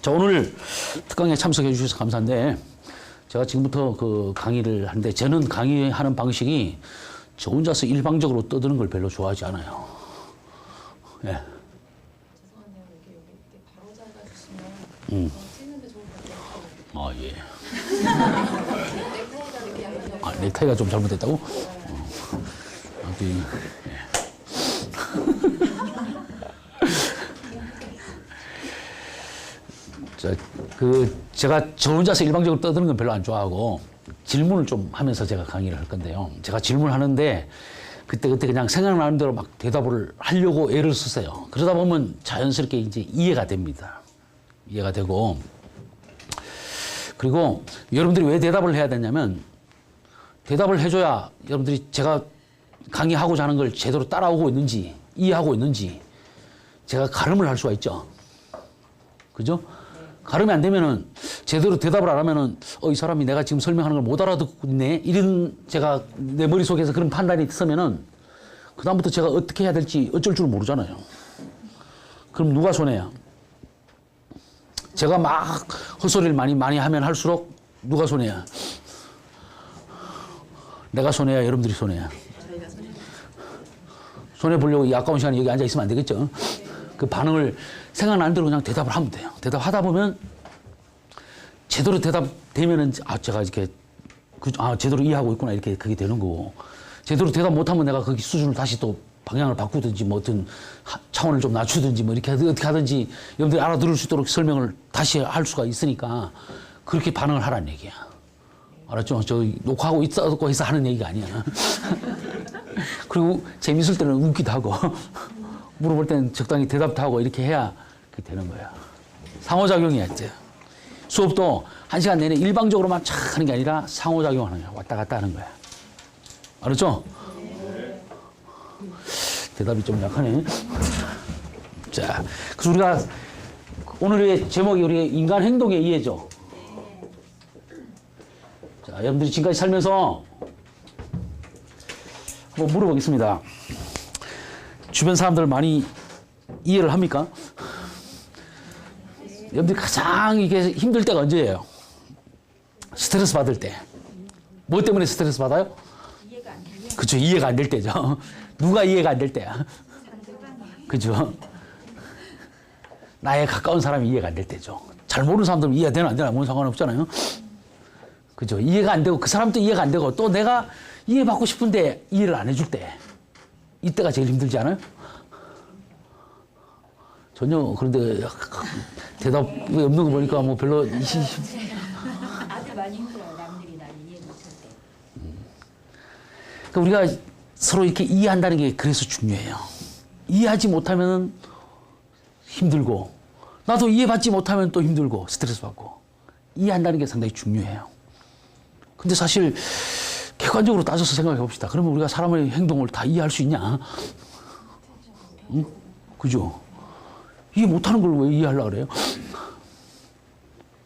자, 오늘 특강에 참석해 주셔서 감사한데, 제가 지금부터 그 강의를 하는데, 저는 강의하는 방식이 저 혼자서 일방적으로 떠드는 걸 별로 좋아하지 않아요. 예. 죄송한데요. 여기 이렇게 바로 잡아주시면 찍는데 좋을 것 같아요. 아, 예. 넥타이가 이렇게 약간 아, 넥타이가 좀 잘못됐다고? 아무튼, 예. 자, 제가 저 혼자서 일방적으로 떠드는 건 별로 안 좋아하고, 질문을 좀 하면서 제가 강의를 할 건데요. 제가 질문하는데, 그때 그냥 생각나는 대로 막 대답을 하려고 애를 쓰세요. 그러다 보면 자연스럽게 이제 이해가 됩니다. 이해가 되고. 그리고 여러분들이 왜 대답을 해야 되냐면, 대답을 해줘야 여러분들이 제가 강의하고자 하는 걸 제대로 따라오고 있는지, 이해하고 있는지, 제가 가름을 할 수가 있죠. 그죠? 가름이 안 되면은, 제대로 대답을 안 하면은, 이 사람이 내가 지금 설명하는 걸 못 알아듣고 있네? 이런 제가 내 머릿속에서 그런 판단이 서면은, 그다음부터 제가 어떻게 해야 될지 어쩔 줄 모르잖아요. 그럼 누가 손해야? 제가 막 헛소리를 많이 하면 할수록 누가 손해야? 내가 손해야, 여러분들이 손해야? 손해 보려고 이 아까운 시간에 여기 앉아 있으면 안 되겠죠? 그 반응을 생각나는 대로 그냥 대답을 하면 돼요. 대답하다 보면 제대로 대답되면은 제가 이렇게 제대로 이해하고 있구나 이렇게 그게 되는 거고, 제대로 대답 못하면 내가 거기 수준을 다시 또 방향을 바꾸든지 뭐 어떤 차원을 좀 낮추든지 뭐 이렇게 어떻게 하든지 여러분들이 알아들을 수 있도록 설명을 다시 할 수가 있으니까 그렇게 반응을 하라는 얘기야. 알았죠? 저 녹화하고 있었고 해서 하는 얘기가 아니야. 그리고 재밌을 때는 웃기도 하고 물어볼 때는 적당히 대답도 하고 이렇게 해야 그게 되는 거야. 상호작용이야, 이제. 수업도 1시간 내내 일방적으로만 착 하는 게 아니라 상호작용하는 거야. 왔다 갔다 하는 거야. 알았죠? 네. 대답이 좀 약하네. 자, 그래서 우리가 오늘의 제목이 우리 인간 행동의 이해죠. 자, 여러분들이 지금까지 살면서 한번 물어보겠습니다. 주변 사람들 많이 이해를 합니까? 여러분들이 가장 이게 힘들 때가 언제예요? 스트레스 받을 때. 뭐 때문에 스트레스 받아요? 이해가 안 돼요. 그쵸, 이해가 안 될 때죠. 누가 이해가 안 될 때야? 그죠? 나에 가까운 사람이 이해가 안 될 때죠. 잘 모르는 사람들은 이해가 되나 안 되나 아무 상관없잖아요. 그죠? 이해가 안 되고 그 사람도 이해가 안 되고 또 내가 이해받고 싶은데 이해를 안 해줄 때, 이때가 제일 힘들지 않아요? 전혀 그런데 대답이 없는 거 보니까 뭐 별로 아주 많이 힘들어요. 남들이 날 이해 못할 때. 그러니까 우리가 서로 이렇게 이해한다는 게 그래서 중요해요. 이해하지 못하면 힘들고, 나도 이해받지 못하면 또 힘들고 스트레스 받고, 이해한다는 게 상당히 중요해요. 근데 사실 객관적으로 따져서 생각해 봅시다. 그러면 우리가 사람의 행동을 다 이해할 수 있냐? 응? 그죠? 이해 못하는 걸 왜 이해하려고 그래요?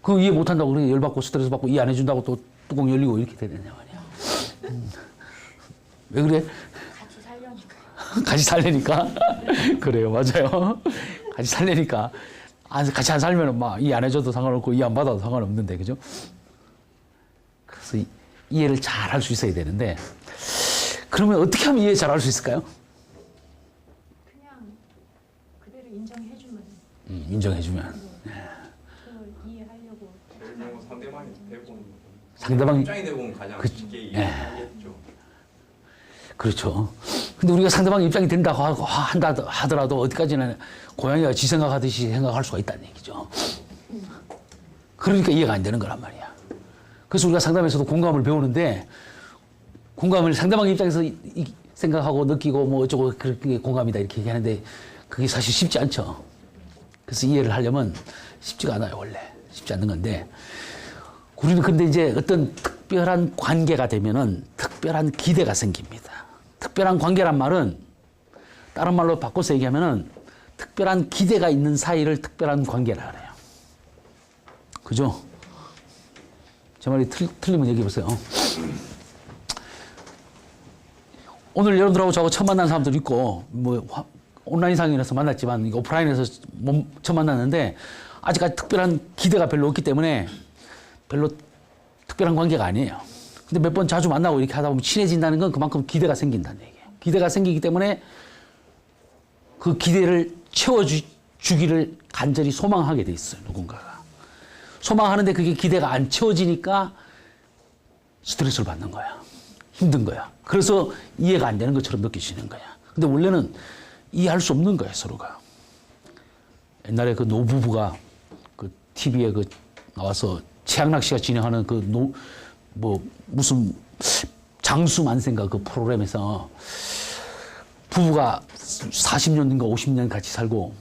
그 이해 못한다고 그래 열받고 스트레스 받고 이해 안 해준다고 또 뚜껑 열리고 이렇게 되느냐 말이야. 왜 그래? 같이 살려니까. 같이 살려니까? 그래요, 맞아요. 같이 살려니까. 같이 안 살면 막 이해 안 해줘도 상관없고 이해 안 받아도 상관없는데, 그죠? 그래서 이해를 잘 할 수 있어야 되는데, 그러면 어떻게 하면 이해 잘 할 수 있을까요? 그냥 그대로 인정해주면 인정해주면. 그걸 이해하려고. 상대방이 대부분 상대방이, 입장이 되면 가장 쉽게 이해하겠죠. 그렇죠. 근데 우리가 상대방 입장이 된다고 하더라도 어디까지나 고양이가 지 생각하듯이 생각할 수가 있다는 얘기죠. 그러니까 이해가 안 되는 거란 말이야. 그래서 우리가 상담에서도 공감을 배우는데, 공감을 상대방 입장에서 생각하고 느끼고 뭐 어쩌고 그렇게 공감이다 이렇게 얘기하는데 그게 사실 쉽지 않죠. 그래서 이해를 하려면 쉽지가 않아요, 원래. 쉽지 않는 건데. 우리는 근데 이제 어떤 특별한 관계가 되면은 특별한 기대가 생깁니다. 특별한 관계란 말은 다른 말로 바꿔서 얘기하면은 특별한 기대가 있는 사이를 특별한 관계라 그래요. 그죠? 제 말이 틀리면 얘기해 보세요. 오늘 여러분들하고 저하고 처음 만난 사람들 있고, 뭐, 온라인상에서 만났지만, 오프라인에서 처음 만났는데, 아직까지 특별한 기대가 별로 없기 때문에 별로 특별한 관계가 아니에요. 근데 몇 번 자주 만나고 이렇게 하다 보면 친해진다는 건 그만큼 기대가 생긴다는 얘기예요. 기대가 생기기 때문에 그 기대를 채워주기를 간절히 소망하게 돼 있어요. 누군가가. 소망하는데 그게 기대가 안 채워지니까 스트레스를 받는 거야. 힘든 거야. 그래서 이해가 안 되는 것처럼 느껴지는 거야. 근데 원래는 이해할 수 없는 거야, 서로가. 옛날에 그 노부부가 그 TV에 그 나와서 최양락 씨가 진행하는 그 무슨 장수만세인가 그 프로그램에서 부부가 40년인가 50년 같이 살고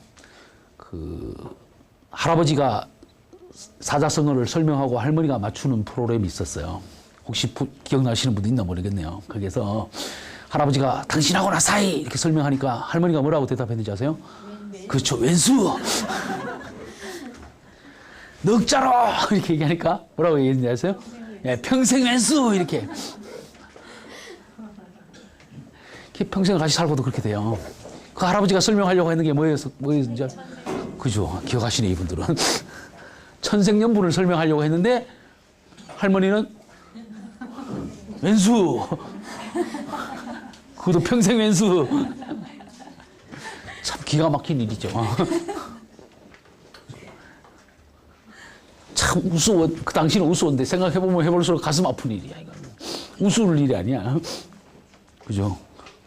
그 할아버지가 사자성어를 설명하고 할머니가 맞추는 프로그램이 있었어요. 혹시 기억나시는 분도 있나 모르겠네요. 거기에서 할아버지가 당신하고 나 사이 이렇게 설명하니까 할머니가 뭐라고 대답했는지 아세요? 그렇죠. 왼수. 넉자로 이렇게 얘기하니까 뭐라고 얘기했는지 아세요? 예, 평생 왼수 이렇게. 평생을 같이 살고도 그렇게 돼요. 그 할아버지가 설명하려고 했는 게 뭐였는지 그죠. 기억하시네 이분들은. 천생연분을 설명하려고 했는데 할머니는 왼수. 그것도 평생 왼수. 참 기가 막힌 일이죠. 참 우스워. 그 당시는 우스웠는데 생각해보면 해볼수록 가슴 아픈 일이야. 이거. 우스울 일이 아니야. 그죠?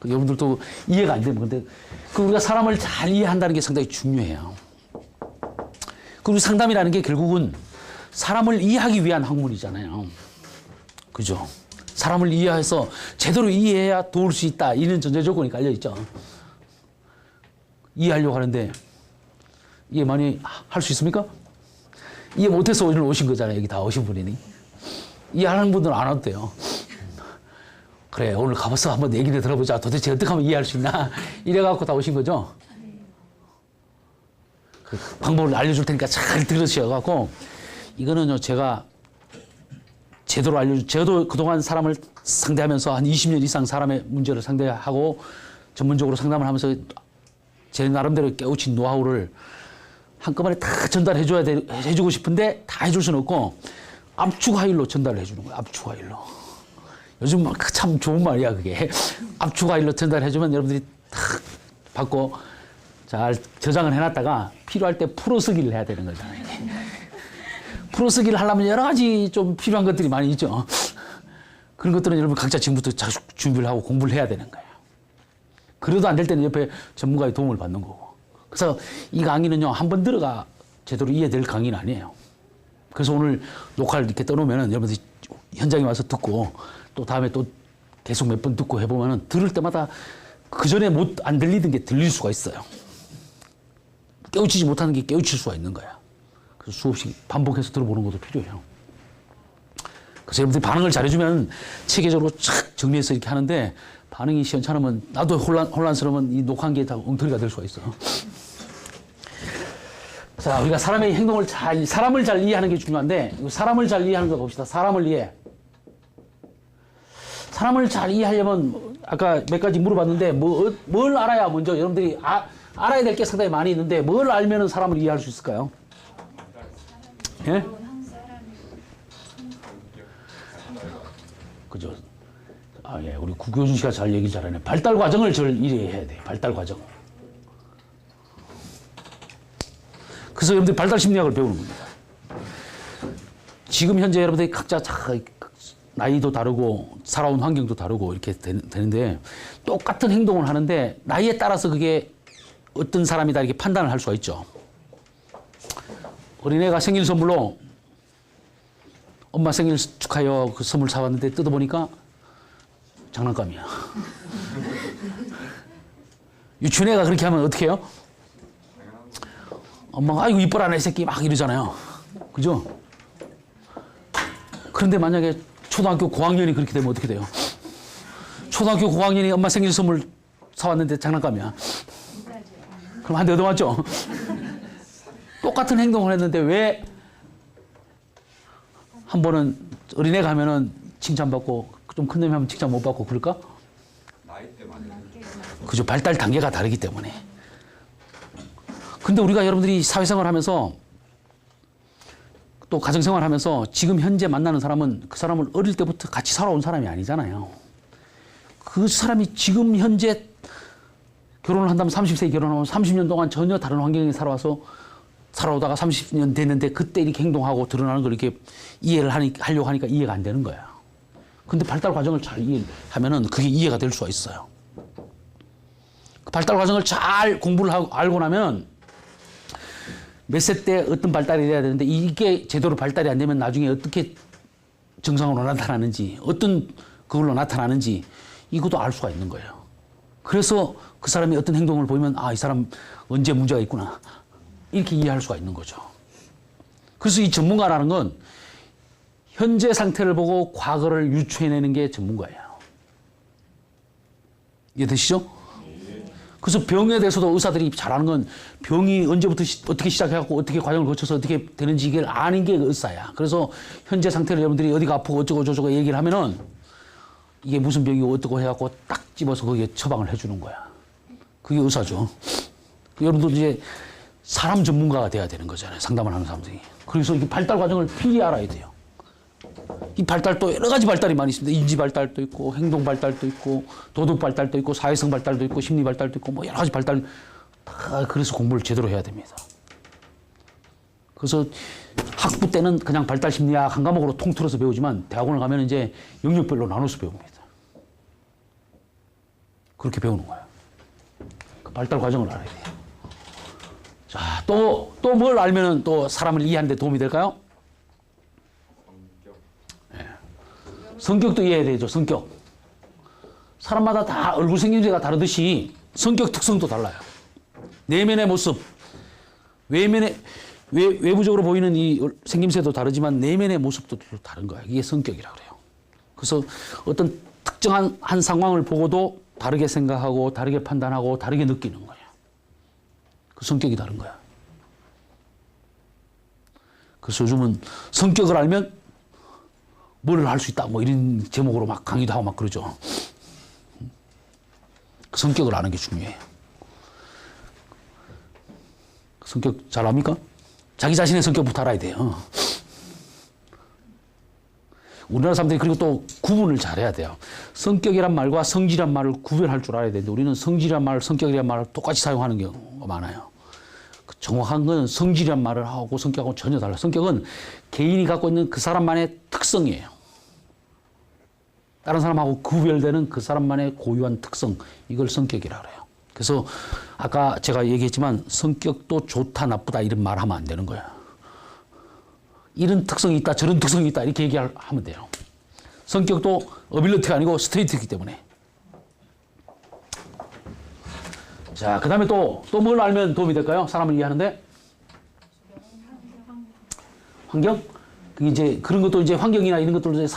여러분들도 이해가 안 되면 근데 우리가 사람을 잘 이해한다는 게 상당히 중요해요. 그리고 상담이라는 게 결국은 사람을 이해하기 위한 학문이잖아요. 그죠? 사람을 이해해서 제대로 이해해야 도울 수 있다. 이런 전제 조건이 깔려 있죠. 이해하려고 하는데 이해 많이 할 수 있습니까? 이해 못해서 오늘 오신 거잖아요. 여기 다 오신 분이니. 이해하는 분들은 안 와도 돼요. 그래 오늘 가봐서 한번 얘기를 들어보자. 도대체 어떻게 하면 이해할 수 있나. 이래갖고 다 오신 거죠. 그 방법을 알려줄 테니까 잘 들으셔갖고 이거는요 제가 제대로 저도 그동안 사람을 상대하면서 한 20년 이상 사람의 문제를 상대하고 전문적으로 상담을 하면서 제 나름대로 깨우친 노하우를 한꺼번에 다 해주고 싶은데 다 해줄 수는 없고 압축하일로 전달을 해주는 거예요. 압축하일로. 요즘 참 좋은 말이야 그게. 압축하일로 전달해주면 여러분들이 탁 받고 잘 저장을 해놨다가 필요할 때 풀어쓰기를 해야 되는 거잖아요. 풀어쓰기를 하려면 여러 가지 좀 필요한 것들이 많이 있죠. 그런 것들은 여러분 각자 지금부터 준비를 하고 공부를 해야 되는 거예요. 그래도 안 될 때는 옆에 전문가의 도움을 받는 거고. 그래서 이 강의는요 한 번 들어가 제대로 이해될 강의는 아니에요. 그래서 오늘 녹화를 이렇게 떠놓으면 여러분들이 현장에 와서 듣고 또 다음에 또 계속 몇 번 듣고 해보면 들을 때마다 그 전에 안 들리던 게 들릴 수가 있어요. 깨우치지 못하는 게 깨우칠 수가 있는 거야. 그래서 수없이 반복해서 들어보는 것도 필요해요. 그래서 여러분들이 반응을 잘해주면 체계적으로 착 정리해서 이렇게 하는데 반응이 시원찮으면 나도 혼란스러우면 이 녹화한 게 다 엉터리가 될 수가 있어. 자, 우리가 사람의 행동을 사람을 잘 이해하는 게 중요한데 사람을 잘 이해하는 거 봅시다. 사람을 잘 이해하려면 아까 몇 가지 물어봤는데 뭘 알아야 먼저 여러분들이 알아야 될 게 상당히 많이 있는데 뭘 알면 사람을 이해할 수 있을까요? 예? 그죠. 예. 우리 구교준 씨가 잘 얘기 잘하네. 발달 과정을 잘 이해해야 돼. 발달 과정. 그래서 여러분들이 발달 심리학을 배우는 겁니다. 지금 현재 여러분들이 각자 나이도 다르고 살아온 환경도 다르고 이렇게 되는데 똑같은 행동을 하는데 나이에 따라서 그게 어떤 사람이다 이렇게 판단을 할 수가 있죠. 어린애가 생일 선물로 엄마 생일 축하해요 그 선물 사왔는데 뜯어보니까 장난감이야. 유치원애가 그렇게 하면 어떻게 해요? 엄마가 아이고 이뻐라 내 새끼 막 이러잖아요. 그죠? 그런데 만약에 초등학교 고학년이 그렇게 되면 어떻게 돼요? 초등학교 고학년이 엄마 생일 선물 사왔는데 장난감이야. 그럼 한 대 얻어맞죠? 똑같은 행동을 했는데 왜 한 번은 어린애 가면은 칭찬받고 좀 큰 놈이 하면 칭찬 못 받고 그럴까? 나이 때문에. 그죠. 발달 단계가 다르기 때문에. 근데 우리가 여러분들이 사회생활 하면서 또 가정생활하면서 지금 현재 만나는 사람은 그 사람을 어릴 때부터 같이 살아온 사람이 아니잖아요. 그 사람이 지금 현재 결혼을 한다면 30세에 결혼하면 30년 동안 전혀 다른 환경에 살아오다가 30년 됐는데 그때 이렇게 행동하고 드러나는 걸 이렇게 하려고 하니까 이해가 안 되는 거야. 근데 발달 과정을 잘 이해하면은 그게 이해가 될 수가 있어요. 그 발달 과정을 잘 공부를 알고 나면 몇 세 때 어떤 발달이 돼야 되는데 이게 제대로 발달이 안 되면 나중에 어떻게 정상으로 나타나는지 어떤 그걸로 나타나는지 이것도 알 수가 있는 거예요. 그래서 그 사람이 어떤 행동을 보이면 아, 이 사람 언제 문제가 있구나 이렇게 이해할 수가 있는 거죠. 그래서 이 전문가라는 건 현재 상태를 보고 과거를 유추해내는 게 전문가예요. 이해되시죠? 그래서 병에 대해서도 의사들이 잘하는 건 병이 언제부터 어떻게 시작해갖고 어떻게 과정을 거쳐서 어떻게 되는지 이걸 아는 게 의사야. 그래서 현재 상태를 여러분들이 어디가 아프고 어쩌고 저쩌고 얘기를 하면은 이게 무슨 병이고 어떻고 해갖고 딱 집어서 거기에 처방을 해주는 거야. 그게 의사죠. 여러분들 이제 사람 전문가가 돼야 되는 거잖아요. 상담을 하는 사람들이. 그래서 이 발달 과정을 필히 알아야 돼요. 이 발달도 여러 가지 발달이 많이 있습니다. 인지 발달도 있고, 행동 발달도 있고, 도덕 발달도 있고, 사회성 발달도 있고, 심리 발달도 있고, 뭐 여러 가지 발달 다 그래서 공부를 제대로 해야 됩니다. 그래서 학부 때는 그냥 발달 심리학 한 과목으로 통틀어서 배우지만 대학원을 가면 이제 영역별로 나눠서 배웁니다. 그렇게 배우는 거예요. 그 발달 과정을 알아야 돼요. 자, 또 뭘 알면은 또 사람을 이해하는 데 도움이 될까요? 성격도 이해해야 되죠. 성격. 사람마다 다 얼굴 생김새가 다르듯이 성격 특성도 달라요. 내면의 모습, 외부적으로 보이는 이 생김새도 다르지만 내면의 모습도 다른 거예요. 이게 성격이라고 그래요. 그래서 어떤 특정한 한 상황을 보고도 다르게 생각하고 다르게 판단하고 다르게 느끼는 거예요. 그 성격이 다른 거야. 그래서 요즘은 성격을 알면 뭘 할 수 있다 뭐 이런 제목으로 막 강의도 하고 막 그러죠. 그 성격을 아는 게 중요해요. 성격 잘 압니까? 자기 자신의 성격부터 알아야 돼요. 우리나라 사람들이 그리고 또 구분을 잘해야 돼요. 성격이란 말과 성질이란 말을 구별할 줄 알아야 되는데 우리는 성질이란 말, 성격이란 말을 똑같이 사용하는 경우가 많아요. 정확한 건 성질이란 말을 하고 성격하고 전혀 달라요. 성격은 개인이 갖고 있는 그 사람만의 특성이에요. 다른 사람하고 구별되는 그 사람만의 고유한 특성, 이걸 성격이라고 해요. 그래서 아까 제가 얘기했지만 성격도 좋다 나쁘다 이런 말 하면 안 되는 거예요. 이런 특성이 있다 저런 특성이 있다 이렇게 얘기하면 돼요. 성격도 어빌리티가 아니고 스트레이트이기 때문에. 자, 그 다음에 또 뭘 알면 도움이 될까요? 사람을 이해하는데? 환경? 그게 이제 그런 것도 이제 환경이나 이런 것들도 이제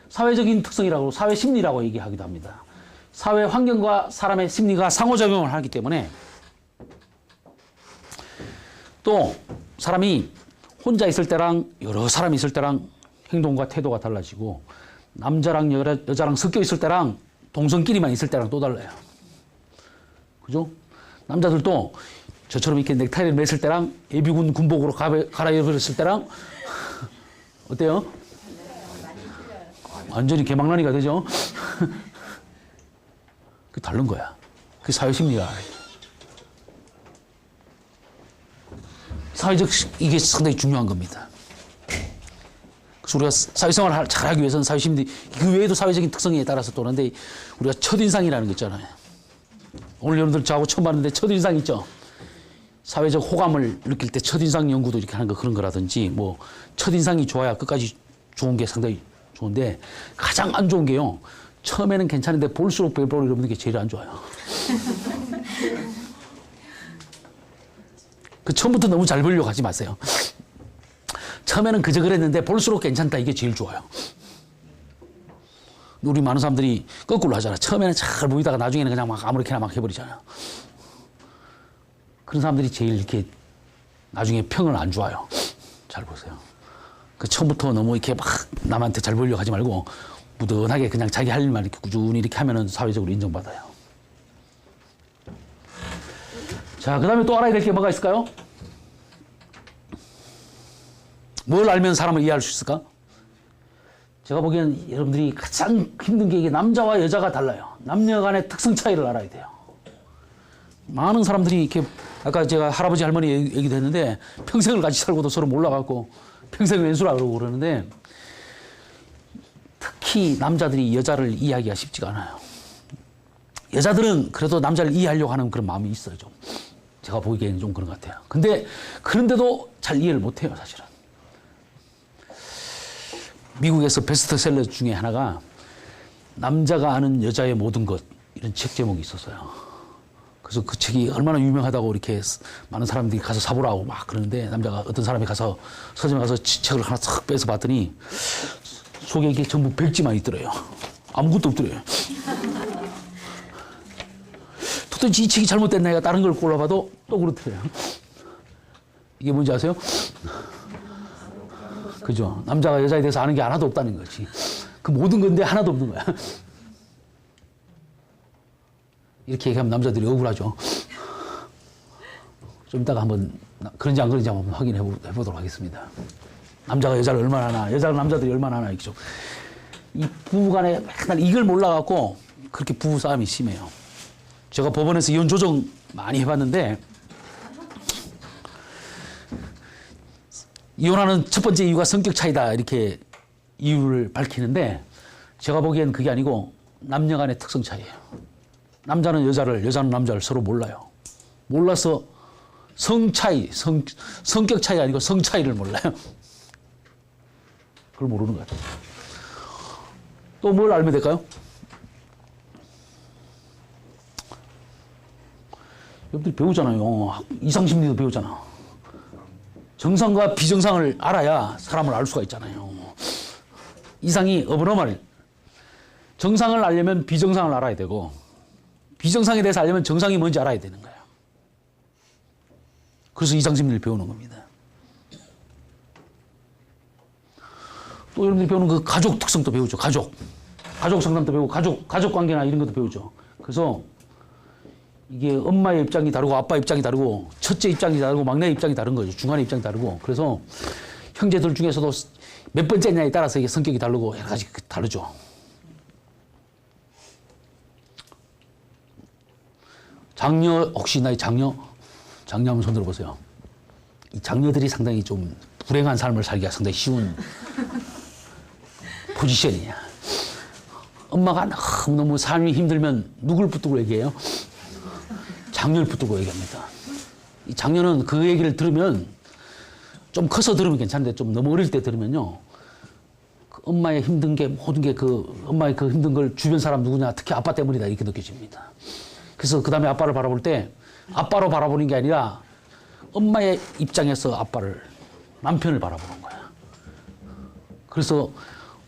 사회적인 특성이라고, 사회 심리라고 얘기하기도 합니다. 사회 환경과 사람의 심리가 상호작용을 하기 때문에 또 사람이 혼자 있을 때랑 여러 사람이 있을 때랑 행동과 태도가 달라지고 남자랑 여자랑 섞여 있을 때랑 동성끼리만 있을 때랑 또 달라요. 그죠? 남자들도 저처럼 이렇게 넥타이를 맸을 때랑 예비군 군복으로 갈아입었을 때랑 어때요? 완전히 개망나니가 되죠? 그게 다른 거야. 그게 사회심리야. 사회적, 이게 상당히 중요한 겁니다. 그래서 우리가 사회생활을 잘하기 위해서는 사회심리, 그 외에도 사회적인 특성에 따라서 또 오는데 우리가 첫인상이라는 거 있잖아요. 오늘 여러분들 저하고 처음 봤는데 첫인상 있죠? 사회적 호감을 느낄 때 첫인상 연구도 이렇게 하는 거 그런 거라든지 뭐 첫인상이 좋아야 끝까지 좋은 게 상당히 좋은데 가장 안 좋은 게요. 처음에는 괜찮은데 볼수록 여러분들 게 제일 안 좋아요. 그 처음부터 너무 잘 보려고 하지 마세요. 처음에는 그저 그랬는데 볼수록 괜찮다 이게 제일 좋아요. 우리 많은 사람들이 거꾸로 하잖아. 처음에는 잘 보이다가 나중에는 그냥 막 아무렇게나 막 해버리잖아요. 그런 사람들이 제일 이렇게 나중에 평을 안 좋아요. 잘 보세요. 그 처음부터 너무 이렇게 막 남한테 잘 보이려고 하지 말고 무던하게 그냥 자기 할 일만 이렇게 꾸준히 이렇게 하면은 사회적으로 인정받아요. 자, 그 다음에 또 알아야 될 게 뭐가 있을까요? 뭘 알면 사람을 이해할 수 있을까? 제가 보기엔 여러분들이 가장 힘든 게 이게 남자와 여자가 달라요. 남녀 간의 특성 차이를 알아야 돼요. 많은 사람들이 이렇게 아까 제가 할아버지 할머니 얘기도 했는데 평생을 같이 살고도 서로 몰라갖고 평생 왼수라 그러고 그러는데 특히 남자들이 여자를 이해하기가 쉽지가 않아요. 여자들은 그래도 남자를 이해하려고 하는 그런 마음이 있어요. 좀 제가 보기에는 좀 그런 것 같아요. 근데 그런데도 잘 이해를 못해요, 사실은. 미국에서 베스트셀러 중에 하나가 남자가 아는 여자의 모든 것 이런 책 제목이 있었어요. 그래서 그 책이 얼마나 유명하다고 이렇게 많은 사람들이 가서 사보라고 막 그러는데 남자가 어떤 사람이 가서 서점에 가서 책을 하나 싹 빼서 봤더니 속에 이게 전부 백지만 있더래요. 아무것도 없더래요. 도대체 이 책이 잘못됐나 해가 다른 걸 골라봐도 또 그렇더래요. 이게 뭔지 아세요? 그죠? 남자가 여자에 대해서 아는 게 하나도 없다는 거지. 그 모든 건데 하나도 없는 거야. 이렇게 얘기하면 남자들이 억울하죠. 좀 이따가 한번 그런지 안 그런지 한번 확인해 보도록 하겠습니다. 남자가 여자를 얼마나 하나, 여자가 남자들이 얼마나 하나, 이죠. 이 부부간에 맨날 이걸 몰라갖고 그렇게 부부 싸움이 심해요. 제가 법원에서 이혼 조정 많이 해봤는데 이혼하는 첫 번째 이유가 성격 차이다 이렇게 이유를 밝히는데 제가 보기엔 그게 아니고 남녀 간의 특성 차이예요. 남자는 여자를, 여자는 남자를 서로 몰라요. 몰라서 성 차이, 성격 차이가 아니고 성 차이를 몰라요. 그걸 모르는 것 같아요. 또 뭘 알면 될까요? 여러분들 배우잖아요. 이상심리도 배우잖아. 정상과 비정상을 알아야 사람을 알 수가 있잖아요. 이상이 어버너말. 정상을 알려면 비정상을 알아야 되고 비정상에 대해서 알려면 정상이 뭔지 알아야 되는 거예요. 그래서 이상심리를 배우는 겁니다. 또 여러분들이 배우는 그 가족 특성도 배우죠. 가족 상담도 배우고 가족 관계나 이런 것도 배우죠. 그래서 이게 엄마의 입장이 다르고 아빠 입장이 다르고 첫째 입장이 다르고 막내 입장이 다른 거죠. 중간의 입장이 다르고. 그래서 형제들 중에서도 몇 번째냐에 따라서 이게 성격이 다르고 여러 가지 다르죠. 장녀 혹시 나의 장녀 한번 손 들어보세요. 이 장녀들이 상당히 좀 불행한 삶을 살기가 상당히 쉬운 포지션이야. 엄마가 너무 삶이 힘들면 누굴 붙들고 얘기해요? 장녀를 붙들고 얘기합니다. 이 장녀는 그 얘기를 들으면 좀 커서 들으면 괜찮은데 좀 너무 어릴 때 들으면요. 그 엄마의 힘든 게 모든 게 그 엄마의 그 힘든 걸 주변 사람 누구냐 특히 아빠 때문이다 이렇게 느껴집니다. 그래서 그 다음에 아빠를 바라볼 때 아빠로 바라보는 게 아니라 엄마의 입장에서 남편을 바라보는 거야. 그래서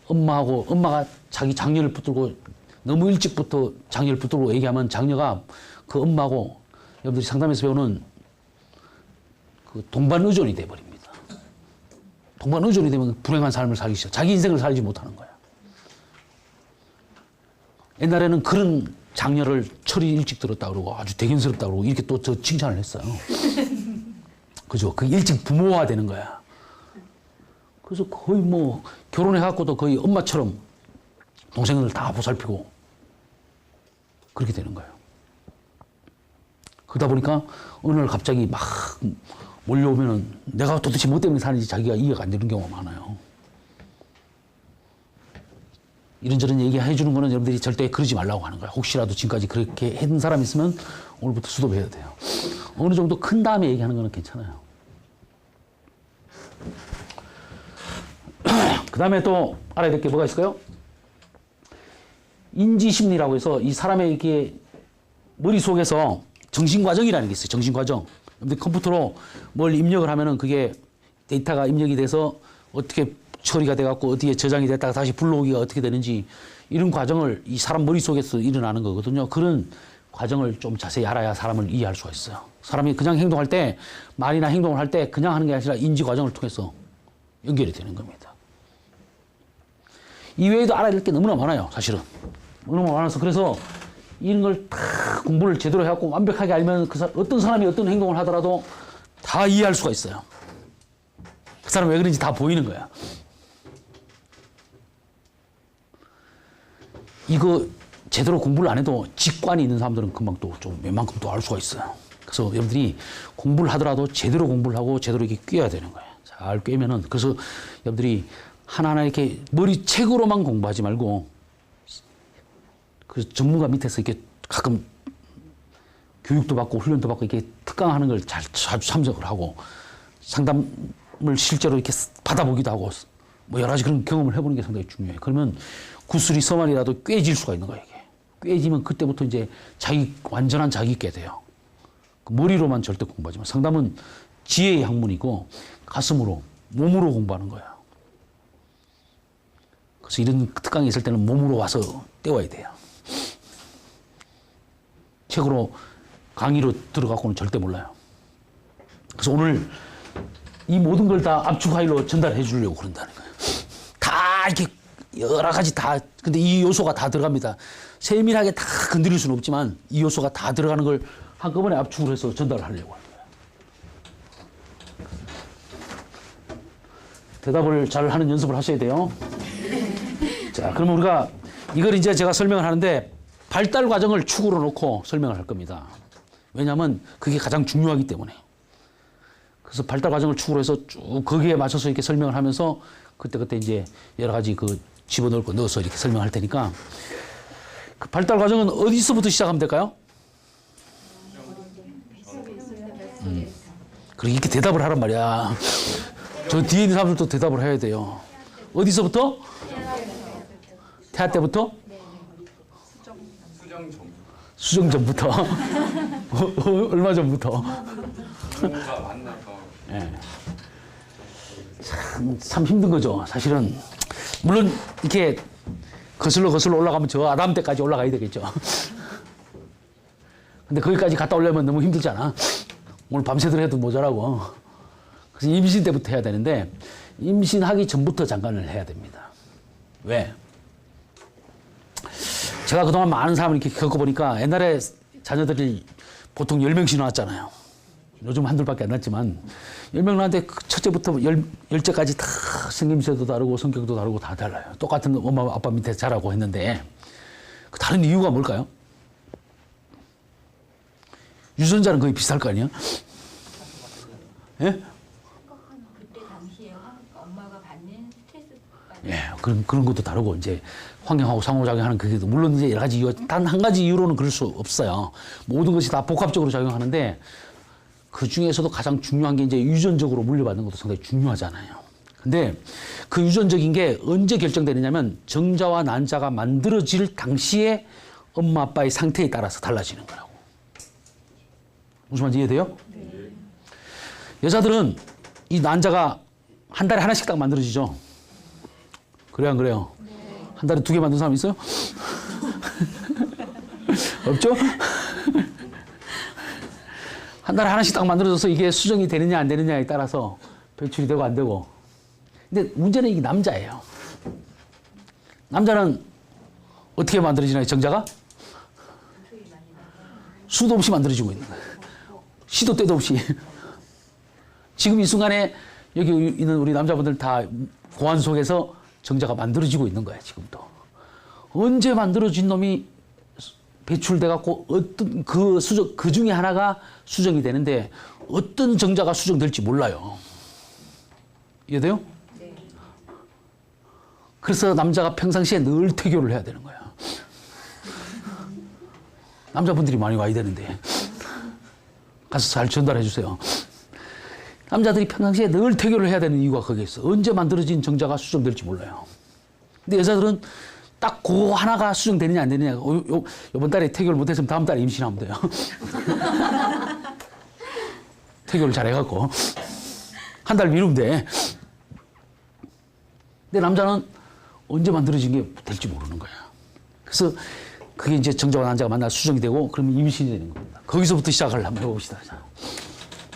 엄마가 자기 장녀를 붙들고 너무 일찍부터 장녀를 붙들고 얘기하면 장녀가 그 엄마하고 여러분들이 상담에서 배우는 그 동반 의존이 돼버립니다. 동반 의존이 되면 불행한 삶을 살기 시작. 자기 인생을 살지 못하는 거야. 옛날에는 그런 장녀를 철이 일찍 들었다 그러고 아주 대견스럽다 그러고 이렇게 또 저 칭찬을 했어요. 그죠? 그 일찍 부모화 되는 거야. 그래서 거의 뭐 결혼해갖고도 거의 엄마처럼 동생들 다 보살피고 그렇게 되는 거예요. 그러다 보니까 어느 날 갑자기 막 몰려오면은 내가 도대체 뭐 때문에 사는지 자기가 이해가 안 되는 경우가 많아요. 이런저런 얘기 해주는 거는 여러분들이 절대 그러지 말라고 하는 거야. 혹시라도 지금까지 그렇게 했던 사람이 있으면 오늘부터 수도해야 돼요. 어느 정도 큰 다음에 얘기하는 거는 괜찮아요. 그 다음에 또 알아야 될 게 뭐가 있을까요? 인지심리라고 해서 이 사람의 이렇게 머릿속에서 정신과정이라는 게 있어요. 정신과정. 근데 컴퓨터로 뭘 입력을 하면은 그게 데이터가 입력이 돼서 어떻게 처리가 돼갖고 어디에 저장이 됐다가 다시 불러오기가 어떻게 되는지 이런 과정을 이 사람 머릿속에서 일어나는 거거든요. 그런 과정을 좀 자세히 알아야 사람을 이해할 수가 있어요. 사람이 그냥 행동할 때, 말이나 행동을 할 때 그냥 하는 게 아니라 인지 과정을 통해서 연결이 되는 겁니다. 이외에도 알아야 될 게 너무나 많아요, 사실은. 너무나 많아서 그래서 이런 걸 다 공부를 제대로 해갖고 완벽하게 알면 어떤 사람이 어떤 행동을 하더라도 다 이해할 수가 있어요. 그 사람 왜 그런지 다 보이는 거야. 이거 제대로 공부를 안 해도 직관이 있는 사람들은 금방 또 좀 웬만큼 또 알 수가 있어요. 그래서 여러분들이 공부를 하더라도 제대로 공부를 하고 제대로 이렇게 꿰야 되는 거예요. 잘 꿰면은, 그래서 여러분들이 하나하나 이렇게 책으로만 공부하지 말고 그 전문가 밑에서 이렇게 가끔 교육도 받고 훈련도 받고 이렇게 특강하는 걸 잘 참석을 하고 상담을 실제로 이렇게 받아보기도 하고 뭐 여러 가지 그런 경험을 해보는 게 상당히 중요해요. 그러면 구슬이 서만이라도 꿰질 수가 있는 거예요. 이게 꿰지면 그때부터 이제 완전한 자기 있게 돼요. 머리로만 절대 공부하지 마. 상담은 지혜의 학문이고 가슴으로, 몸으로 공부하는 거야. 그래서 이런 특강이 있을 때는 몸으로 와서 때워야 돼요. 책으로 강의로 들어가고는 절대 몰라요. 그래서 오늘 이 모든 걸 다 압축 파일로 전달해 주려고 그런다는 거예요. 다 이렇게 여러 가지 다, 근데 이 요소가 다 들어갑니다. 세밀하게 다 건드릴 수는 없지만 이 요소가 다 들어가는 걸 한꺼번에 압축을 해서 전달을 하려고 하는 거예요. 대답을 잘 하는 연습을 하셔야 돼요. 자, 그러면 우리가 이걸 이제 제가 설명을 하는데 발달 과정을 축으로 놓고 설명을 할 겁니다. 왜냐하면 그게 가장 중요하기 때문에. 그래서 발달 과정을 축으로 해서 쭉 거기에 맞춰서 이렇게 설명을 하면서 그때 이제 여러 가지 그 집어넣을 거 넣어서 이렇게 설명할 테니까 그 발달 과정은 어디서부터 시작하면 될까요? 그리고 이렇게 대답을 하란 말이야. 저 뒤에 있는 사람들도 대답을 해야 돼요. 어디서부터? 태아 때부터? 수정 전부터. 얼마 전부터. 부모가 만나서 네. 참 힘든 거죠. 사실은 물론 이렇게 거슬러 올라가면 저 아담 때까지 올라가야 되겠죠. 근데 거기까지 갔다 오려면 너무 힘들잖아. 오늘 밤새도록 해도 모자라고. 그래서 임신 때부터 해야 되는데 임신하기 전부터 잠깐을 해야 됩니다. 왜? 제가 그동안 많은 사람을 이렇게 겪어보니까 옛날에 자녀들이 보통 10명씩 나왔잖아요. 요즘 한둘밖에 안 났지만 10명 나왔는데 첫째부터 10째까지 다 생김새도 다르고 성격도 다르고 다 달라요. 똑같은 엄마 아빠 밑에 자라고 했는데 그 다른 이유가 뭘까요? 유전자는 거의 비슷할 거 아니에요? 예? 그때 당시에 엄마가 받는 스트레스 예, 그런 것도 다르고 이제 환경하고 상호작용하는 그게 물론 이제 여러 가지 이유, 단 한 가지 이유로는 그럴 수 없어요. 모든 것이 다 복합적으로 작용하는데 그 중에서도 가장 중요한 게 이제 유전적으로 물려받는 것도 상당히 중요하잖아요. 근데 그 유전적인 게 언제 결정되느냐면 정자와 난자가 만들어질 당시에 엄마 아빠의 상태에 따라서 달라지는 거라고. 무슨 말인지 이해돼요? 네. 여자들은 이 난자가 한 달에 하나씩 딱 만들어지죠. 그래요, 안 그래요? 네. 한 달에 2개 만든 사람 있어요? 없죠? 한 달에 하나씩 딱 만들어져서 이게 수정이 되느냐 안 되느냐에 따라서 배출이 되고 안 되고. 근데 문제는 이게 남자예요. 남자는 어떻게 만들어지나요, 정자가? 수도 없이 만들어지고 있는 거예요. 시도 때도 없이. 지금 이 순간에 여기 있는 우리 남자분들 다 고환 속에서 정자가 만들어지고 있는 거예요, 지금도. 언제 만들어진 놈이 배출돼갖고 어떤 그 중에 하나가 수정이 되는데 어떤 정자가 수정될지 몰라요. 이해돼요? 네. 그래서 남자가 평상시에 늘 태교를 해야 되는 거야. 남자분들이 많이 와야 되는데. 가서 잘 전달해 주세요. 남자들이 평상시에 늘 태교를 해야 되는 이유가 거기에 있어. 언제 만들어진 정자가 수정될지 몰라요. 근데 여자들은 딱 그거 하나가 수정되느냐 안 되느냐. 요번 달에 태교를 못했으면 다음 달에 임신하면 돼요. 태교를 잘 해갖고 한 달 미루면 돼. 근데 남자는 언제 만들어진 게 될지 모르는 거야. 그래서 그게 이제 정자와 난자가 만나 수정이 되고 그러면 임신이 되는 겁니다. 거기서부터 시작을 한번 해봅시다.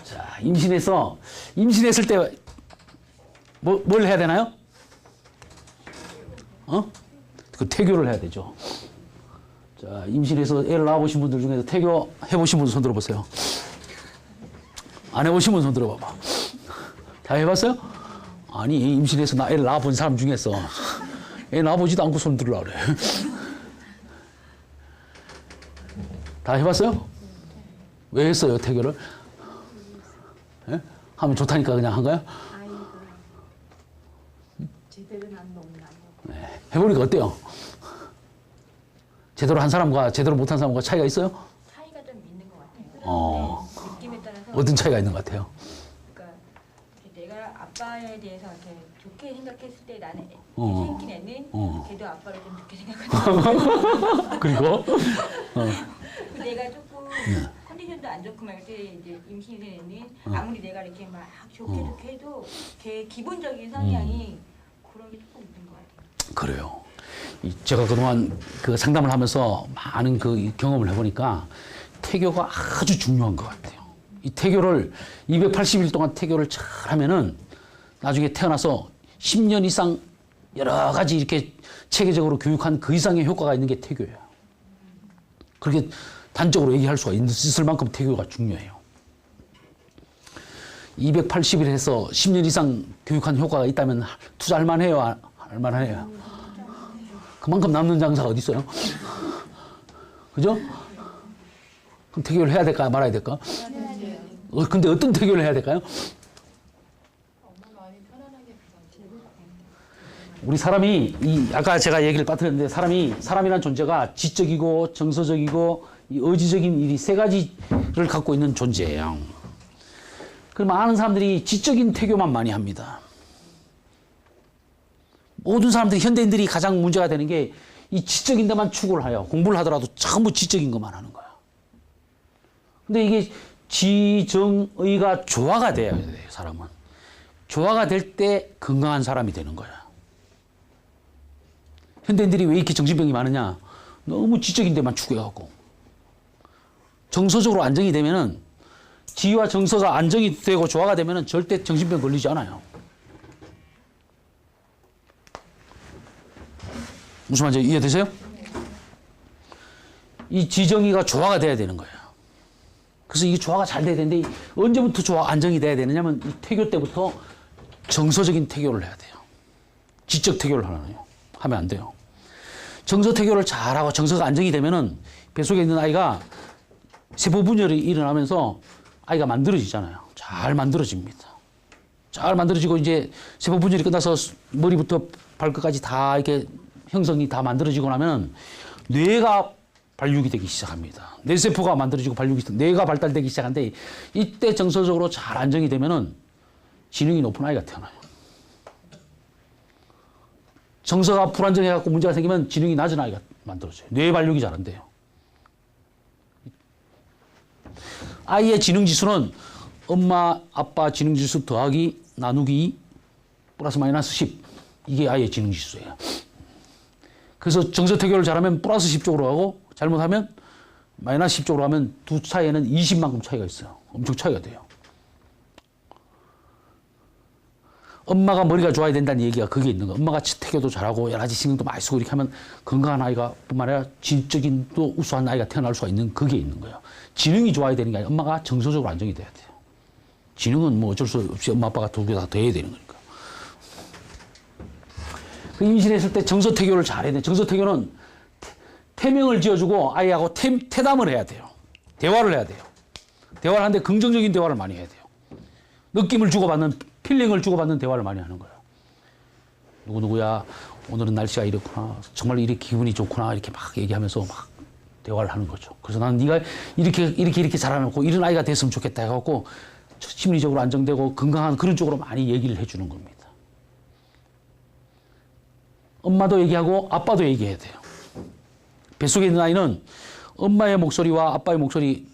자, 임신했을 때 뭘 해야 되나요? 그 태교를 해야 되죠. 자, 임신해서 애를 낳아보신 분들 중에서 태교 해보신 분들 손 들어보세요. 안 해보신 분 손 들어봐봐. 다 해봤어요? 아니, 임신해서 애를 낳아본 사람 중에서 애 낳아보지도 않고 손 들으려고 그래. 다 해봤어요? 왜 했어요, 태교를? 예? 하면 좋다니까 그냥 한 거야? 아이가 제대로 난 너무나 네. 해보니까 어때요? 제대로 한 사람과 제대로 못한 사람과 차이가 있어요? 차이가 좀 있는 것 같아요. 어. 느낌에 따라서 어떤 차이가 있는 것 같아요? 그러니까 내가 아빠에 대해서 이렇게 좋게 생각했을 때 나는 생긴 애는 걔도 아빠를 좀 좋게 생각하는 그리고 내가 조금 컨디션도 안 좋고 막 이때 이제 임신된 애는 아무리 내가 이렇게 막 좋게 해도 걔 기본적인 성향이 그런 게 조금 있는 것 같아요. 그래요. 제가 그동안 그 상담을 하면서 많은 그 경험을 해보니까 태교가 아주 중요한 것 같아요. 이 태교를 280일 동안 태교를 잘 하면은 나중에 태어나서 10년 이상 여러 가지 이렇게 체계적으로 교육한 그 이상의 효과가 있는 게 태교예요. 그렇게 단적으로 얘기할 수가 있을 만큼 태교가 중요해요. 280일 해서 10년 이상 교육한 효과가 있다면 투자할 만해요? 할 만해요? 그만큼 남는 장사가 어디 있어요? 그죠? 그럼 태교를 해야 될까 말아야 될까? 근데 어떤 태교를 해야 될까요? 엄마가 많이 편안하게 가서 우리 사람이 아까 제가 얘기를 빠뜨렸는데 사람이란 존재가 지적이고 정서적이고 이 의지적인 이 세 가지를 갖고 있는 존재예요. 그 많은 사람들이 지적인 태교만 많이 합니다. 모든 사람들이 현대인들이 가장 문제가 되는 게 이 지적인 데만 추구를 해요. 공부를 하더라도 전부 지적인 것만 하는 거야. 근데 이게 지정의가 조화가 돼야 돼요, 사람은. 조화가 될 때 건강한 사람이 되는 거야. 현대인들이 왜 이렇게 정신병이 많으냐? 너무 지적인 데만 추구해갖고. 정서적으로 안정이 되면은, 지와 정서가 안정이 되고 조화가 되면은 절대 정신병 걸리지 않아요. 무슨 말인지 이해되세요? 이 지정의가 조화가 돼야 되는 거예요. 그래서 이게 조화가 잘 돼야 되는데 언제부터 조화 안정이 돼야 되느냐면 이 태교 때부터 정서적인 태교를 해야 돼요. 지적 태교를 하면 안 돼요. 정서 태교를 잘하고 정서가 안정이 되면은 뱃속에 있는 아이가 세포 분열이 일어나면서 아이가 만들어지잖아요. 잘 만들어집니다. 잘 만들어지고 이제 세포 분열이 끝나서 머리부터 발끝까지 다 이렇게 형성이 다 만들어지고 나면 뇌가 발육이 되기 시작합니다. 뇌세포가 만들어지고 뇌가 발달되기 시작하는데 이때 정서적으로 잘 안정이 되면은 지능이 높은 아이가 태어나요. 정서가 불안정해갖고 문제가 생기면 지능이 낮은 아이가 만들어져요. 뇌 발육이 잘 안 돼요. 아이의 지능지수는 엄마, 아빠 지능지수 더하기 나누기 플러스 마이너스 10. 이게 아이의 지능지수예요. 그래서 정서태교를 잘하면 플러스 10쪽으로 가고 잘못하면 마이너스 10쪽으로 가면 두 차이에는 20만큼 차이가 있어요. 엄청 차이가 돼요. 엄마가 머리가 좋아야 된다는 얘기가 그게 있는 거예요. 엄마가 태교도 잘하고 여러 가지 신경도 많이 쓰고 이렇게 하면 건강한 아이가 뿐만 아니라 지적인 또 우수한 아이가 태어날 수가 있는 그게 있는 거예요. 지능이 좋아야 되는 게 아니라 엄마가 정서적으로 안정이 돼야 돼요. 지능은 뭐 어쩔 수 없이 엄마 아빠가 두 개 다 돼야 되는 거니까. 그 임신했을 때 정서태교를 잘해야 돼요. 정서태교는 태명을 지어주고 아이하고 태담을 해야 돼요. 대화를 해야 돼요. 대화를 하는데 긍정적인 대화를 많이 해야 돼요. 느낌을 주고받는, 필링을 주고받는 대화를 많이 하는 거예요. 누구누구야, 오늘은 날씨가 이렇구나. 정말 이렇게 기분이 좋구나. 이렇게 막 얘기하면서 막 대화를 하는 거죠. 그래서 나는 네가 이렇게 잘하고 이런 아이가 됐으면 좋겠다 해갖고 심리적으로 안정되고 건강한 그런 쪽으로 많이 얘기를 해주는 겁니다. 엄마도 얘기하고 아빠도 얘기해야 돼요. 뱃속에 있는 아이는 엄마의 목소리와 아빠의 목소리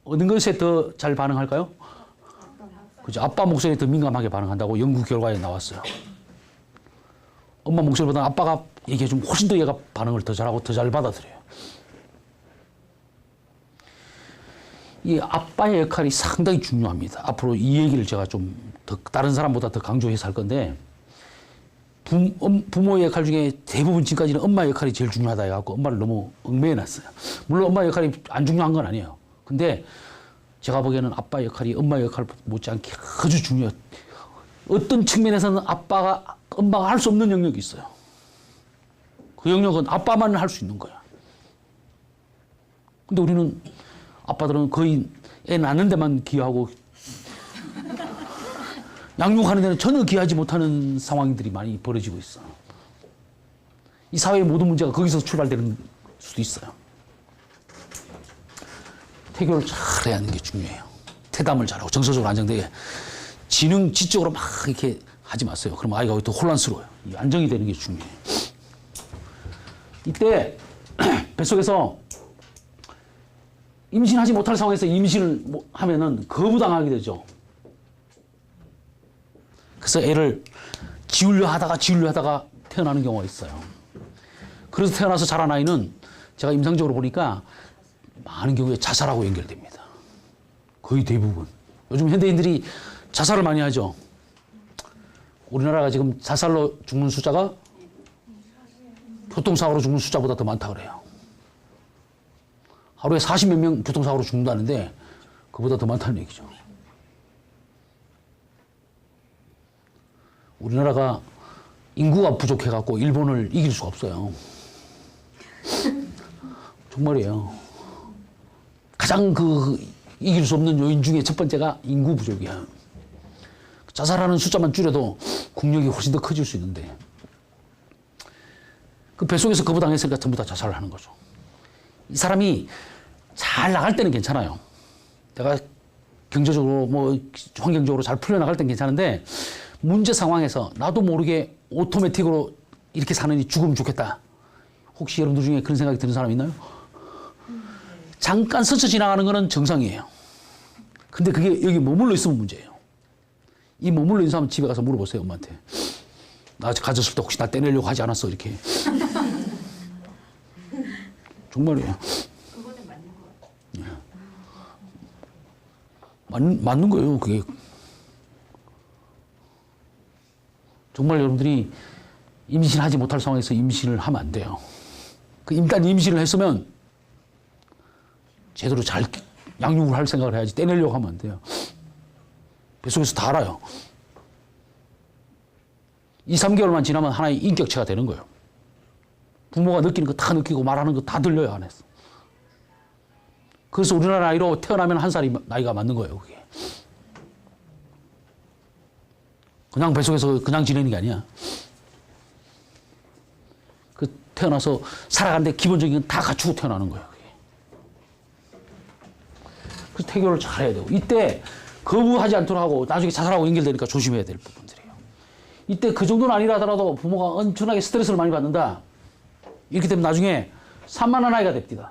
어느 것에 더 잘 반응할까요? 그죠? 아빠 목소리에 더 민감하게 반응한다고 연구 결과에 나왔어요. 엄마 목소리보다 아빠가 얘기해주면 훨씬 더 얘가 반응을 더 잘하고 더 잘 받아들여요. 이 아빠의 역할이 상당히 중요합니다. 앞으로 이 얘기를 제가 좀 더 다른 사람보다 더 강조해서 할 건데 부모의 역할 중에 대부분 지금까지는 엄마의 역할이 제일 중요하다 해갖고 엄마를 너무 얽매여놨어요. 물론 엄마의 역할이 안 중요한 건 아니에요. 근데 제가 보기에는 아빠의 역할이 엄마의 역할 못지않게 아주 중요해요. 어떤 측면에서는 엄마가 할 수 없는 영역이 있어요. 그 영역은 아빠만 할 수 있는 거야. 근데 우리는 아빠들은 거의 애 낳는 데만 기여하고 양육하는 데는 전혀 기여하지 못하는 상황들이 많이 벌어지고 있어. 이 사회의 모든 문제가 거기서 출발되는 수도 있어요. 태교를 잘해야 하는 게 중요해요. 태담을 잘하고 정서적으로 안정되게 지적으로 막 이렇게 하지 마세요. 그럼 아이가 더 혼란스러워요. 안정이 되는 게 중요해요. 이때 뱃속에서 임신하지 못할 상황에서 임신을 하면은 거부당하게 되죠. 그래서 애를 지우려 하다가 태어나는 경우가 있어요. 그래서 태어나서 자란 아이는 제가 임상적으로 보니까 많은 경우에 자살하고 연결됩니다. 거의 대부분. 요즘 현대인들이 자살을 많이 하죠. 우리나라가 지금 자살로 죽는 숫자가 교통사고로 죽는 숫자보다 더 많다 그래요. 하루에 40몇 명 교통사고로 죽는다는데 그보다 더 많다는 얘기죠. 우리나라가 인구가 부족해갖고 일본을 이길 수가 없어요. 정말이에요. 가장 이길 수 없는 요인 중에 첫 번째가 인구 부족이야. 자살하는 숫자만 줄여도 국력이 훨씬 더 커질 수 있는데 그 뱃속에서 거부당했으니까 전부 다 자살을 하는 거죠. 이 사람이 잘 나갈 때는 괜찮아요. 내가 경제적으로 환경적으로 잘 풀려나갈 때는 괜찮은데 문제 상황에서 나도 모르게 오토매틱으로 이렇게 사느니 죽으면 좋겠다. 혹시 여러분들 중에 그런 생각이 드는 사람 있나요? 잠깐 스쳐 지나가는 거는 정상이에요. 근데 그게 여기 머물러 있으면 문제예요. 이 머물러 있는 사람 집에 가서 물어보세요, 엄마한테. 나 가졌을 때 혹시 나 떼내려고 하지 않았어? 이렇게. 정말이에요. 그거는 맞는 거 같아요. 맞는 거예요, 그게. 정말 여러분들이 임신하지 못할 상황에서 임신을 하면 안 돼요. 일단 임신을 했으면 제대로 잘 양육을 할 생각을 해야지 떼내려고 하면 안 돼요. 뱃속에서 다 알아요. 2, 3개월만 지나면 하나의 인격체가 되는 거예요. 부모가 느끼는 거 다 느끼고 말하는 거 다 들려요, 안에서. 그래서 우리나라 나이로 태어나면 1살이 나이가 맞는 거예요, 그게. 그냥 뱃속에서 그냥 지내는 게 아니야. 태어나서 살아가는데 기본적인 건 다 갖추고 태어나는 거예요, 그게. 그래서 태교를 잘 해야 되고. 이때 거부하지 않도록 하고 나중에 자살하고 연결되니까 조심해야 될 부분들이에요. 이때 그 정도는 아니라 하더라도 부모가 엄청나게 스트레스를 많이 받는다. 이렇게 되면 나중에 산만한 아이가 됩니다.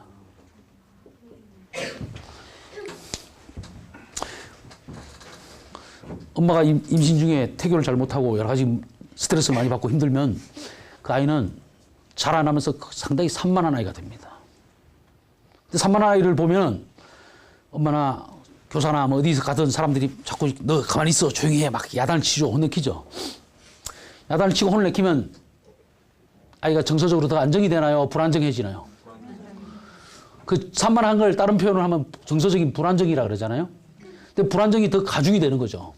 엄마가 임신 중에 태교를 잘 못하고 여러 가지 스트레스를 많이 받고 힘들면 그 아이는 자라나면서 상당히 산만한 아이가 됩니다. 근데 산만한 아이를 보면 엄마나 교사나 어디서 가던 사람들이 자꾸 너 가만히 있어 조용히 해 막 야단을 치죠. 혼내키죠. 야단을 치고 혼을 내키면 아이가 정서적으로 더 안정이 되나요? 불안정해지나요? 그 산만한 걸 다른 표현을 하면 정서적인 불안정이라 그러잖아요. 근데 불안정이 더 가중이 되는 거죠.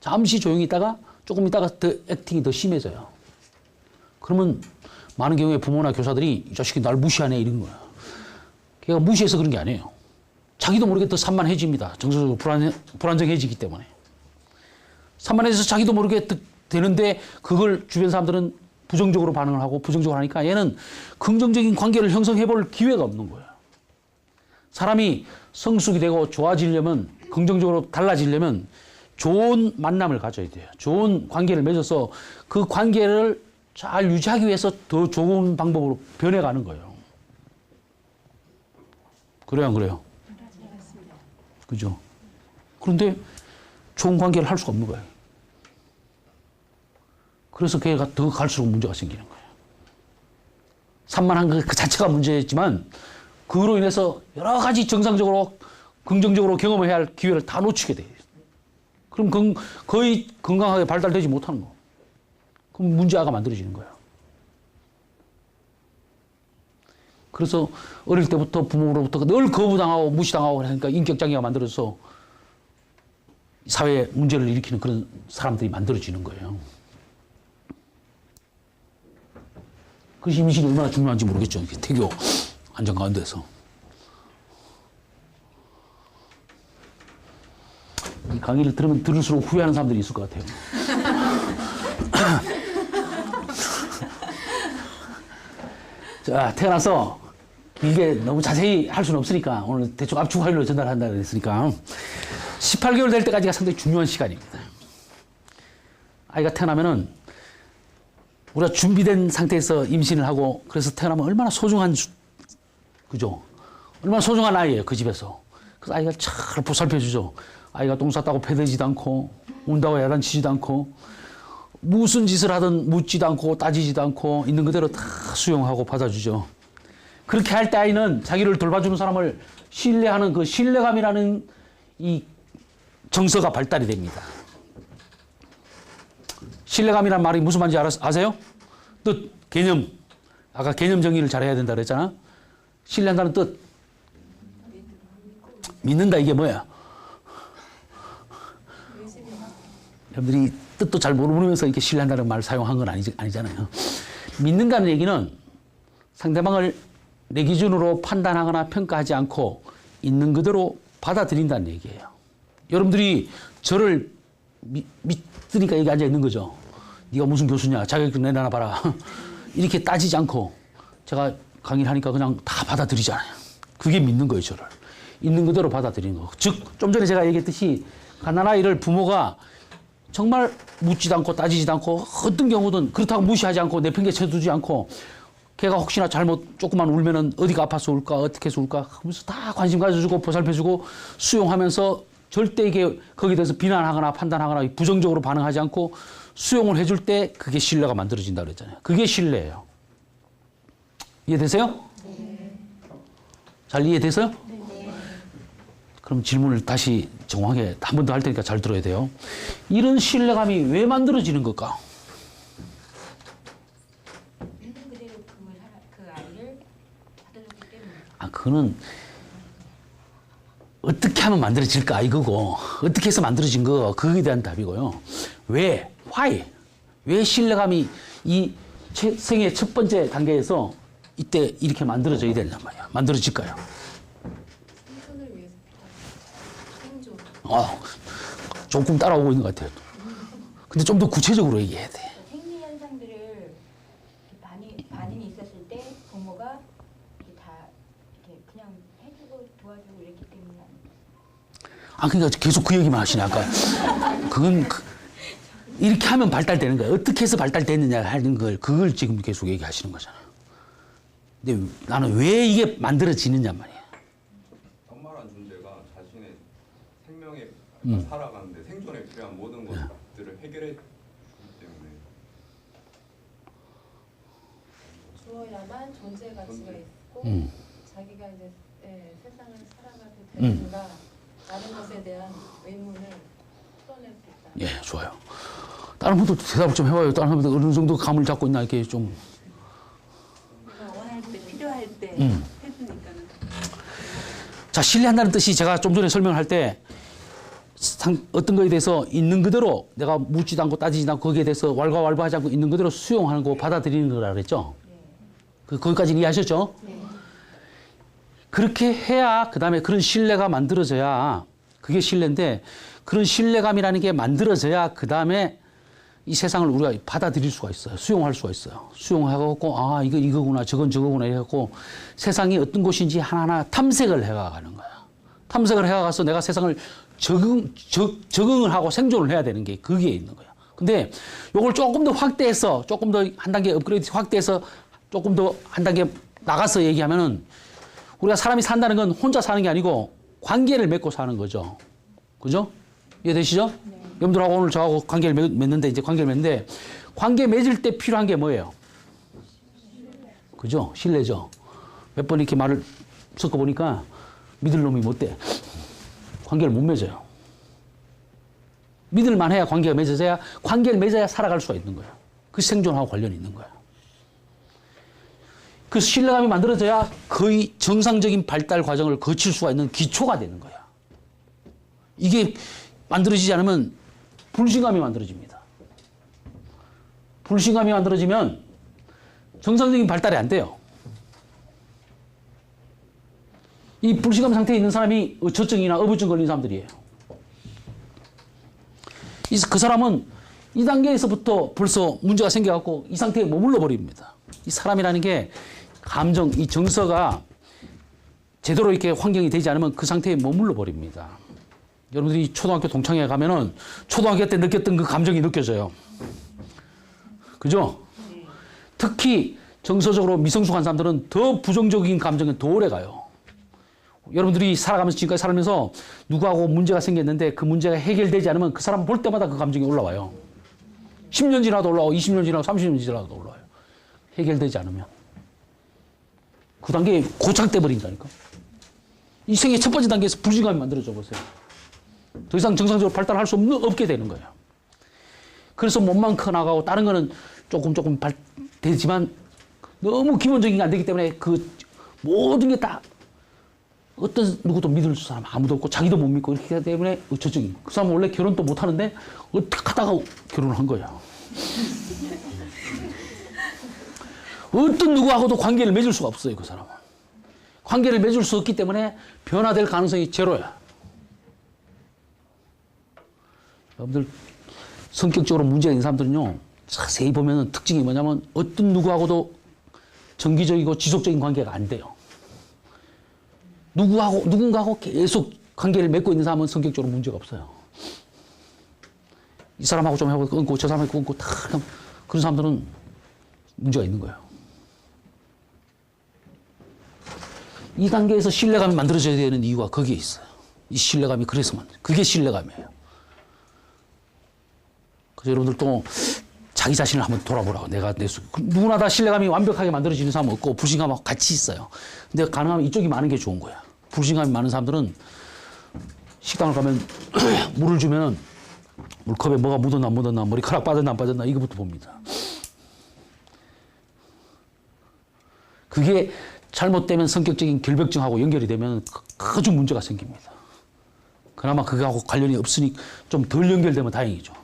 잠시 조용히 있다가 조금 있다가 더 액팅이 더 심해져요. 그러면 많은 경우에 부모나 교사들이 이 자식이 날 무시하네 이런 거야. 걔가 무시해서 그런 게 아니에요. 자기도 모르게 더 산만해집니다. 정서적으로 불안정해지기 때문에. 산만해져서 자기도 모르게 되는데 그걸 주변 사람들은 부정적으로 반응을 하고 부정적으로 하니까 얘는 긍정적인 관계를 형성해 볼 기회가 없는 거예요. 사람이 성숙이 되고 좋아지려면 긍정적으로 달라지려면 좋은 만남을 가져야 돼요. 좋은 관계를 맺어서 그 관계를 잘 유지하기 위해서 더 좋은 방법으로 변해가는 거예요. 그래요, 안 그래요? 그죠? 그런데 좋은 관계를 할 수가 없는 거예요. 그래서 걔가 더 갈수록 문제가 생기는 거예요. 산만한 그 자체가 문제였지만 그로 인해서 여러 가지 정상적으로 긍정적으로 경험을 해야 할 기회를 다 놓치게 돼요. 그럼 거의 건강하게 발달되지 못하는 거. 그럼 문제아가 만들어지는 거예요. 그래서 어릴 때부터 부모로부터 늘 거부당하고 무시당하고 그러니까 인격장애가 만들어서 사회에 문제를 일으키는 그런 사람들이 만들어지는 거예요. 그래서 임신이 얼마나 중요한지 모르겠죠. 이렇게 태교 안전 가운데서. 이 강의를 들으면 들을수록 후회하는 사람들이 있을 것 같아요. 자, 태어나서 길게 너무 자세히 할 수는 없으니까 오늘 대충 압축 하려고 전달한다 그랬으니까 18개월 될 때까지가 상당히 중요한 시간입니다. 아이가 태어나면은 우리가 준비된 상태에서 임신을 하고 그래서 태어나면 얼마나 소중한 그죠? 얼마나 소중한 아이예요, 그 집에서. 그래서 아이가 잘 보살펴주죠. 아이가 똥 쌌다고 패대지도 않고 운다고 야단치지도 않고 무슨 짓을 하든 묻지도 않고 따지지도 않고 있는 그대로 다 수용하고 받아주죠. 그렇게 할 때 아이는 자기를 돌봐주는 사람을 신뢰하는 그 신뢰감이라는 이 정서가 발달이 됩니다. 신뢰감이란 말이 무슨 말인지 아세요? 뜻, 개념. 아까 개념 정의를 잘해야 된다 그랬잖아. 신뢰한다는 뜻. 믿는다 이게 뭐야? 여러분들이 뜻도 잘 모르면서 이렇게 신뢰한다는 말을 사용한 건 아니잖아요. 믿는다는 얘기는 상대방을 내 기준으로 판단하거나 평가하지 않고 있는 그대로 받아들인다는 얘기예요. 여러분들이 저를 믿으니까 여기 앉아 있는 거죠. 네가 무슨 교수냐, 자격증 내놔 봐라. 이렇게 따지지 않고 제가 강의를 하니까 그냥 다 받아들이잖아요. 그게 믿는 거예요, 저를. 있는 그대로 받아들이는 거. 즉, 좀 전에 제가 얘기했듯이 갓난아이를 부모가 정말 묻지도 않고 따지지도 않고 어떤 경우든 그렇다고 무시하지 않고 내팽개 쳐두지 않고 걔가 혹시나 잘못 조금만 울면은 어디가 아파서 울까 어떻게 해서 울까 하면서 다 관심 가져주고 보살펴주고 수용하면서 절대 이게 거기에 대해서 비난하거나 판단하거나 부정적으로 반응하지 않고 수용을 해줄 때 그게 신뢰가 만들어진다 그랬잖아요. 그게 신뢰예요. 이해되세요? 네. 잘 이해되세요? 네. 그럼 질문을 다시 정확하게 한 번 더 할 테니까 잘 들어야 돼요. 이런 신뢰감이 왜 만들어지는 걸까? 있는 그대로 그 아이를 받아줬기 때문에. 아, 그거는 어떻게 하면 만들어질까 이거고 어떻게 해서 만들어진 거 그거에 대한 답이고요. 왜? Why? 왜 신뢰감이 이 생의 첫 번째 단계에서 이때 이렇게 만들어져야 되냔 말이야. 만들어질까요? 생존을 위해서 생존. 조금 따라오고 있는 것 같아요. 근데 좀 더 구체적으로 얘기해야 돼. 생리 현상들을 반인이 있었을 때 부모가 다 이렇게 그냥 해주고 도와주고 이랬기 때문에. 그러니까 계속 그 얘기만 하시네, 아까. 그건, 이렇게 하면 발달되는 거야. 어떻게 해서 발달됐느냐 하는 걸, 그걸 지금 계속 얘기하시는 거잖아. 근데 나는 왜 이게 만들어지느냐 말이야. 엄마란 존재가 자신의 생명에 살아가는데 생존에 필요한 모든 것들을 해결해 주기 때문에 주어야만 존재 가치가 있고 자기가 이제 세상을 살아가게 되는가 라는 것에 대한 의문을 풀어낼 수 있다. 예, 좋아요. 다른 분도 대답을 좀 해봐요. 다른 분도 어느 정도 감을 잡고 있나, 이렇게 좀. 내가 원할 때 필요할 때 해주니까는. 자, 신뢰한다는 뜻이 제가 좀 전에 설명을 할 때 어떤 거에 대해서 있는 그대로 내가 묻지도 않고 따지지도 않고 거기에 대해서 왈가왈부하지 않고 있는 그대로 수용하는 거 받아들이는 거라 그랬죠? 거기까지는 이해하셨죠? 네. 그렇게 해야 그 다음에 그런 신뢰가 만들어져야 그게 신뢰인데 그런 신뢰감이라는 게 만들어져야 그 다음에 이 세상을 우리가 받아들일 수가 있어요. 수용할 수가 있어요. 수용하고 이거 이거구나 저건 저거구나 이래갖고 세상이 어떤 곳인지 하나하나 탐색을 해가는 거야. 탐색을 해가서 내가 세상을 적응을 하고 생존을 해야 되는 게 거기에 있는 거야. 근데 요걸 조금 더 확대해서 조금 더 한 단계 업그레이드 확대해서 조금 더 한 단계 나가서 얘기하면은 우리가 사람이 산다는 건 혼자 사는 게 아니고 관계를 맺고 사는 거죠. 그죠? 이해되시죠? 네. 여러분들하고 오늘 저하고 관계를 맺는데 이제 관계를 맺는데 관계 맺을 때 필요한 게 뭐예요? 그죠? 신뢰죠. 몇 번 이렇게 말을 섞어보니까 믿을 놈이 못 돼. 관계를 못 맺어요. 믿을만 해야 관계가 맺어져야 관계를 맺어야 살아갈 수가 있는 거예요. 그 생존하고 관련이 있는 거예요. 그 신뢰감이 만들어져야 거의 정상적인 발달 과정을 거칠 수가 있는 기초가 되는 거야. 이게 만들어지지 않으면 불신감이 만들어집니다. 불신감이 만들어지면 정상적인 발달이 안 돼요. 이 불신감 상태에 있는 사람이 저증이나 어부증 걸린 사람들이에요. 그 사람은 이 단계에서부터 벌써 문제가 생겨갖고 이 상태에 머물러 버립니다. 이 사람이라는 게 감정, 이 정서가 제대로 이렇게 환경이 되지 않으면 그 상태에 머물러 버립니다. 여러분들이 초등학교 동창회 가면은 초등학교 때 느꼈던 그 감정이 느껴져요. 그죠? 특히 정서적으로 미성숙한 사람들은 더 부정적인 감정에 더 오래 가요. 여러분들이 살아가면서 지금까지 살면서 누구하고 문제가 생겼는데 그 문제가 해결되지 않으면 그 사람 볼 때마다 그 감정이 올라와요. 10년 지나도 올라오고 20년 지나고 30년 지나도 올라와요. 해결되지 않으면. 그 단계에 고착돼 버린다니까. 이 생의 첫 번째 단계에서 불신감이 만들어져 보세요. 더 이상 정상적으로 발달할 수 없게 되는 거예요. 그래서 몸만 커나가고 다른 거는 조금 되지만 너무 기본적인 게 안 되기 때문에 그 모든 게 다 어떤 누구도 믿을 사람 아무도 없고 자기도 못 믿고 이렇게 하기 때문에 저쪽이 그 사람은 원래 결혼도 못 하는데 어떻게 하다가 결혼을 한 거야. 어떤 누구하고도 관계를 맺을 수가 없어요. 그 사람은. 관계를 맺을 수 없기 때문에 변화될 가능성이 제로야. 여러분들 성격적으로 문제가 있는 사람들은요. 자세히 보면 특징이 뭐냐면 어떤 누구하고도 정기적이고 지속적인 관계가 안 돼요. 누군가하고 계속 관계를 맺고 있는 사람은 성격적으로 문제가 없어요. 이 사람하고 좀 해보고 끊고 저 사람하고 끊고 다 그런 사람들은 문제가 있는 거예요. 이 단계에서 신뢰감이 만들어져야 되는 이유가 거기에 있어요. 이 신뢰감이 그래서 그게 신뢰감이에요. 그래서 여러분들도 자기 자신을 한번 돌아보라고. 누구나 다 신뢰감이 완벽하게 만들어지는 사람은 없고 불신감하고 같이 있어요. 근데 가능하면 이쪽이 많은 게 좋은 거야. 불신감이 많은 사람들은 식당을 가면 물을 주면은 물컵에 뭐가 묻었나 안 묻었나 머리카락 빠졌나 안 빠졌나 이거부터 봅니다. 그게 잘못되면 성격적인 결벽증하고 연결이 되면 아주 문제가 생깁니다. 그나마 그거하고 관련이 없으니 좀 덜 연결되면 다행이죠.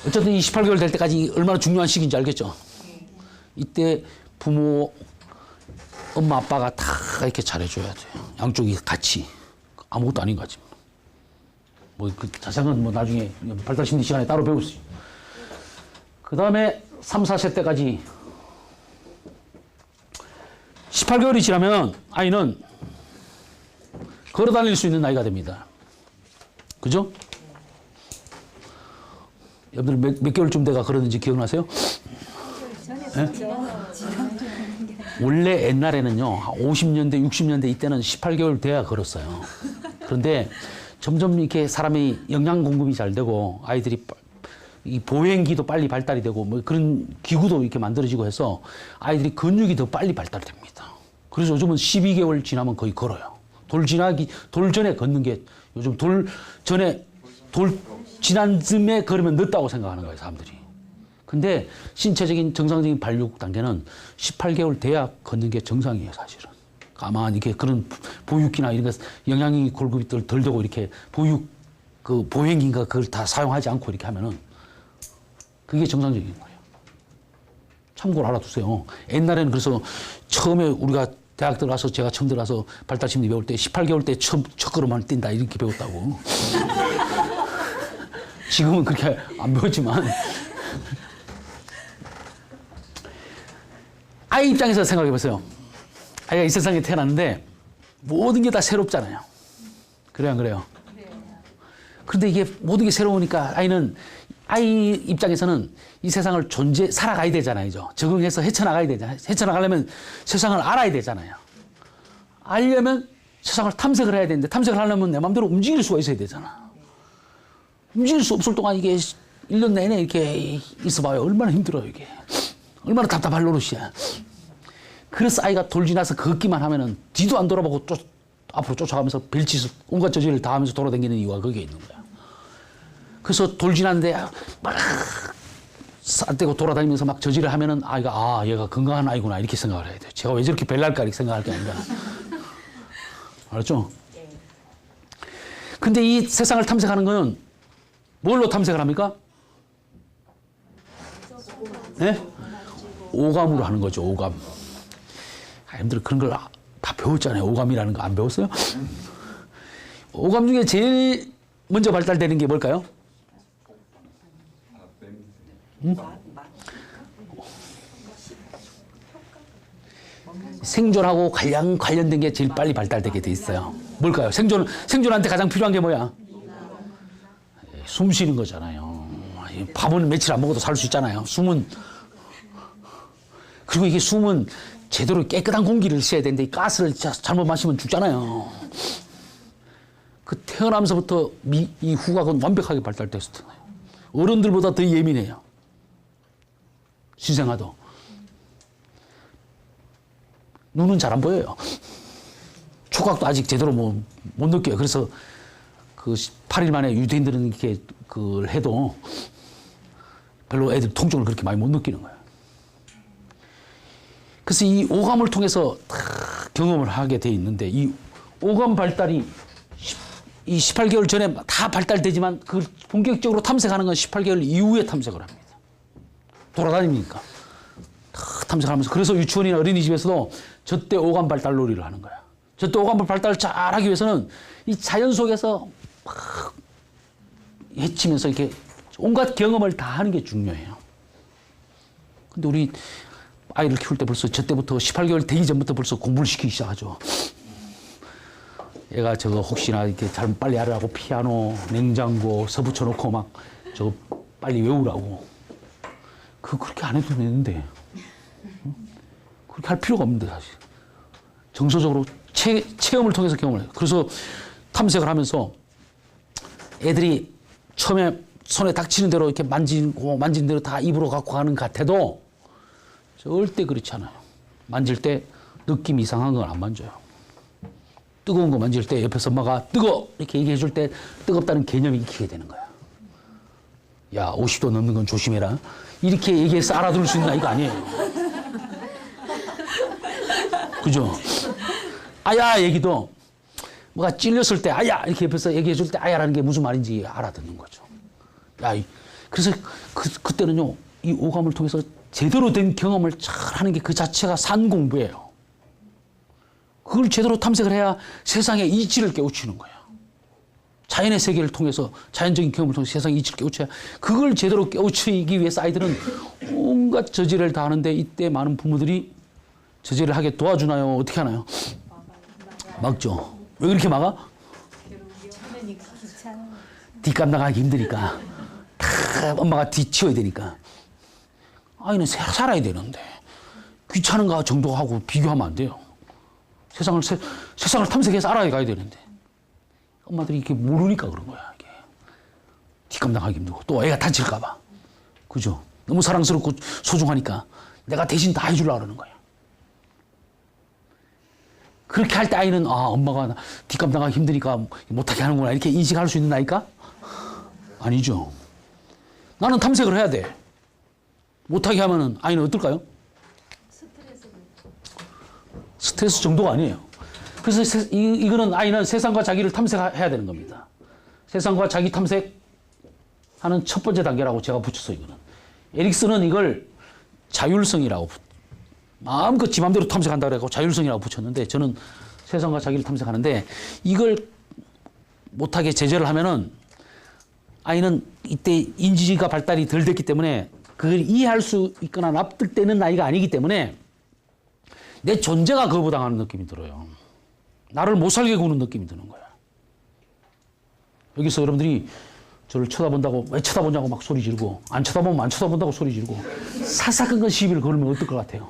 어쨌든 이 18개월 될 때까지 얼마나 중요한 시기인지 알겠죠? 이때 부모, 엄마, 아빠가 다 이렇게 잘해줘야 돼요. 양쪽이 같이. 아무것도 아닌 거지. 그 자세한 건 나중에 발달심리 시간에 따로 배울 수 있어요. 그 다음에 3, 4세 때까지 18개월이 지나면 아이는 걸어 다닐 수 있는 나이가 됩니다. 그죠? 여러분들 몇 개월쯤 돼가 그러는지 기억나세요? 네? 원래 옛날에는요, 50년대, 60년대 이때는 18개월 돼야 걸었어요. 그런데 점점 이렇게 사람이 영양 공급이 잘 되고 아이들이 이 보행기도 빨리 발달이 되고 뭐 그런 기구도 이렇게 만들어지고 해서 아이들이 근육이 더 빨리 발달됩니다. 그래서 요즘은 12개월 지나면 거의 걸어요. 돌 전에 걷는 게 요즘 돌 지난 즈음에 걸으면 늦다고 생각하는 거예요, 사람들이. 근데 신체적인 정상적인 발육 단계는 18개월 돼야 걷는 게 정상이에요, 사실은. 아마 이렇게 그런 보육기나 이런 거 영양이 공급이 덜 되고 이렇게 그 보행기인가 그걸 다 사용하지 않고 이렇게 하면은 그게 정상적인 거예요. 참고로 알아두세요. 옛날에는 그래서 처음에 우리가 대학 들어가서 제가 처음 들어가서 발달심리 배울 때 18개월 때 첫 걸음만 뛴다 이렇게 배웠다고. 지금은 그렇게 안 배웠지만 아이 입장에서 생각해 보세요. 아이가 이 세상에 태어났는데 모든 게 다 새롭잖아요. 그래요, 안 그래요? 그런데 이게 모든 게 새로우니까 아이 입장에서는 이 세상을 살아가야 되잖아요. 적응해서 헤쳐나가야 되잖아요. 헤쳐나가려면 세상을 알아야 되잖아요. 알려면 세상을 탐색을 해야 되는데 탐색을 하려면 내 마음대로 움직일 수가 있어야 되잖아. 움직일 수 없을 동안 이게 1년 내내 이렇게 있어봐요. 얼마나 힘들어요, 이게. 얼마나 답답할 노릇이야. 그래서 아이가 돌 지나서 걷기만 하면은 뒤도 안 돌아보고 앞으로 쫓아가면서 별짓 온갖 저지를 다 하면서 돌아다니는 이유가 거기에 있는 거야. 그래서 돌 지났는데 막 쌀떼고 돌아다니면서 막 저지를 하면은 아이가 얘가 건강한 아이구나 이렇게 생각을 해야 돼요. 제가 왜 저렇게 별날까 이렇게 생각할 게 아니라. 알았죠? 근데 이 세상을 탐색하는 거는 뭘로 탐색을 합니까? 네? 오감으로 하는 거죠, 오감. 여러분들 그런 걸 다 배웠잖아요. 오감이라는 거 안 배웠어요? 오감 중에 제일 먼저 발달되는 게 뭘까요? 생존하고 관련된 게 제일 빨리 발달되게 돼 있어요. 뭘까요? 생존한테 가장 필요한 게 뭐야? 숨 쉬는 거잖아요. 밥은 며칠 안 먹어도 살 수 있잖아요. 숨은. 그리고 이게 숨은 제대로 깨끗한 공기를 쉬어야 되는데 이 가스를 잘못 마시면 죽잖아요. 그 태어나면서부터 이 후각은 완벽하게 발달됐었잖아요. 어른들보다 더 예민해요. 신생아도. 눈은 잘 안 보여요. 촉각도 아직 제대로 못 느껴요. 그래서 그 8일 만에 유대인들은 이렇게 그걸 해도 별로 애들 통증을 그렇게 많이 못 느끼는 거예요. 그래서 이 오감을 통해서 다 경험을 하게 돼 있는데 이 오감 발달이 이 18개월 전에 다 발달되지만 그 본격적으로 탐색하는 건 18개월 이후에 탐색을 합니다. 돌아다니니까 다 탐색하면서 그래서 유치원이나 어린이집에서도 저때 오감 발달 놀이를 하는 거야. 저때 오감 발달을 잘 하기 위해서는 이 자연 속에서 막 헤치면서 이렇게 온갖 경험을 다 하는 게 중요해요. 근데 우리 아이를 키울 때 벌써 저때부터 18개월 되기 전부터 벌써 공부를 시키기 시작하죠. 얘가 저거 혹시나 이렇게 잘 빨리 하라고 피아노, 냉장고 서 붙여놓고 막 저거 빨리 외우라고. 그렇게 안 해도 되는데. 그렇게 할 필요가 없는데 사실. 정서적으로 체험을 통해서 경험을 해요. 그래서 탐색을 하면서 애들이 처음에 손에 닥치는 대로 이렇게 만진 대로 다 입으로 갖고 가는 것 같아도 절대 그렇지 않아요. 만질 때 느낌 이상한 건 안 만져요. 뜨거운 거 만질 때 옆에서 엄마가 뜨거! 이렇게 얘기해 줄 때 뜨겁다는 개념이 익히게 되는 거야. 야, 50도 넘는 건 조심해라. 이렇게 얘기해서 알아들을 수 있는 아이가 아니에요. 그죠? 아야 얘기도 뭐가 찔렸을 때 아야! 이렇게 옆에서 얘기해 줄 때 아야라는 게 무슨 말인지 알아듣는 거죠. 야, 그래서 그때는요, 이 오감을 통해서 제대로 된 경험을 잘 하는 게 그 자체가 산 공부예요. 그걸 제대로 탐색을 해야 세상의 이치를 깨우치는 거예요. 자연의 세계를 통해서 자연적인 경험을 통해서 세상의 이치를 깨우쳐야 그걸 제대로 깨우치기 위해서 아이들은 온갖 저지를 다 하는데 이때 많은 부모들이 저지를 하게 도와주나요? 어떻게 하나요? 막죠. 왜 그렇게 막아? 뒷감당하기 힘드니까. 다 엄마가 뒤치워야 되니까. 아이는 살아야 되는데 귀찮은가 정도가 하고 비교하면 안 돼요. 세상을 탐색해서 알아가야 되는데 엄마들이 이렇게 모르니까 그런 거야. 이게 뒷감당하기 힘들고 또 애가 다칠까 봐. 그죠? 너무 사랑스럽고 소중하니까 내가 대신 다 해주려고 그러는 거야. 그렇게 할 때 아이는 엄마가 뒷감당하기 힘드니까 못하게 하는구나 이렇게 인식할 수 있는 아이일까? 아니죠. 나는 탐색을 해야 돼. 못하게 하면은 아이는 어떨까요? 스트레스 정도가 아니에요. 그래서 이거는 아이는 세상과 자기를 탐색해야 되는 겁니다. 세상과 자기 탐색하는 첫 번째 단계라고 제가 붙였어요. 이거는. 에릭슨은 이걸 자율성이라고 마음껏 지 맘대로 탐색한다 그래서 자율성이라고 붙였는데 저는 세상과 자기를 탐색하는데 이걸 못하게 제재를 하면은 아이는 이때 인지가 발달이 덜 됐기 때문에 그걸 이해할 수 있거나 납득되는 나이가 아니기 때문에 내 존재가 거부당하는 느낌이 들어요. 나를 못 살게 구는 느낌이 드는 거야. 여기서 여러분들이 저를 쳐다본다고 왜 쳐다보냐고 막 소리 지르고 안 쳐다보면 안 쳐다본다고 소리 지르고 사사건건 시비를 걸으면 어떨 것 같아요?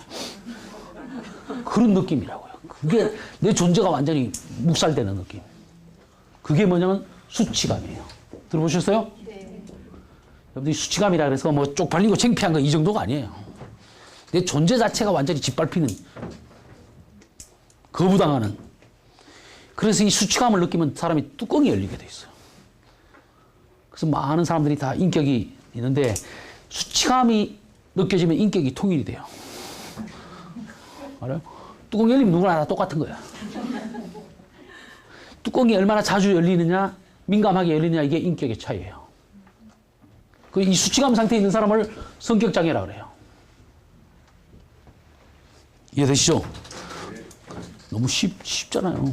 그런 느낌이라고요. 그게 내 존재가 완전히 묵살되는 느낌. 그게 뭐냐면 수치감이에요. 들어보셨어요? 네. 여러분들이 수치감이라 그래서 뭐 쪽팔리고 창피한 거 이 정도가 아니에요. 내 존재 자체가 완전히 짓밟히는, 거부당하는. 그래서 이 수치감을 느끼면 사람이 뚜껑이 열리게 돼 있어요. 그래서 많은 사람들이 다 인격이 있는데 수치감이 느껴지면 인격이 통일이 돼요. 알아요? 뚜껑 열리면 누구나 다 똑같은 거야. 뚜껑이 얼마나 자주 열리느냐 민감하게 열리느냐 이게 인격의 차이예요. 그 이 수치감 상태에 있는 사람을 성격장애라 그래요. 이해되시죠? 너무 쉽잖아요.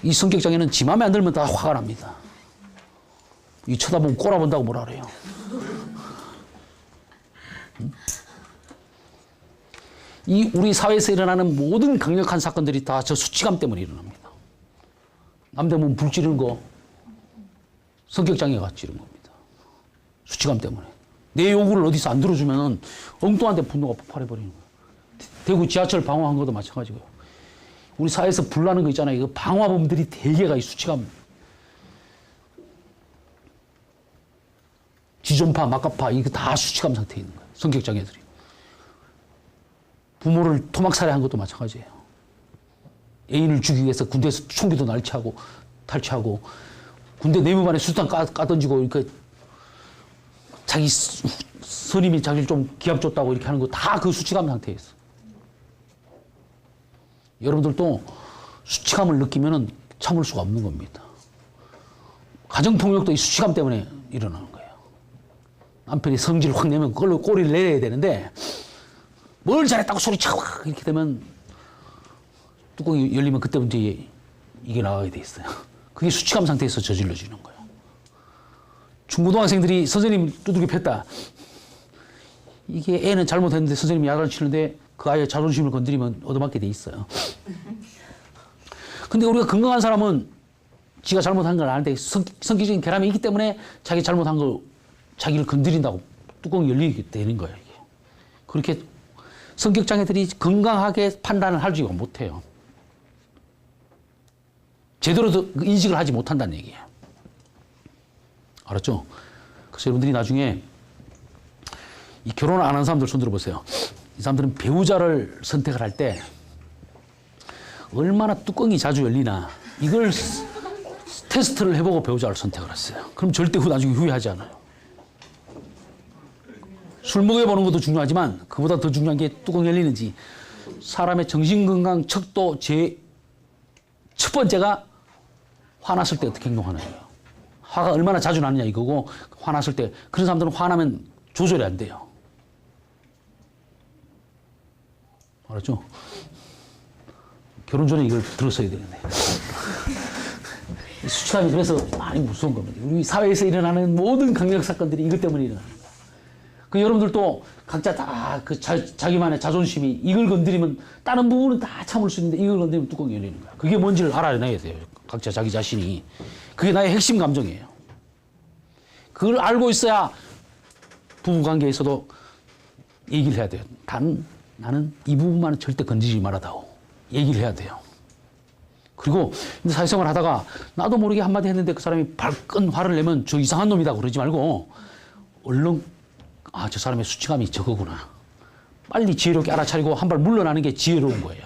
이 성격장애는 지 맘에 안 들면 다 화가 납니다. 이 쳐다보면 꼬라본다고 뭐라 그래요. 이 우리 사회에서 일어나는 모든 강력한 사건들이 다 저 수치감 때문에 일어납니다. 남 되면 불 지르는 거 성격장애가 지른 겁니다. 수치감 때문에. 내 요구를 어디서 안 들어주면 엉뚱한 데 분노가 폭발해버리는 거예요. 대구 지하철 방화한 것도 마찬가지고요. 우리 사회에서 불나는 거 있잖아요. 이거 방화범들이 대개가 이 수치감. 지존파, 막가파, 이거 다 수치감 상태에 있는 거예요. 성격장애들이. 부모를 토막살해한 것도 마찬가지예요. 애인을 죽이기 위해서 군대에서 총기도 탈취하고 군대 내무반에 수탄 까던지고 이렇게 자기 선임이 자기를 좀 기합 줬다고 이렇게 하는 거 다 그 수치감 상태에 있어. 여러분들도 수치감을 느끼면 참을 수가 없는 겁니다. 가정폭력도 이 수치감 때문에 일어나는 거예요. 남편이 성질을 확 내면 그걸로 꼬리를 내려야 되는데 뭘 잘했다고 소리치고 이렇게 되면 뚜껑이 열리면 그때부터 이게 나가게 돼 있어요. 그게 수치감 상태에서 저질러지는 거예요. 중고등학생들이 선생님 두들겨 팼다. 이게 애는 잘못했는데 선생님이 야단을 치는데 그 아이의 자존심을 건드리면 얻어맞게 돼 있어요. 근데 우리가 건강한 사람은 지가 잘못한 걸 아는데 성격적인 결함이 있기 때문에 자기 잘못한 거 자기를 건드린다고 뚜껑이 열리게 되는 거예요. 이게. 그렇게 성격장애들이 건강하게 판단을 하지 못해요. 제대로 인식을 하지 못한다는 얘기예요. 알았죠? 그래서 여러분들이 나중에 이 결혼 안 한 사람들 손 들어보세요. 이 사람들은 배우자를 선택을 할 때 얼마나 뚜껑이 자주 열리나 이걸 테스트를 해보고 배우자를 선택을 했어요. 그럼 절대 나중에 후회하지 않아요. 술 먹여보는 것도 중요하지만 그보다 더 중요한 게 뚜껑이 열리는지 사람의 정신건강 척도 첫 번째가 화났을 때 어떻게 행동하느냐예요. 화가 얼마나 자주 나느냐 이거고 화났을 때 그런 사람들은 화나면 조절이 안 돼요. 알았죠? 결혼 전에 이걸 들었어야 되는데. 수치감이 그래서 많이 무서운 겁니다. 우리 사회에서 일어나는 모든 강력 사건들이 이것 때문에 일어나는 거예요. 그 여러분들도 각자 다 그 자기만의 자존심이 이걸 건드리면 다른 부분은 다 참을 수 있는데 이걸 건드리면 뚜껑이 열리는 거야. 그게 뭔지를 알아내야 돼요. 각자 자기 자신이. 그게 나의 핵심 감정이에요. 그걸 알고 있어야 부부관계에서도 얘기를 해야 돼요. 나는 이 부분만은 절대 건드리지 말아다오. 얘기를 해야 돼요. 그리고 사회생활 하다가 나도 모르게 한마디 했는데 그 사람이 발끈 화를 내면 저 이상한 놈이다 그러지 말고 얼른 저 사람의 수치감이 저거구나. 빨리 지혜롭게 알아차리고 한 발 물러나는 게 지혜로운 거예요.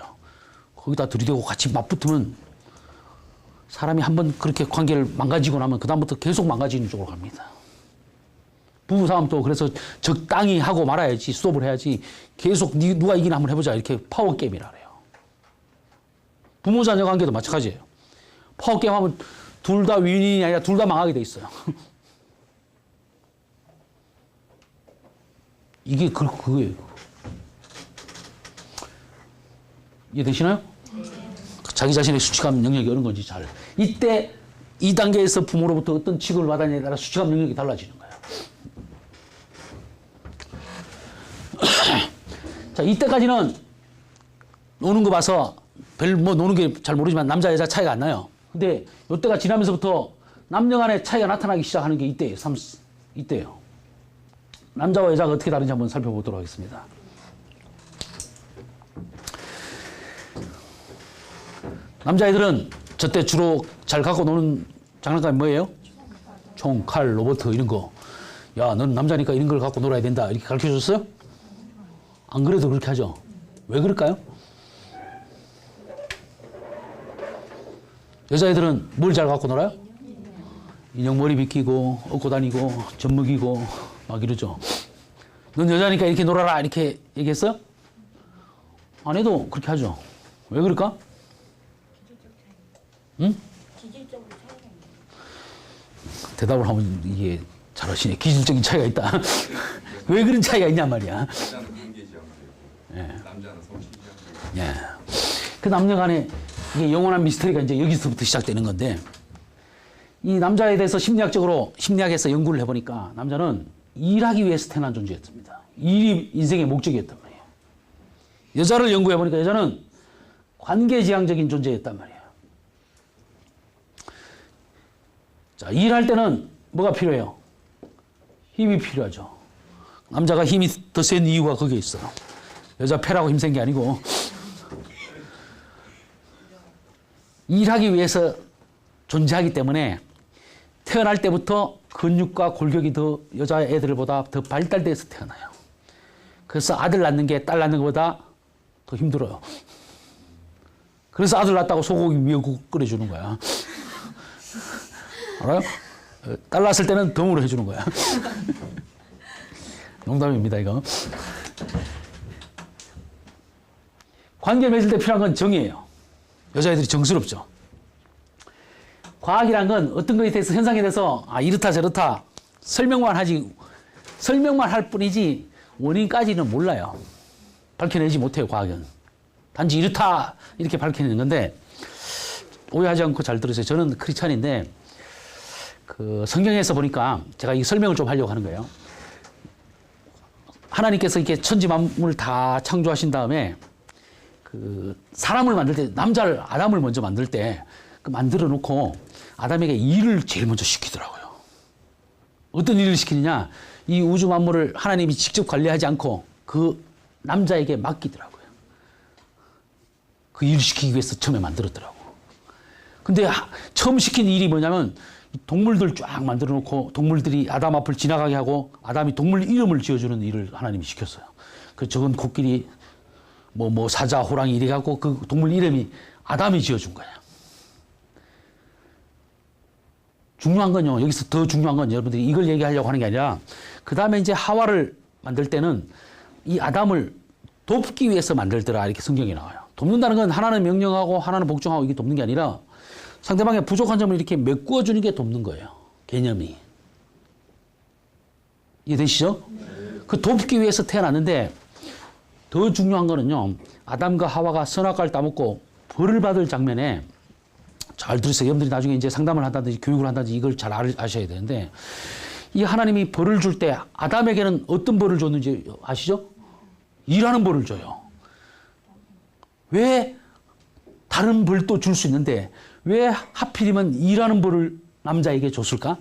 거기다 들이대고 같이 맞붙으면 사람이 한번 그렇게 관계를 망가지고 나면 그다음부터 계속 망가지는 쪽으로 갑니다. 부부싸움도 그래서 적당히 하고 말아야지, 스톱을 해야지 계속 누가 이기나 한번 해보자 이렇게 파워게임이라 그래요. 부모자녀 관계도 마찬가지예요. 파워게임 하면 둘 다 윈이 아니라 둘 다 망하게 돼 있어요. 이게 그거예요. 이해되시나요? 자기 자신의 수치감 영역이 어느 건지 잘. 이때 이 단계에서 부모로부터 어떤 취급을 받았냐에 따라 수치감 영역이 달라지는 거예요. 자, 이때까지는 노는 거 봐서 노는 게 잘 모르지만 남자 여자 차이가 안 나요. 근데 이때가 지나면서부터 남녀 간의 차이가 나타나기 시작하는 게 이때예요. 이때예요. 남자와 여자가 어떻게 다른지 한번 살펴보도록 하겠습니다. 남자애들은 저때 주로 잘 갖고 노는 장난감이 뭐예요? 총, 칼, 로봇 이런 거. 야, 넌 남자니까 이런 걸 갖고 놀아야 된다. 이렇게 가르쳐줬어요? 안 그래도 그렇게 하죠. 왜 그럴까요? 여자애들은 뭘 잘 갖고 놀아요? 인형 머리 빗기고 업고 다니고 젖먹이고 막 이러죠. 넌 여자니까 이렇게 놀아라 이렇게 얘기했어요? 안 해도 그렇게 하죠. 왜 그럴까? 응? 기질적으로 차이가 있는. 대답을 하면 이게 잘하시네. 기질적인 차이가 있다. 왜 그런 차이가 있냔 말이야. 여자는 관계지향적이고 예. 남자는 성취지향적이고. 예. 그 남녀 간의 이게 영원한 미스터리가 이제 여기서부터 시작되는 건데, 이 남자에 대해서 심리학에서 연구를 해보니까 남자는 일하기 위해서 태어난 존재였습니다. 일이 인생의 목적이었단 말이에요. 여자를 연구해보니까 여자는 관계지향적인 존재였단 말이에요. 자, 일할 때는 뭐가 필요해요? 힘이 필요하죠. 남자가 힘이 더 센 이유가 거기에 있어. 여자 패라고 힘센 게 아니고 일하기 위해서 존재하기 때문에 태어날 때부터 근육과 골격이 더 여자애들보다 더 발달돼서 태어나요. 그래서 아들 낳는 게 딸 낳는 것보다 더 힘들어요. 그래서 아들 낳았다고 소고기 미역국 끓여주는 거야. 알아요? 딸 낳았을 때는 덤으로 해주는 거야. 농담입니다, 이거. 관계 맺을 때 필요한 건 정이에요. 여자애들이 정스럽죠. 과학이란 건 어떤 것에 대해서 현상에 대해서 이렇다 저렇다 설명만 할 뿐이지 원인까지는 몰라요. 밝혀내지 못해요, 과학은. 단지 이렇다 이렇게 밝혀내는 건데, 오해하지 않고 잘 들으세요. 저는 크리스찬인데 그 성경에서 보니까 제가 이 설명을 좀 하려고 하는 거예요. 하나님께서 이렇게 천지 만물을 다 창조하신 다음에 그 사람을 만들 때, 남자를 아담을 먼저 만들 때 그 만들어 놓고 아담에게 일을 제일 먼저 시키더라고요. 어떤 일을 시키느냐? 이 우주 만물을 하나님이 직접 관리하지 않고 그 남자에게 맡기더라고요. 그 일을 시키기 위해서 처음에 만들었더라고. 근데 처음 시킨 일이 뭐냐면 동물들 쫙 만들어 놓고 동물들이 아담 앞을 지나가게 하고 아담이 동물 이름을 지어주는 일을 하나님이 시켰어요. 그 적은 코끼리, 뭐 사자, 호랑이 이래 갖고 그 동물 이름이 아담이 지어준 거야. 중요한 건요, 여기서 더 중요한 건 여러분들이 이걸 얘기하려고 하는 게 아니라, 그 다음에 이제 하와를 만들 때는 이 아담을 돕기 위해서 만들더라, 이렇게 성경에 나와요. 돕는다는 건 하나는 명령하고 하나는 복종하고 이게 돕는 게 아니라 상대방의 부족한 점을 이렇게 메꾸어 주는 게 돕는 거예요. 개념이. 이해되시죠? 그 돕기 위해서 태어났는데, 더 중요한 거는요, 아담과 하와가 선악과를 따먹고 벌을 받을 장면에, 잘 들으세요. 여러분들이 나중에 이제 상담을 한다든지 교육을 한다든지 이걸 잘 아셔야 되는데, 이 하나님이 벌을 줄 때 아담에게는 어떤 벌을 줬는지 아시죠? 일하는 벌을 줘요. 왜 다른 벌도 줄 수 있는데 왜 하필이면 일하는 벌을 남자에게 줬을까?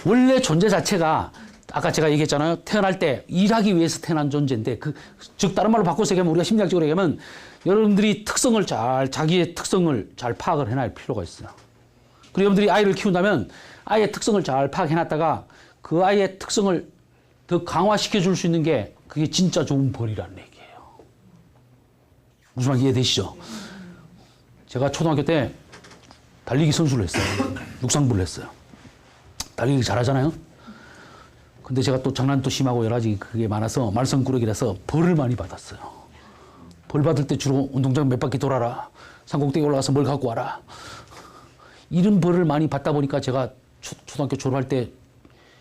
원래 존재 자체가 아까 제가 얘기했잖아요. 태어날 때 일하기 위해서 태어난 존재인데, 즉 다른 말로 바꿔서 얘기하면, 우리가 심리학적으로 얘기하면 여러분들이 자기의 특성을 잘 파악을 해놔야 필요가 있어요. 그리고 여러분들이 아이를 키운다면 아이의 특성을 잘 파악해놨다가 그 아이의 특성을 더 강화시켜 줄 수 있는 게 그게 진짜 좋은 벌이라는 얘기예요. 무슨 말인지 이해되시죠? 제가 초등학교 때 달리기 선수를 했어요. 육상부를 했어요. 달리기 잘하잖아요. 근데 제가 또 장난도 심하고 여러 가지 그게 많아서 말썽꾸러기라서 벌을 많이 받았어요. 벌 받을 때 주로 운동장 몇 바퀴 돌아라, 산꼭대기 올라가서 뭘 갖고 와라, 이런 벌을 많이 받다 보니까 제가 초등학교 졸업할 때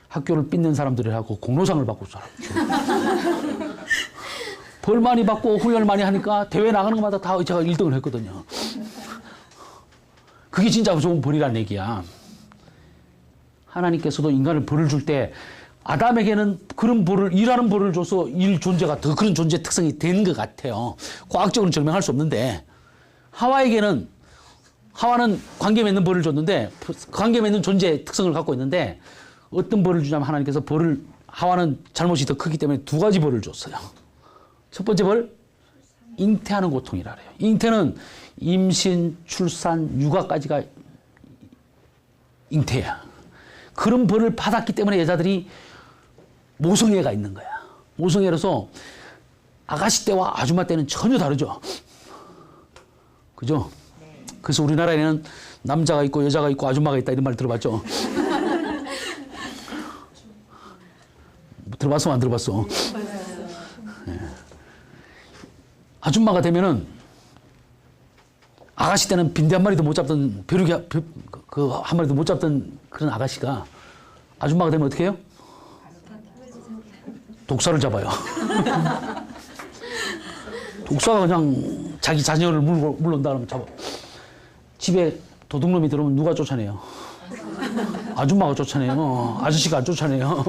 학교를 삐는 사람들이라고 공로상을 받고 살았죠. 벌 많이 받고 훈련을 많이 하니까 대회 나가는 것마다 다 제가 1등을 했거든요. 그게 진짜 좋은 벌이라는 얘기야. 하나님께서도 인간을 벌을 줄 때 아담에게는 그런 벌을, 일하는 벌을 줘서 일 존재가 더 그런 존재 특성이 된 것 같아요. 과학적으로는 증명할 수 없는데, 하와는 관계 맺는 벌을 줬는데, 관계 맺는 존재의 특성을 갖고 있는데, 어떤 벌을 주냐면 하나님께서 하와는 잘못이 더 크기 때문에 두 가지 벌을 줬어요. 첫 번째 벌, 잉태하는 고통이라 그래요. 잉태는 임신, 출산, 육아까지가 잉태야. 그런 벌을 받았기 때문에 여자들이 모성애가 있는 거야. 모성애로서 아가씨 때와 아줌마 때는 전혀 다르죠. 그죠? 그래서 우리나라에는 남자가 있고 여자가 있고 아줌마가 있다 이런 말 들어봤죠? 들어봤어? 안 들어봤어? 네. 아줌마가 되면은 아가씨 때는 빈대 한 마리도 못 잡던 벼룩이 그 한 마리도 못 잡던 그런 아가씨가 아줌마가 되면 어떻게 해요? 독사를 잡아요. 독사가 그냥 자기 자녀를 물러온다 그러면 잡아. 집에 도둑놈이 들어오면 누가 쫓아내요? 아줌마가 쫓아내요. 아저씨가 안 쫓아내요.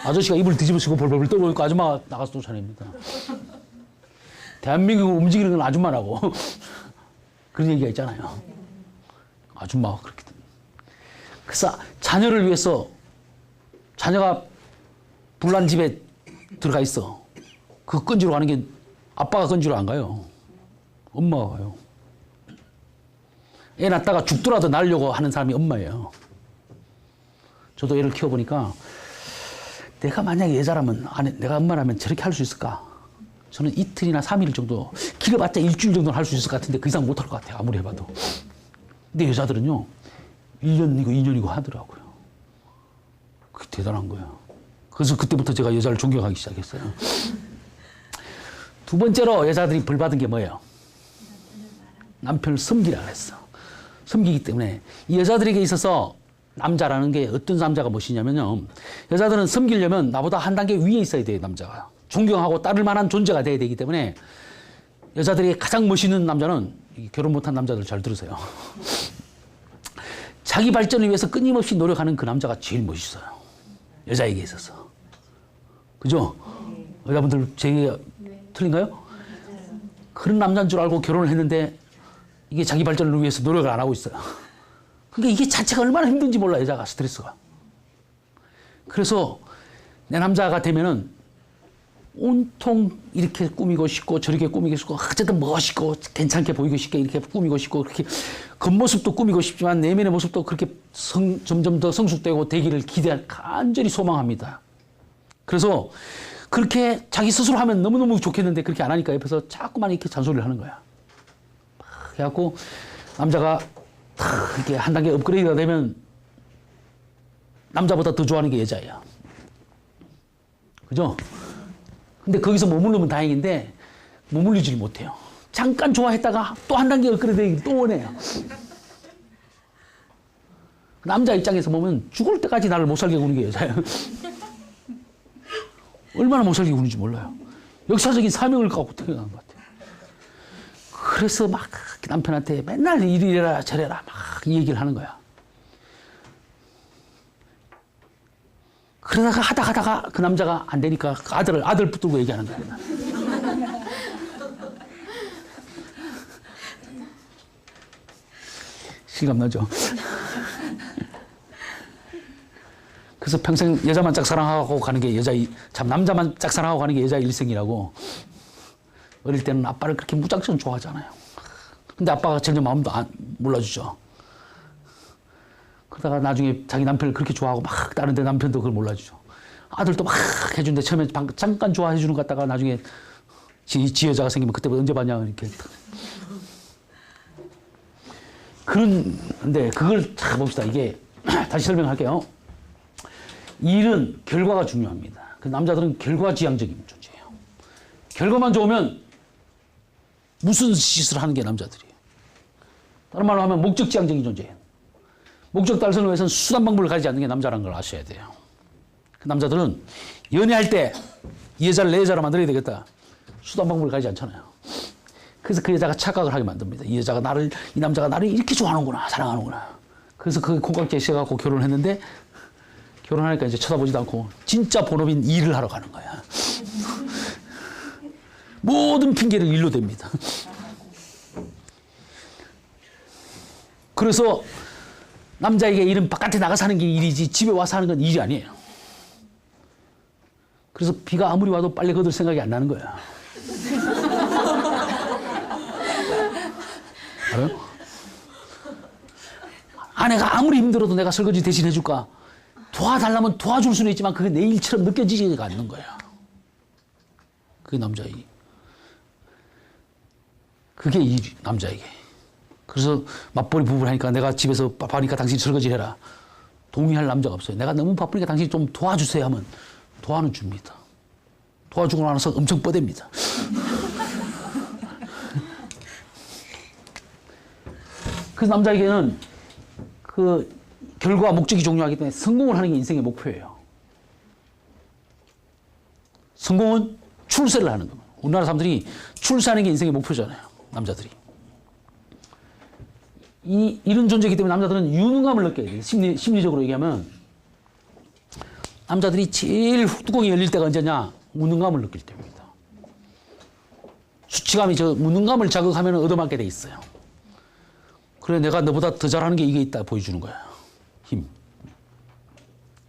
아저씨가 입을 뒤집어쓰고 벌벌 떨고 있고 아줌마가 나가서 쫓아냅니다. 대한민국을 움직이는 건 아줌마라고. 그런 얘기가 있잖아요. 아줌마가 그렇게. 그래서 자녀를 위해서 자녀가 불난 집에 들어가 있어. 그 건지러 가는 게 아빠가 건지러 안 가요. 엄마가 가요. 애 낳다가 죽더라도 낳으려고 하는 사람이 엄마예요. 저도 애를 키워보니까 내가 만약에 여자라면, 내가 엄마라면 저렇게 할 수 있을까? 저는 이틀이나 3일 정도, 길어봤자 일주일 정도는 할 수 있을 것 같은데 그 이상 못 할 것 같아요. 아무리 해봐도. 근데 여자들은요, 1년이고 2년이고 하더라고요. 그게 대단한 거예요. 그래서 그때부터 제가 여자를 존경하기 시작했어요. 두 번째로 여자들이 벌 받은 게 뭐예요? 남편을 섬기라 그랬어. 섬기기 때문에 이 여자들에게 있어서 남자라는 게 어떤 남자가 멋이냐면요. 여자들은 섬기려면 나보다 한 단계 위에 있어야 돼요, 남자가. 존경하고 따를 만한 존재가 돼야 되기 때문에 여자들이 가장 멋있는 남자는 결혼 못한 남자들 잘 들으세요. 자기 발전을 위해서 끊임없이 노력하는 그 남자가 제일 멋있어요. 여자에게 있어서. 그죠? 여자분들 제 얘기가 틀린가요? 그런 남자인 줄 알고 결혼을 했는데 이게 자기 발전을 위해서 노력을 안 하고 있어요. 그러니까 이게 자체가 얼마나 힘든지 몰라, 여자가 스트레스가. 그래서 내 남자가 되면은 온통 이렇게 꾸미고 싶고 저렇게 꾸미고 싶고 어쨌든 멋있고 괜찮게 보이고 싶게 이렇게 꾸미고 싶고 그렇게 겉모습도 꾸미고 싶지만 내면의 모습도 그렇게 점점 더 성숙되고 되기를 간절히 소망합니다. 그래서 그렇게 자기 스스로 하면 너무너무 좋겠는데 그렇게 안 하니까 옆에서 자꾸만 이렇게 잔소리를 하는 거야. 그래갖고 남자가 이렇게 한 단계 업그레이드가 되면 남자보다 더 좋아하는 게 여자예요. 그죠? 근데 거기서 머무르면 다행인데 머물리지를 못해요. 잠깐 좋아했다가 또 한 단계 업그레이드 또 원해요. 남자 입장에서 보면 죽을 때까지 나를 못 살게 구는 게 여자예요. 얼마나 못 살게 구는지 몰라요. 역사적인 사명을 갖고 태어난 것 같아요. 그래서 막 남편한테 맨날 이래라 저래라 막 이 얘기를 하는 거야. 그러다가 하다가 그 남자가 안 되니까 그 아들 붙들고 얘기하는 거야. 실감나죠? 그래서 평생 여자만 짝사랑하고 가는 게 남자만 짝사랑하고 가는 게 여자의 일생이라고. 어릴 때는 아빠를 그렇게 무작정 좋아하잖아요. 근데 아빠가 전혀 마음도 안 몰라주죠. 그러다가 나중에 자기 남편을 그렇게 좋아하고 막 다른데 남편도 그걸 몰라주죠. 아들도 막 해주는데 처음에 잠깐 좋아해주는 것 같다가 나중에 지 여자가 생기면 그때부터 언제 봤냐 이렇게. 근데 그걸 잘 봅시다. 이게 다시 설명할게요. 일은 결과가 중요합니다. 그 남자들은 결과지향적인 존재예요. 결과만 좋으면 무슨 짓을 하는 게 남자들이에요. 다른 말로 하면 목적지향적인 존재예요. 목적 달성을 위해서는 수단 방법을 가지지 않는 게 남자라는 걸 아셔야 돼요. 그 남자들은 연애할 때 이 여자를 내 여자로 만들어야 되겠다. 수단 방법을 가지지 않잖아요. 그래서 그 여자가 착각을 하게 만듭니다. 이 남자가 나를 이렇게 좋아하는구나, 사랑하는구나. 그래서 그게 콩깍지에 씌어갖고 결혼을 했는데 결혼하니까 이제 쳐다보지도 않고 진짜 본업인 일을 하러 가는 거야. 모든 핑계를 일로 댑니다. 그래서 남자에게 일은 바깥에 나가서 하는 게 일이지 집에 와서 하는 건 일이 아니에요. 그래서 비가 아무리 와도 빨래 걷을 생각이 안 나는 거야. 알아요? 아내가 아무리 힘들어도 내가 설거지 대신 해줄까? 도와달라면 도와줄 수는 있지만 그게 내 일처럼 느껴지지가 않는 거야. 그게 남자의. 그게 일이 남자에게. 그래서 맞벌이 부부를 하니까 내가 집에서 바쁘니까 당신 설거지 해라. 동의할 남자가 없어요. 내가 너무 바쁘니까 당신 좀 도와주세요 하면 도와는 줍니다. 도와주고 나서 엄청 뻗댑니다. 그래서 남자에게는 그 결과 목적이 중요하기 때문에 성공을 하는 게 인생의 목표예요. 성공은 출세를 하는 겁니다. 우리나라 사람들이 출세하는 게 인생의 목표잖아요. 남자들이. 이런 존재이기 때문에 남자들은 유능감을 느껴야 돼요. 심리적으로 얘기하면 남자들이 제일 뚜껑이 열릴 때가 언제냐? 무능감을 느낄 때입니다. 수치감이 저 무능감을 자극하면 얻어맞게 돼 있어요. 그래 내가 너보다 더 잘하는 게 이게 있다 보여주는 거야. 힘.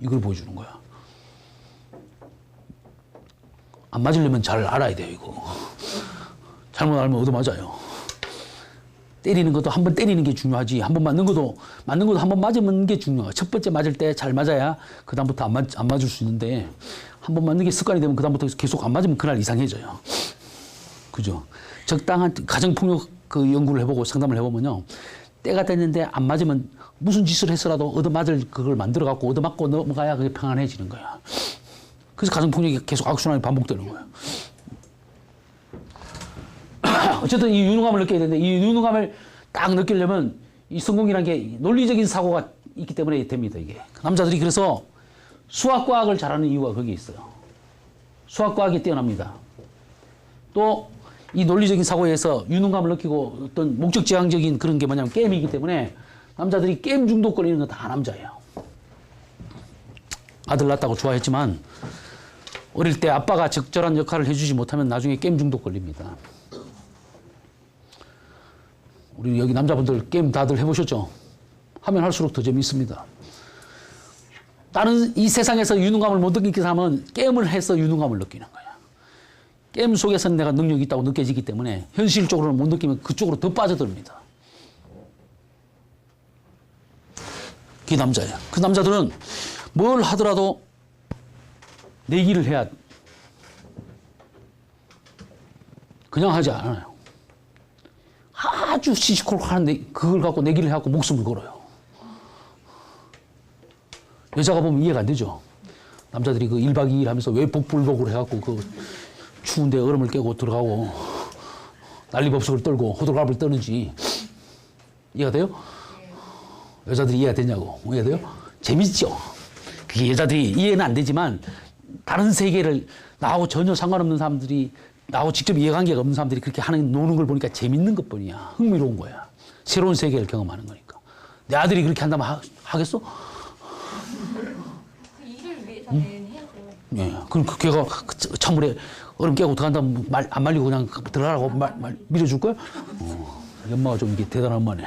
이걸 보여주는 거야. 안 맞으려면 잘 알아야 돼요, 이거. 잘못 알면 얻어맞아요. 때리는 것도 한 번 때리는 게 중요하지. 한 번 맞는 것도 한 번 맞으면 게 중요해요. 첫 번째 맞을 때 잘 맞아야 그다음부터 안 맞을 수 있는데 한 번 맞는 게 습관이 되면 그다음부터 계속 안 맞으면 그날 이상해져요. 그죠? 적당한 가정폭력 그 연구를 해보고 상담을 해보면요. 때가 됐는데 안 맞으면 무슨 짓을 했어라도 얻어맞을 그걸 만들어갖고 얻어맞고 넘어가야 그게 평안해지는 거야. 그래서 가정폭력이 계속 악순환이 반복되는 거예요. 어쨌든 이 유능감을 느껴야 되는데 이 유능감을 딱 느끼려면 이 성공이라는 게 논리적인 사고가 있기 때문에 됩니다, 이게. 남자들이 그래서 수학과학을 잘하는 이유가 거기에 있어요. 수학과학이 뛰어납니다. 또 이 논리적인 사고에 의해서 유능감을 느끼고 어떤 목적지향적인 그런 게 뭐냐면 게임이기 때문에 남자들이 게임 중독 걸리는 건 다 남자예요. 아들 낳았다고 좋아했지만 어릴 때 아빠가 적절한 역할을 해주지 못하면 나중에 게임 중독 걸립니다. 우리 여기 남자분들 게임 다들 해보셨죠? 하면 할수록 더 재미있습니다. 다른 이 세상에서 유능감을 못 느끼는 사람은 게임을 해서 유능감을 느끼는 거야. 게임 속에서는 내가 능력이 있다고 느껴지기 때문에 현실적으로는 못 느끼면 그쪽으로 더 빠져듭니다. 그게 남자예요. 그 남자들은 뭘 하더라도 내기를 해야 그냥 하지 않아요. 아주 시시콜콜 하는데 그걸 갖고 내기를 해갖고 목숨을 걸어요. 여자가 보면 이해가 안 되죠. 남자들이 그 1박 2일 하면서 왜 복불복으로 해갖고 그 추운데 얼음을 깨고 들어가고 난리법석을 떨고 호들갑을 떠는지 이해가 돼요? 여자들이 이해가 되냐고. 이해가 돼요? 재밌죠? 그게 여자들이 이해는 안 되지만 다른 세계를 나하고 전혀 상관없는 사람들이 나하고 직접 이해관계가 없는 사람들이 그렇게 노는 걸 보니까 재밌는 것뿐이야. 흥미로운 거야. 새로운 세계를 경험하는 거니까. 내 아들이 그렇게 한다면 하겠어? 그 일을 위해서는 해야죠. 예. 그럼 그 걔가 찬물에 얼음 깨고 들어간다면 안 말리고 그냥 들어가라고 밀어줄 거야? 엄마가 좀 이게 대단한 엄마네.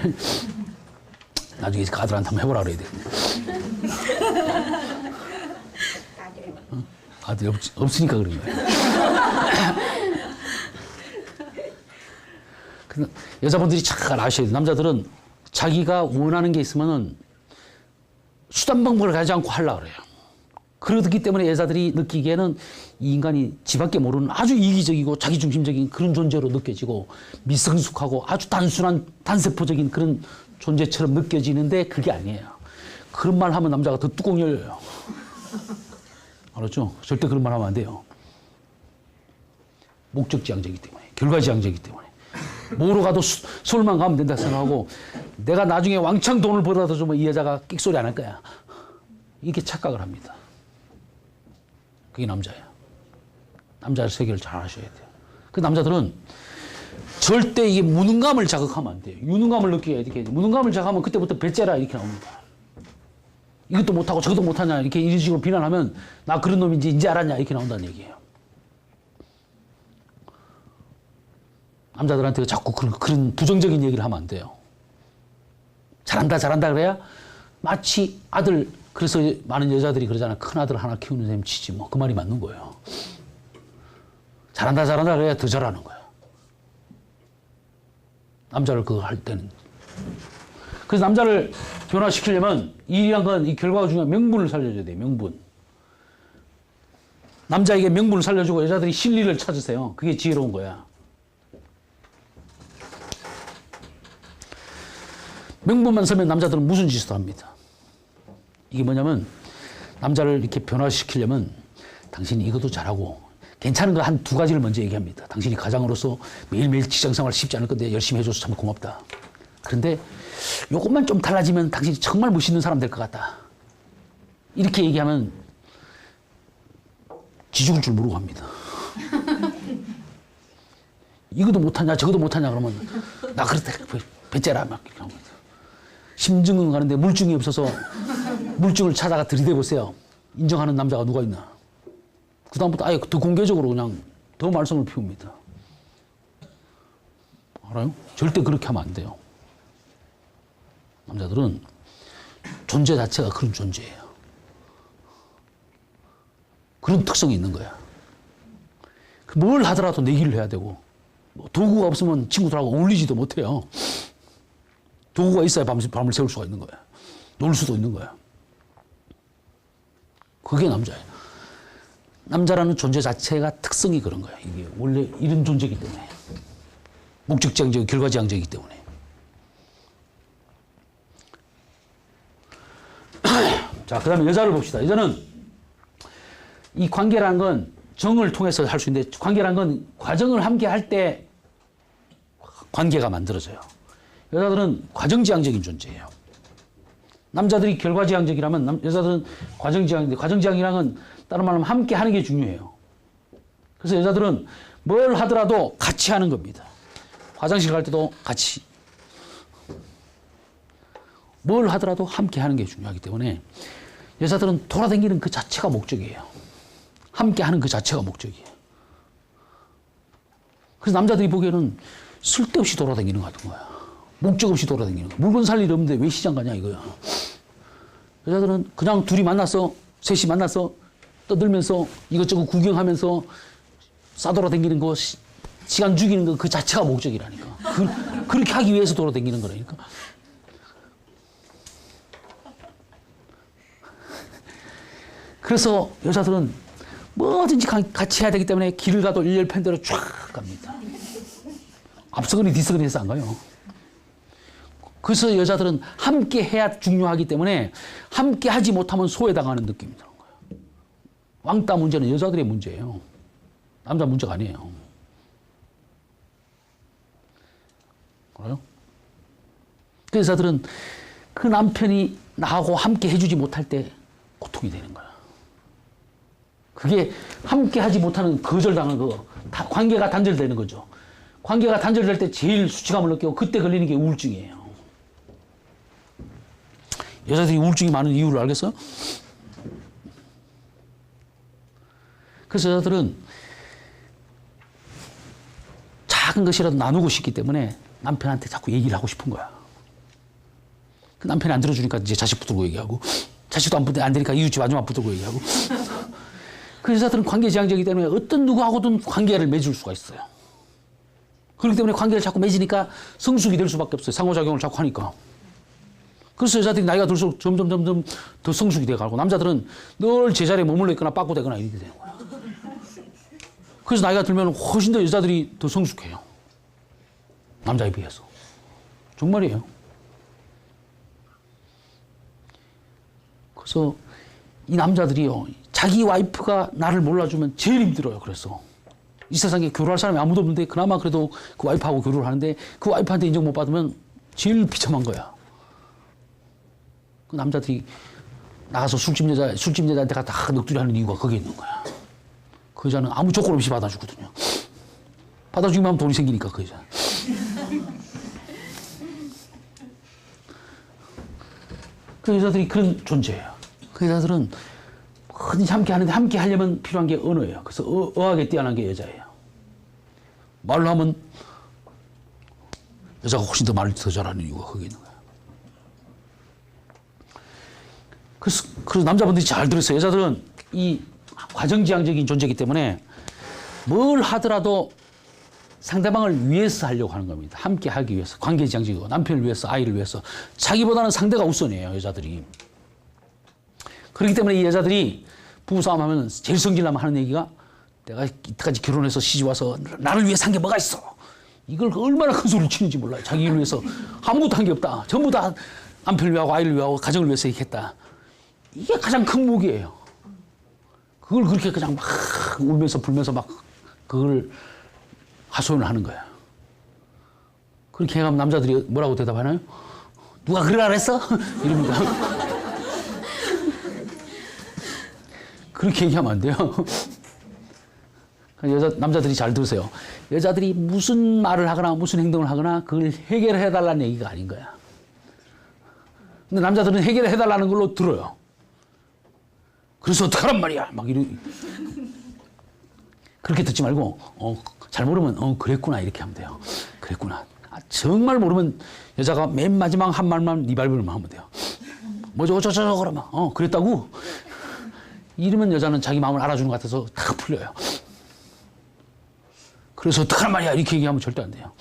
나중에 그 아들한테 한번 해보라 그래야 돼. 아들 없으니까 그런 거야. 여자분들이 잘 아셔야 돼요. 남자들은 자기가 원하는 게 있으면은 수단 방법을 가지 않고 하려고 그래요. 그렇기 때문에 여자들이 느끼기에는 이 인간이 지밖에 모르는 아주 이기적이고 자기중심적인 그런 존재로 느껴지고 미성숙하고 아주 단순한 단세포적인 그런 존재처럼 느껴지는데 그게 아니에요. 그런 말 하면 남자가 더 뚜껑 열려요. 알았죠? 절대 그런 말 하면 안 돼요. 목적지향적이기 때문에, 결과지향적이기 때문에. 뭐로 가도 서울만 가면 된다 생각하고 내가 나중에 왕창 돈을 벌어다 주면 이 여자가 끽소리 안 할 거야. 이렇게 착각을 합니다. 그게 남자예요. 남자의 세계를 잘 아셔야 돼요. 그 남자들은 절대 이게 무능감을 자극하면 안 돼요. 유능감을 느껴야 돼. 무능감을 자극하면 그때부터 배째라 이렇게 나옵니다. 이것도 못하고 저것도 못하냐 이렇게 이런 식으로 비난하면 나 그런 놈인지 이제 알았냐 이렇게 나온다는 얘기예요. 남자들한테 자꾸 그런 부정적인 얘기를 하면 안 돼요. 잘한다 잘한다 그래야 마치 아들 그래서 많은 여자들이 그러잖아. 큰 아들 하나 키우는 셈 치지 뭐. 그 말이 맞는 거예요. 잘한다 잘한다 그래야 더 잘하는 거야. 남자를 그거 할 때는. 그래서 남자를 변화시키려면 일이란 건 이 결과가 중요한 명분을 살려줘야 돼요. 명분. 남자에게 명분을 살려주고 여자들이 실리를 찾으세요. 그게 지혜로운 거야. 명분만 서면 남자들은 무슨 짓을 합니다. 이게 뭐냐면 남자를 이렇게 변화시키려면 당신이 이것도 잘하고 괜찮은 거 한 두 가지를 먼저 얘기합니다. 당신이 가장으로서 매일매일 직장생활 쉽지 않을 건데 열심히 해줘서 참 고맙다. 그런데 요것만 좀 달라지면 당신이 정말 멋있는 사람 될 것 같다. 이렇게 얘기하면 지죽을 줄 모르고 합니다. 이것도 못하냐 저것도 못하냐 그러면 나 그렇다 배째라 막 이렇게 합니다. 심증은 가는데 물증이 없어서 물증을 찾아가 들이대 보세요. 인정하는 남자가 누가 있나. 그다음부터 아예 더 공개적으로 그냥 더 말썽을 피웁니다. 알아요? 절대 그렇게 하면 안 돼요. 남자들은 존재 자체가 그런 존재예요. 그런 특성이 있는 거야. 뭘 하더라도 내기를 해야 되고, 뭐 도구가 없으면 친구들하고 어울리지도 못해요. 도구가 있어야 밤을 새울 수가 있는 거야. 놀 수도 있는 거야. 그게 남자예요. 남자라는 존재 자체가 특성이 그런 거야. 이게 원래 이런 존재이기 때문에. 목적지향적, 결과지향적이기 때문에. 자, 그 다음에 여자를 봅시다. 여자는 이 관계라는 건 정을 통해서 할 수 있는데, 관계라는 건 과정을 함께 할 때 관계가 만들어져요. 여자들은 과정지향적인 존재예요. 남자들이 결과지향적이라면 여자들은 과정지향인데, 과정지향이라는 건 다른 말로 하면 함께 하는 게 중요해요. 그래서 여자들은 뭘 하더라도 같이 하는 겁니다. 화장실 갈 때도 같이. 뭘 하더라도 함께 하는 게 중요하기 때문에 여자들은 돌아다니는 그 자체가 목적이에요. 함께 하는 그 자체가 목적이에요. 그래서 남자들이 보기에는 쓸데없이 돌아다니는 것 같은 거야. 목적 없이 돌아다니는 거야. 물건 살 일 없는데 왜 시장 가냐 이거야. 여자들은 그냥 둘이 만나서, 셋이 만나서 떠들면서 이것저것 구경하면서 싸돌아다니는 거, 시간 죽이는 거 그 자체가 목적이라니까. 그렇게 하기 위해서 돌아다니는 거라니까. 그래서 여자들은 뭐든지 같이 해야 되기 때문에 길을 가도 일렬편대로 쫙 갑니다. 앞서거니 뒤서거니 해서 안 가요. 그래서 여자들은 함께 해야 중요하기 때문에 함께 하지 못하면 소외당하는 느낌이 드는 거예요. 왕따 문제는 여자들의 문제예요. 남자 문제가 아니에요. 그래요? 그 여자들은 그 남편이 나하고 함께 해주지 못할 때 고통이 되는 거야. 그게 함께 하지 못하는 거절당한 거, 관계가 단절되는 거죠. 관계가 단절될 때 제일 수치감을 느끼고 그때 걸리는 게 우울증이에요. 여자들이 우울증이 많은 이유를 알겠어요? 그래서 여자들은 작은 것이라도 나누고 싶기 때문에 남편한테 자꾸 얘기를 하고 싶은 거야. 그 남편이 안 들어주니까 이제 자식 붙들고 얘기하고, 자식도 안 되니까 이웃집 아줌마 붙들고 얘기하고. 그 여자들은 관계지향적이기 때문에 어떤 누구하고든 관계를 맺을 수가 있어요. 그렇기 때문에 관계를 자꾸 맺으니까 성숙이 될 수밖에 없어요. 상호작용을 자꾸 하니까. 그래서 여자들이 나이가 들수록 점점 더 성숙이 돼가고, 남자들은 늘 제자리에 머물러 있거나 빠꾸대거나 이렇게 되는 거야. 그래서 나이가 들면 훨씬 더 여자들이 더 성숙해요. 남자에 비해서. 정말이에요. 그래서 이 남자들이요, 자기 와이프가 나를 몰라주면 제일 힘들어요. 그래서 이 세상에 교류할 사람이 아무도 없는데 그나마 그래도 그 와이프하고 교류를 하는데 그 와이프한테 인정 못 받으면 제일 비참한 거야. 그 남자들이 나가서 술집 여자한테 다 넋두리 하는 이유가 거기에 있는 거야. 그 여자는 아무 조건 없이 받아주거든요. 받아주기만 하면 돈이 생기니까 그 여자. 그 여자들이 그런 존재예요. 그 여자들은 뭐든지 함께 하는데 함께 하려면 필요한 게 언어예요. 그래서 어학에 뛰어난 게 여자예요. 말로 하면 여자가 훨씬 더 말을 더 잘하는 이유가 거기에 있는 거예요. 그래서 남자분들이 잘 들었어요. 여자들은 이 과정지향적인 존재이기 때문에 뭘 하더라도 상대방을 위해서 하려고 하는 겁니다. 함께 하기 위해서. 관계지향적이고, 남편을 위해서, 아이를 위해서. 자기보다는 상대가 우선이에요, 여자들이. 그렇기 때문에 이 여자들이 부부싸움 하면 제일 성질나면 하는 얘기가, 내가 이때까지 결혼해서 시집 와서 나를 위해서 한 게 뭐가 있어. 이걸 얼마나 큰 소리를 치는지 몰라요. 자기를 위해서 아무것도 한 게 없다. 전부 다 남편을 위하고 아이를 위하고 가정을 위해서 이렇게 했다. 이게 가장 큰 무기예요. 그걸 그렇게 그냥 막 울면서 불면서 막 그걸 하소연을 하는 거야. 그렇게 해가면 남자들이 뭐라고 대답하나요? 누가 그러라 그랬어? 이럽니다. 그렇게 얘기하면 안 돼요. 남자들이 잘 들으세요. 여자들이 무슨 말을 하거나 무슨 행동을 하거나 그걸 해결해 달라는 얘기가 아닌 거야. 근데 남자들은 해결해 달라는 걸로 들어요. 그래서 어떡하란 말이야. 막 그렇게 듣지 말고, 잘 모르면, 그랬구나. 이렇게 하면 돼요. 그랬구나. 정말 모르면 여자가 맨 마지막 한 말만 리발브만 하면 돼요. 뭐죠, 어쩌죠, 그러면. 그랬다고? 이러면 여자는 자기 마음을 알아주는 것 같아서 다 풀려요. 그래서 어떡하란 말이야. 이렇게 얘기하면 절대 안 돼요.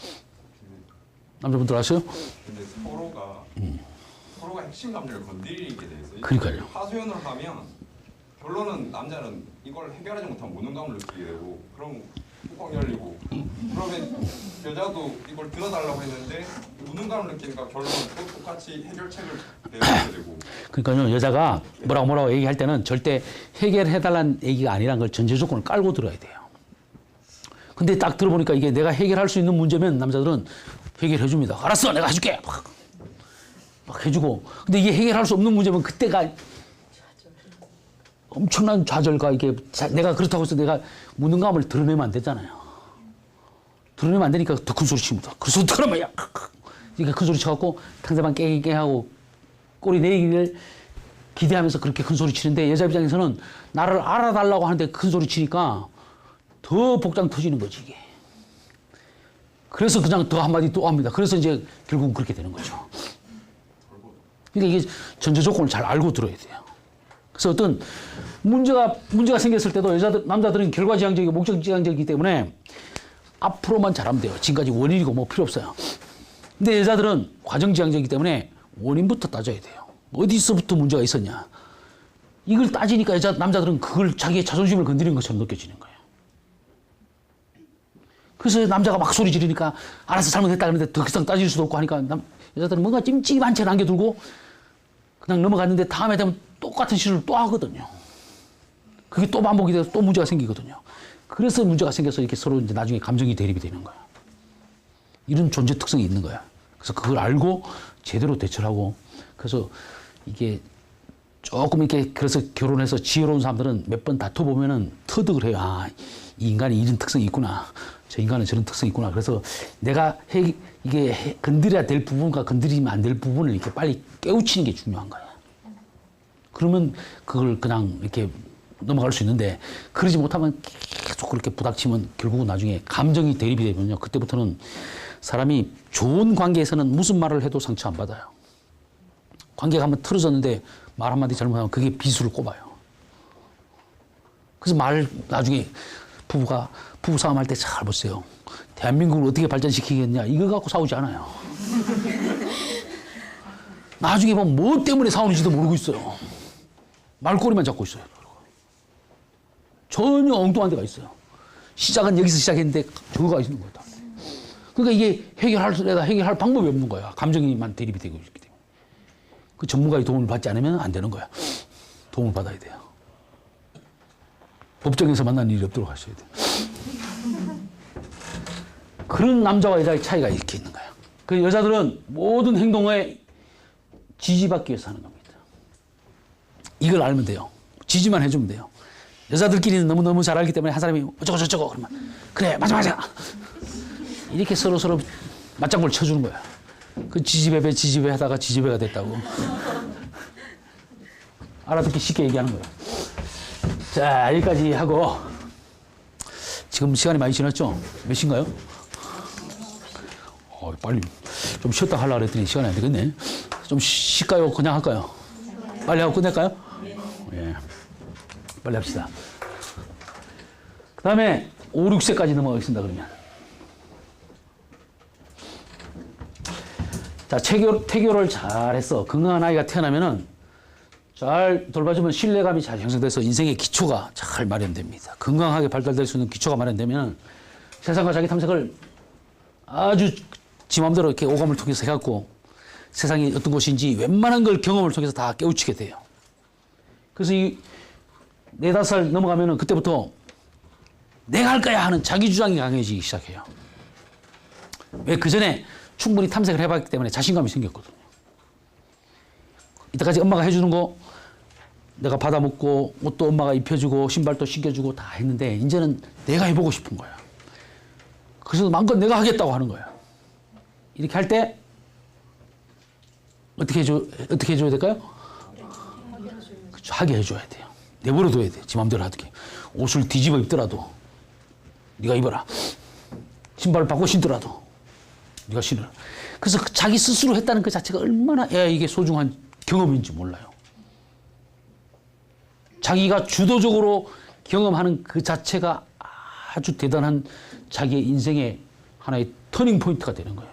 남자분들 아세요? 근데 서로가 핵심 감정을 건드리게 돼 있어요. 그러니까요. 하소연을 하면 결론은 남자는 이걸 해결하지 못하면 무능감을 느끼게 되고 그럼 뚜껑 열리고 그러면 여자도 이걸 들어달라고 했는데 무능감을 느끼니까 결론은 또 똑같이 해결책을 내놓게 되고 그러니까요. 여자가 뭐라고 얘기할 때는 절대 해결해달라는 얘기가 아니란 걸 전제 조건을 깔고 들어야 돼요. 근데 딱 들어보니까 이게 내가 해결할 수 있는 문제면 남자들은 해결해 줍니다. 알았어, 내가 해줄게. 막 해주고. 근데 이게 해결할 수 없는 문제면 그때가 엄청난 좌절과 이게 내가 그렇다고 해서 내가 무능감을 드러내면 안 되잖아요. 드러내면 안 되니까 더 큰 소리 칩니다. 그래서 어떡하란 말이야. 이렇게 큰 소리 쳐갖고 상대방 깨게 하고 꼬리 내리기를 기대하면서 그렇게 큰 소리 치는데 여자 입장에서는 나를 알아달라고 하는데 큰 소리 치니까 더 복장 터지는 거지, 이게. 그래서 그냥 더 한마디 또 합니다. 그래서 이제 결국은 그렇게 되는 거죠. 그러니까 이게 전제 조건을 잘 알고 들어야 돼요. 그래서 어떤 문제가 생겼을 때도 남자들은 결과지향적이고 목적지향적이기 때문에 앞으로만 잘하면 돼요. 지금까지 원인이고 뭐 필요 없어요. 근데 여자들은 과정지향적이기 때문에 원인부터 따져야 돼요. 어디서부터 문제가 있었냐. 이걸 따지니까 남자들은 그걸 자기의 자존심을 건드리는 것처럼 느껴지는 거예요. 그래서 남자가 막 소리 지르니까 알아서 잘못했다 그러는데 더 이상 따질 수도 없고 하니까 여자들은 뭔가 찜찜한 채 남겨두고 그냥 넘어갔는데 다음에 되면 똑같은 실수를 또 하거든요. 그게 또 반복이 돼서 또 문제가 생기거든요. 그래서 문제가 생겨서 이렇게 서로 이제 나중에 감정이 대립이 되는 거예요. 이런 존재 특성이 있는 거야. 그래서 그걸 알고 제대로 대처를 하고 그래서 이게 조금 이렇게 그래서 결혼해서 지혜로운 사람들은 몇 번 다퉈보면은 터득을 해요. 아, 이 인간이 이런 특성이 있구나. 저 인간은 저런 특성이 있구나. 그래서 내가 이게 건드려야 될 부분과 건드리면 안 될 부분을 이렇게 빨리 깨우치는 게 중요한 거야. 그러면 그걸 그냥 이렇게 넘어갈 수 있는데 그러지 못하면 계속 그렇게 부닥치면 결국은 나중에 감정이 대립이 되면요. 그때부터는 사람이 좋은 관계에서는 무슨 말을 해도 상처 안 받아요. 관계가 한번 틀어졌는데 말 한마디 잘못하면 그게 비수를 꼽아요. 그래서 나중에 부부 싸움할 때 잘 보세요. 대한민국을 어떻게 발전시키겠냐 이거 갖고 싸우지 않아요. 나중에 보면 뭐 때문에 싸우는지도 모르고 있어요. 말꼬리만 잡고 있어요. 전혀 엉뚱한 데가 있어요. 시작은 여기서 시작했는데 저거가 있는 거예요. 그러니까 이게 해결할 방법이 없는 거야. 감정이만 대립이 되고 있기 때문에. 그 전문가의 도움을 받지 않으면 안 되는 거야. 도움을 받아야 돼요. 법정에서 만나는 일이 없도록 하셔야 돼요. 그런 남자와 여자의 차이가 이렇게 있는 거예요. 그 여자들은 모든 행동에 지지받기 위해서 하는 겁니다. 이걸 알면 돼요. 지지만 해주면 돼요. 여자들끼리는 너무너무 잘 알기 때문에 한 사람이 어쩌고 그러면 그래 맞아 이렇게 서로 맞장구를 쳐주는 거야. 그 지지배 하다가 지지배가 됐다고. 알아듣기 쉽게 얘기하는 거예요. 자, 여기까지 하고 지금 시간이 많이 지났죠? 몇 시인가요? 빨리 좀 쉬었다 하려고 그랬더니 시간이 안 되겠네. 좀 쉴까요? 그냥 할까요? 빨리 하고 끝낼까요? 예. 빨리 합시다. 그 다음에 5, 6세까지 넘어가겠습니다, 그러면. 자, 태교를 잘했어. 건강한 아이가 태어나면은 잘 돌봐주면 신뢰감이 잘 형성돼서 인생의 기초가 잘 마련됩니다. 건강하게 발달될 수 있는 기초가 마련되면 세상과 자기 탐색을 아주 지 마음대로 이렇게 오감을 통해서 해갖고 세상이 어떤 곳인지 웬만한 걸 경험을 통해서 다 깨우치게 돼요. 그래서 이 4, 5살 넘어가면은 그때부터 내가 할 거야 하는 자기 주장이 강해지기 시작해요. 왜? 그 전에 충분히 탐색을 해봤기 때문에 자신감이 생겼거든요. 이때까지 엄마가 해주는 거 내가 받아먹고 옷도 엄마가 입혀주고 신발도 신겨주고 다 했는데 이제는 내가 해보고 싶은 거야. 그래서 마음껏 내가 하겠다고 하는 거야. 이렇게 할 때 어떻게 해줘야 될까요? 그렇죠. 하게 해줘야 돼요. 내버려둬야 돼. 지 마음대로 하게. 옷을 뒤집어 입더라도 네가 입어라. 신발을 바꿔 신더라도 네가 신어라. 그래서 자기 스스로 했다는 그 자체가 얼마나 이게 소중한 경험인지 몰라요. 자기가 주도적으로 경험하는 그 자체가 아주 대단한 자기의 인생의 하나의 터닝 포인트가 되는 거예요.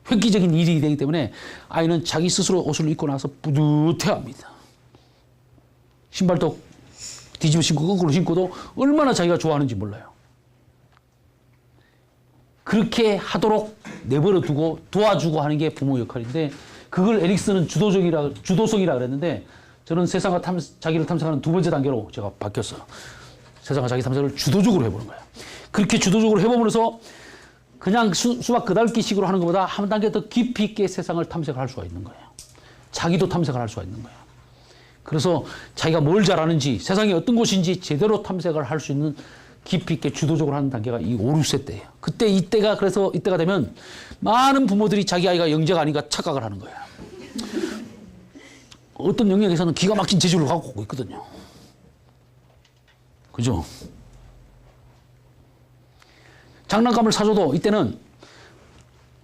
획기적인 일이 되기 때문에 아이는 자기 스스로 옷을 입고 나서 뿌듯해합니다. 신발도 뒤집어 신고 거꾸로 신고도 얼마나 자기가 좋아하는지 몰라요. 그렇게 하도록 내버려 두고 도와주고 하는 게 부모 역할인데 그걸 에릭슨은 주도성이라 그랬는데 저는 세상과 자기를 탐색하는 두 번째 단계로 제가 바뀌었어요. 세상과 자기 탐색을 주도적으로 해보는 거예요. 그렇게 주도적으로 해보면서 그냥 수박 끄달기식으로 하는 것보다 한 단계 더 깊이 있게 세상을 탐색을 할 수가 있는 거예요. 자기도 탐색을 할 수가 있는 거예요. 그래서 자기가 뭘 잘하는지 세상이 어떤 곳인지 제대로 탐색을 할 수 있는 깊이 있게 주도적으로 하는 단계가 이 5, 6세 때예요. 그래서 이때가 되면 많은 부모들이 자기 아이가 영재가 아닌가 착각을 하는 거예요. 어떤 영역에서는 기가 막힌 재주를 갖고 있거든요. 그죠? 장난감을 사줘도 이때는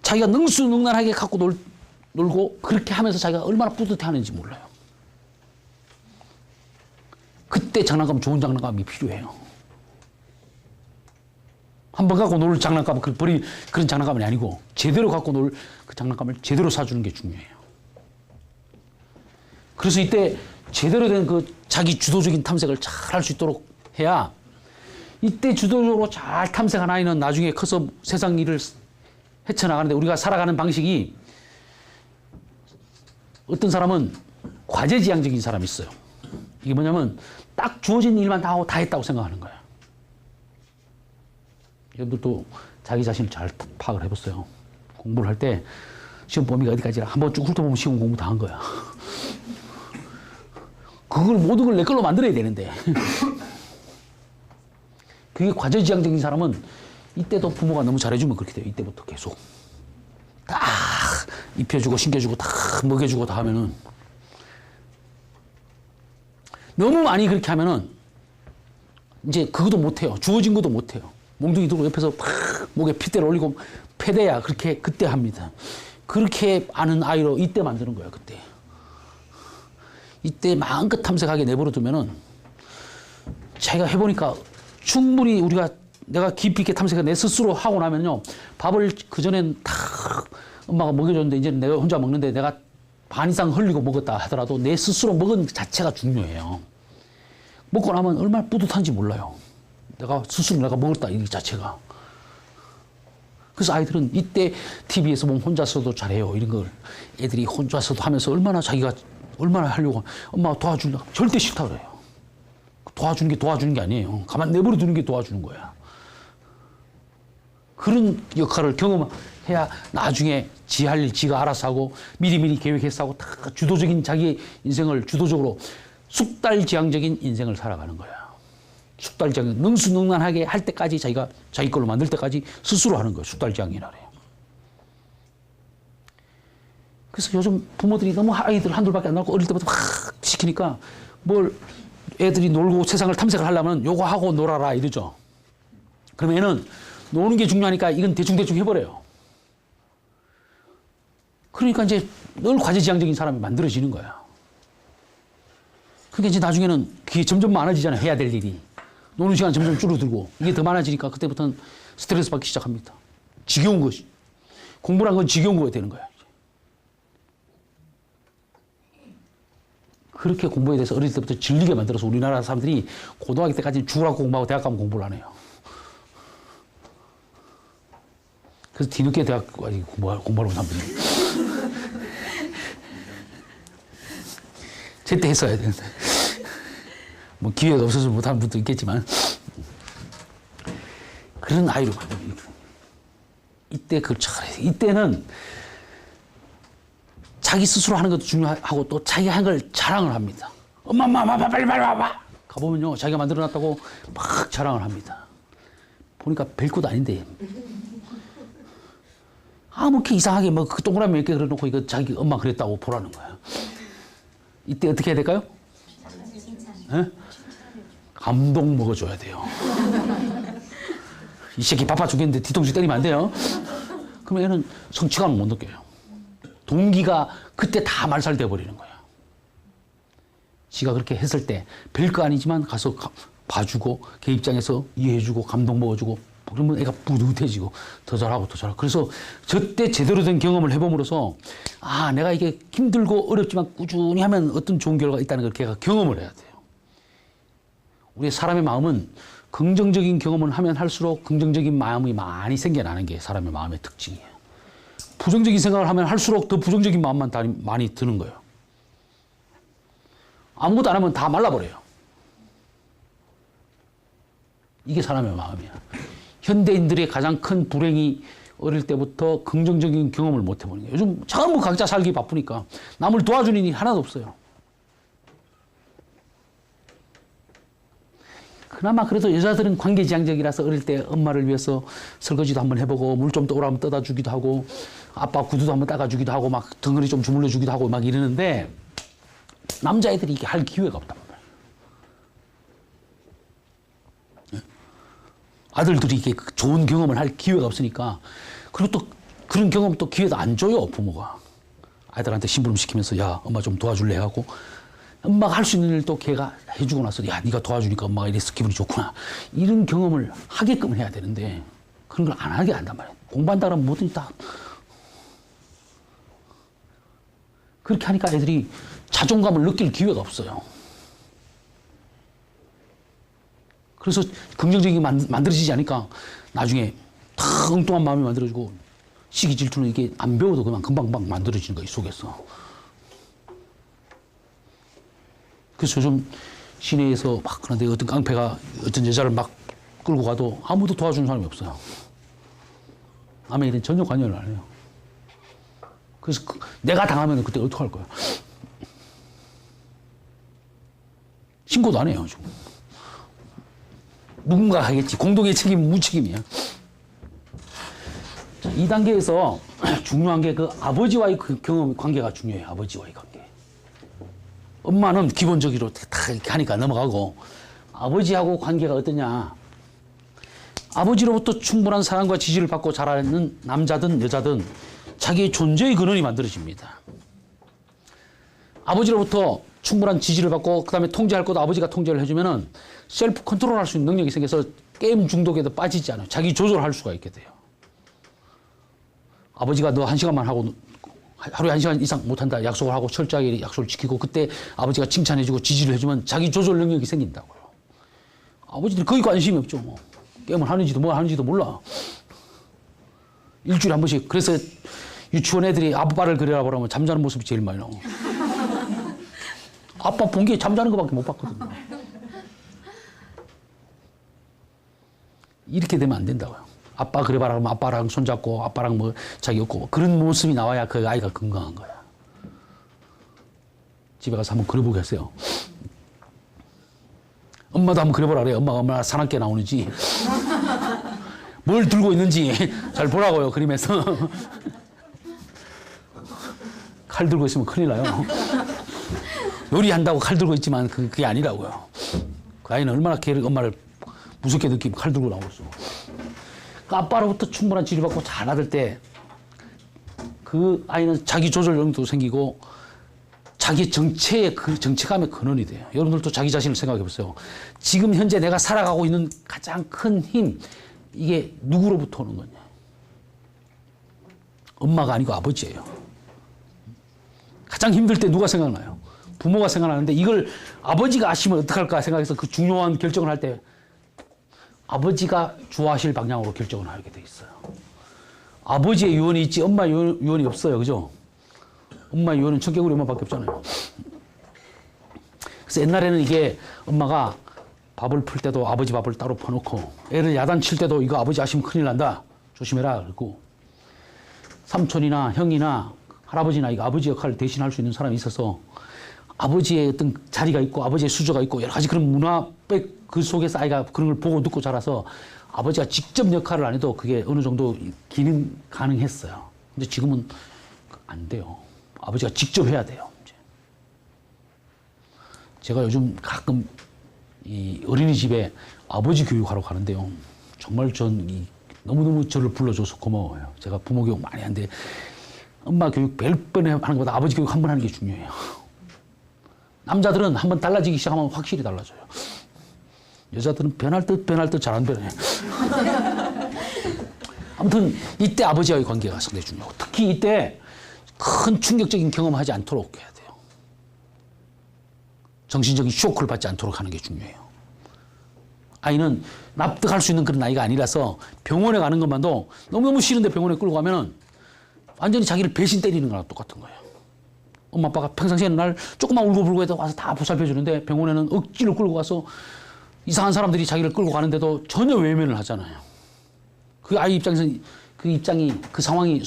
자기가 능수능란하게 갖고 놀고 그렇게 하면서 자기가 얼마나 뿌듯해하는지 몰라요. 그때 좋은 장난감이 필요해요. 한 번 갖고 놀 장난감은 그런 장난감이 아니고 제대로 갖고 놀 그 장난감을 제대로 사주는 게 중요해요. 그래서 이때 제대로 된 그 자기 주도적인 탐색을 잘 할 수 있도록 해야 이때 주도적으로 잘 탐색한 아이는 나중에 커서 세상 일을 헤쳐나가는데 우리가 살아가는 방식이 어떤 사람은 과제지향적인 사람이 있어요. 이게 뭐냐면 딱 주어진 일만 다 하고 다 했다고 생각하는 거야. 여러분들도 자기 자신을 잘 파악을 해봤어요. 공부를 할 때 시험 범위가 어디까지라 한번 쭉 훑어보면 시험 공부 다 한 거야. 그걸 모든 걸 내 걸로 만들어야 되는데 그게 과제지향적인 사람은 이때도 부모가 너무 잘해주면 그렇게 돼요. 이때부터 계속 딱 입혀주고 신겨주고 다 먹여주고 다 하면은 너무 많이 그렇게 하면은 이제 그것도 못해요. 주어진 것도 못해요. 몽둥이 들고 옆에서 팍 목에 핏대를 올리고 패대야 그렇게 그때 합니다. 그렇게 아는 아이로 이때 만드는 거예요. 그때 이때 마음껏 탐색하게 내버려 두면은 자기가 해보니까 충분히 내가 깊이 있게 탐색해 내 스스로 하고 나면요 밥을 그전엔 다 엄마가 먹여줬는데 이제는 내가 혼자 먹는데 내가 반 이상 흘리고 먹었다 하더라도 내 스스로 먹은 자체가 중요해요. 먹고 나면 얼마나 뿌듯한지 몰라요. 내가 먹었다 이 자체가. 그래서 아이들은 이때 TV에서 보면 혼자서도 잘해요. 이런 걸 애들이 혼자서도 하면서 얼마나 하려고 엄마가 도와준다. 절대 싫다 그래요. 도와주는 게 아니에요. 가만 내버려 두는 게 도와주는 거야. 그런 역할을 경험해야 나중에 지 할 일 지가 알아서 하고 미리미리 계획해서 하고 다 주도적인 자기 인생을 주도적으로 숙달지향적인 인생을 살아가는 거야. 숙달지향 능수능란하게 할 때까지 자기가 자기 걸로 만들 때까지 스스로 하는 거예요. 숙달지향이라 그래요. 그래서 요즘 부모들이 너무 아이들 한둘밖에 안 낳고 어릴 때부터 막 시키니까 애들이 놀고 세상을 탐색을 하려면 요거 하고 놀아라 이러죠. 그러면 애는 노는 게 중요하니까 이건 대충대충 해버려요. 그러니까 이제 늘 과제지향적인 사람이 만들어지는 거야. 그러니까 이제 나중에는 그게 점점 많아지잖아요. 해야 될 일이. 노는 시간 점점 줄어들고 이게 더 많아지니까 그때부터는 스트레스 받기 시작합니다. 지겨운 것이. 공부란 건 지겨운 거가 되는 거야. 그렇게 공부에 대해서 어릴 때부터 질리게 만들어서 우리나라 사람들이 고등학교 때까지 죽으라고 공부하고 대학 가면 공부를 안 해요. 그래서 뒤늦게 대학까지 공부하려고 사람들이. 제때 했어야 되는데. 뭐 기회가 없어서 못하는 분도 있겠지만. 그런 아이로 만듭니다. 이때 그걸 잘해야 돼. 이때는 자기 스스로 하는 것도 중요하고 또 자기 한 걸 자랑을 합니다. 엄마 빨리 와봐. 가보면요 자기가 만들어놨다고 막 자랑을 합니다. 보니까 별것도 아닌데 아무렇게 이상하게 뭐 그 동그라미 몇 개 그려놓고 이거 자기 엄마 그랬다고 보라는 거야. 이때 어떻게 해야 될까요? 에? 감동 먹어줘야 돼요. 이 새끼 바빠 죽겠는데 뒤통수 때리면 안 돼요. 그러면 얘는 성취감을 못 느껴요. 동기가 그때 다 말살돼 버리는 거야. 지가 그렇게 했을 때 별거 아니지만 가서 봐주고 걔 입장에서 이해해주고 감동 먹어주고 그러면 애가 뿌듯해지고 더 잘하고 더 잘하고. 그래서 저때 제대로 된 경험을 해봄으로써 아 내가 이게 힘들고 어렵지만 꾸준히 하면 어떤 좋은 결과가 있다는 걸 걔가 경험을 해야 돼요. 우리 사람의 마음은 긍정적인 경험을 하면 할수록 긍정적인 마음이 많이 생겨나는 게 사람의 마음의 특징이에요. 부정적인 생각을 하면 할수록 더 부정적인 마음만 많이 드는 거예요. 아무것도 안 하면 다 말라버려요. 이게 사람의 마음이야. 현대인들의 가장 큰 불행이 어릴 때부터 긍정적인 경험을 못 해보는 거예요. 요즘 전부 각자 살기 바쁘니까 남을 도와주는 일이 하나도 없어요. 그나마 그래도 여자들은 관계지향적이라서 어릴 때 엄마를 위해서 설거지도 한번 해보고 물 좀 떠오라면 떠다 주기도 하고 아빠 구두도 한번 닦아 주기도 하고 막 덩어리 좀 주물러 주기도 하고 막 이러는데 남자애들이 이게 할 기회가 없단 말이에요. 아들들이 이게 좋은 경험을 할 기회가 없으니까 그리고 또 그런 경험 또 기회도 안 줘요 부모가. 아이들한테 심부름 시키면서 야 엄마 좀 도와줄래 하고 엄마가 할 수 있는 일도 걔가 해주고 나서 야 네가 도와주니까 엄마가 이래서 기분이 좋구나 이런 경험을 하게끔 해야 되는데 그런 걸 안 하게 한단 말이에요. 공부한다 그러면 뭐든지 다 그렇게 하니까 애들이 자존감을 느낄 기회가 없어요. 그래서 긍정적인 게 만들어지지 않으니까 나중에 다 엉뚱한 마음이 만들어지고 시기 질투는 이게 안 배워도 그만 금방 만들어지는 거예요 속에서. 그래서 요즘 시내에서 막 그런데 어떤 깡패가 어떤 여자를 막 끌고 가도 아무도 도와주는 사람이 없어요. 남의 일은 전혀 관여를 안 해요. 그래서 내가 당하면 그때 어떡할 거야? 신고도 안 해요, 지금. 누군가 하겠지. 공동의 책임은 무책임이야. 자, 2단계에서 중요한 게 그 아버지와의 그 경험, 관계가 중요해요. 아버지와의 관계. 엄마는 기본적으로 다 이렇게 하니까 넘어가고 아버지하고 관계가 어떠냐. 아버지로부터 충분한 사랑과 지지를 받고 자라는 남자든 여자든 자기의 존재의 근원이 만들어집니다. 아버지로부터 충분한 지지를 받고 그 다음에 통제할 것도 아버지가 통제를 해주면은 셀프 컨트롤할 수 있는 능력이 생겨서 게임 중독에도 빠지지 않아요. 자기 조절할 수가 있게 돼요. 아버지가 너 1시간만 하고 하루에 1시간 이상 못한다 약속을 하고 철저하게 약속을 지키고 그때 아버지가 칭찬해주고 지지를 해주면 자기 조절 능력이 생긴다고요. 아버지들 거의 관심이 없죠. 뭐. 게임을 하는지도 뭐 하는지도 몰라. 일주일에 한 번씩. 그래서 유치원 애들이 아빠를 그려라 보라면 잠자는 모습이 제일 많이 나와. 아빠 본 게 잠자는 것밖에 못 봤거든요. 이렇게 되면 안 된다고요. 아빠 그려봐라 그러면 아빠랑 손잡고 아빠랑 뭐 자기 없고 그런 모습이 나와야 그 아이가 건강한 거야. 집에 가서 한번 그려보겠어요. 엄마도 한번 그려보라 그래요. 엄마가 얼마나 사납게 나오는지 뭘 들고 있는지 잘 보라고요. 그림에서 칼 들고 있으면 큰일 나요. 요리한다고 칼 들고 있지만 그게 아니라고요. 그 아이는 얼마나 걔를 엄마를 무섭게 느끼고 칼 들고 나오고 있어. 그 아빠로부터 충분한 지지를 받고 잘 받을 때 그 아이는 자기 조절 능력도 생기고 자기 정체의 그 정체감의 근원이 돼요. 여러분들도 자기 자신을 생각해 보세요. 지금 현재 내가 살아가고 있는 가장 큰 힘, 이게 누구로부터 오는 거냐? 엄마가 아니고 아버지예요. 가장 힘들 때 누가 생각나요? 부모가 생각나는데 이걸 아버지가 아시면 어떡할까 생각해서 그 중요한 결정을 할 때 아버지가 좋아하실 방향으로 결정을 하게 돼 있어요. 아버지의 유언이 있지 엄마의 유언이 없어요. 그죠? 엄마의 유언은 청개구리 엄마밖에 없잖아요. 그래서 옛날에는 이게 엄마가 밥을 풀 때도 아버지 밥을 따로 퍼놓고 애를 야단칠 때도 이거 아버지 아시면 큰일 난다. 조심해라. 그리고 삼촌이나 형이나 할아버지나 이거 아버지 역할을 대신할 수 있는 사람이 있어서 아버지의 어떤 자리가 있고 아버지의 수저가 있고 여러 가지 그런 문화백 그 속에서 아이가 그런 걸 보고 듣고 자라서 아버지가 직접 역할을 안 해도 그게 어느 정도 기능 가능했어요. 근데 지금은 안 돼요. 아버지가 직접 해야 돼요. 이제. 제가 요즘 가끔 이 어린이집에 아버지 교육하러 가는데요. 정말 전 너무너무 저를 불러줘서 고마워요. 제가 부모 교육 많이 하는데 엄마 교육 100번 하는 것보다 아버지 교육 한 번 하는 게 중요해요. 남자들은 한 번 달라지기 시작하면 확실히 달라져요. 여자들은 변할 듯 잘 안 변해요. 아무튼 이때 아버지와의 관계가 상당히 중요하고 특히 이때 큰 충격적인 경험을 하지 않도록 해야 돼요. 정신적인 쇼크를 받지 않도록 하는 게 중요해요. 아이는 납득할 수 있는 그런 나이가 아니라서 병원에 가는 것만도 너무너무 싫은데 병원에 끌고 가면은 완전히 자기를 배신 때리는 거랑 똑같은 거예요. 엄마 아빠가 평상시에는 날 조금만 울고불고 해도 와서 다 보살펴 주는데 병원에는 억지로 끌고 가서 이상한 사람들이 자기를 끌고 가는데도 전혀 외면을 하잖아요. 그 아이 입장에서 그 입장이 그 상황이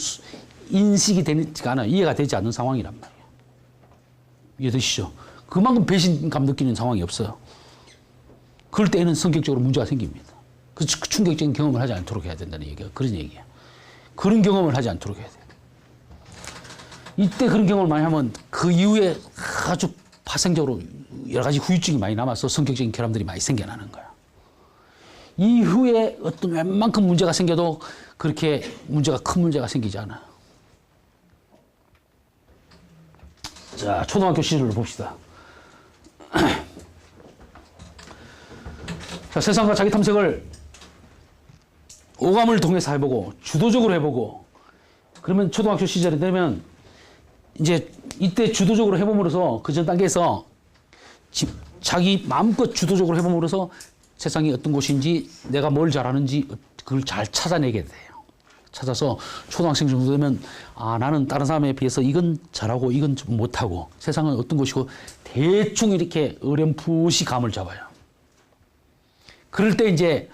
인식이 되지가 않아요. 이해가 되지 않는 상황이란 말이에요. 이해되시죠? 그만큼 배신감 느끼는 상황이 없어요. 그럴 때에는 성격적으로 문제가 생깁니다. 그 충격적인 경험을 하지 않도록 해야 된다는 얘기가 그런 얘기예요. 그런 경험을 하지 않도록 해야 돼요. 이때 그런 경험을 많이 하면 그 이후에 아주 파생적으로 여러 가지 후유증이 많이 남아서 성격적인 결함들이 많이 생겨나는 거야. 이후에 어떤 웬만큼 문제가 생겨도 그렇게 큰 문제가 생기지 않아요. 자, 초등학교 시절을 봅시다. 자, 세상과 자기 탐색을 오감을 통해서 해보고 주도적으로 해보고 그러면 초등학교 시절이 되면 이제 이때 주도적으로 해봄으로써 그 전 단계에서 자기 마음껏 주도적으로 해봄으로써 세상이 어떤 곳인지 내가 뭘 잘하는지 그걸 잘 찾아내게 돼요. 찾아서 초등학생 정도 되면 아 나는 다른 사람에 비해서 이건 잘하고 이건 좀 못하고 세상은 어떤 곳이고 대충 이렇게 어렴풋이 감을 잡아요. 그럴 때 이제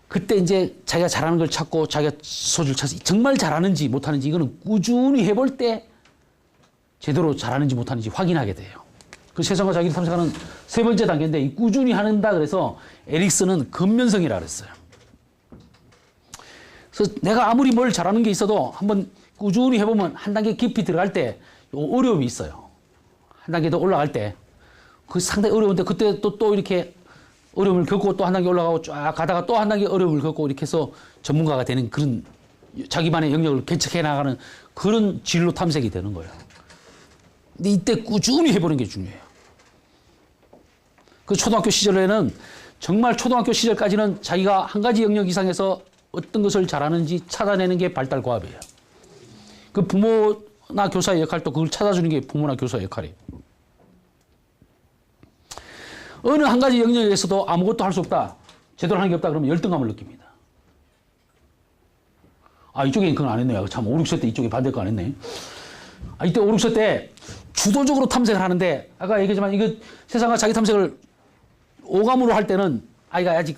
그때 이제 자기가 잘하는 걸 찾고 자기가 소질을 찾아서 정말 잘하는지 못하는지 이거는 꾸준히 해볼 때 제대로 잘하는지 못하는지 확인하게 돼요. 그 세상과 자기를 탐색하는 세 번째 단계인데 이 꾸준히 한다 그래서 에릭슨은 근면성이라 그랬어요. 그래서 내가 아무리 뭘 잘하는 게 있어도 한번 꾸준히 해보면 한 단계 깊이 들어갈 때 어려움이 있어요. 한 단계 더 올라갈 때 그 상당히 어려운데 그때 또 이렇게 어려움을 겪고 또 한 단계 올라가고 쫙 가다가 또 한 단계 어려움을 겪고 이렇게 해서 전문가가 되는 그런 자기만의 영역을 개척해 나가는 그런 진로 탐색이 되는 거예요. 근데 이때 꾸준히 해보는 게 중요해요. 그 초등학교 시절에는 정말 초등학교 시절까지는 자기가 한 가지 영역 이상에서 어떤 것을 잘하는지 찾아내는 게 발달 과업이에요. 그 부모나 교사의 역할도 그걸 찾아주는 게 부모나 교사의 역할이에요. 어느 한 가지 영역에서도 아무것도 할 수 없다. 제대로 하는 게 없다. 그러면 열등감을 느낍니다. 아, 이쪽에 그건 안 했네. 참, 5, 6세 때 이쪽에 반대 거 안 했네. 아, 이때 5, 6세 때 주도적으로 탐색을 하는데 아까 얘기했지만 이거 세상과 자기 탐색을 오감으로 할 때는 아이가 아직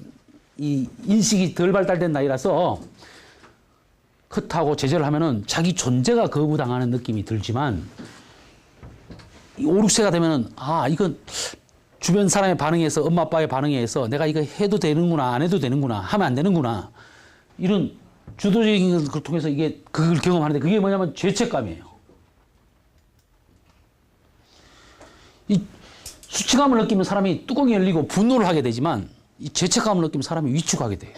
이 인식이 덜 발달된 나이라서 컷하고 제재를 하면은 자기 존재가 거부당하는 느낌이 들지만 이 5, 6세가 되면은 아, 이건 주변 사람의 반응에 의해서 엄마 아빠의 반응에 의해서 내가 이거 해도 되는구나 안 해도 되는구나 하면 안 되는구나 이런 주도적인 걸 통해서 이게 그걸 경험하는데 그게 뭐냐면 죄책감이에요. 이 수치감을 느끼면 사람이 뚜껑이 열리고 분노를 하게 되지만 이 죄책감을 느끼면 사람이 위축하게 돼요.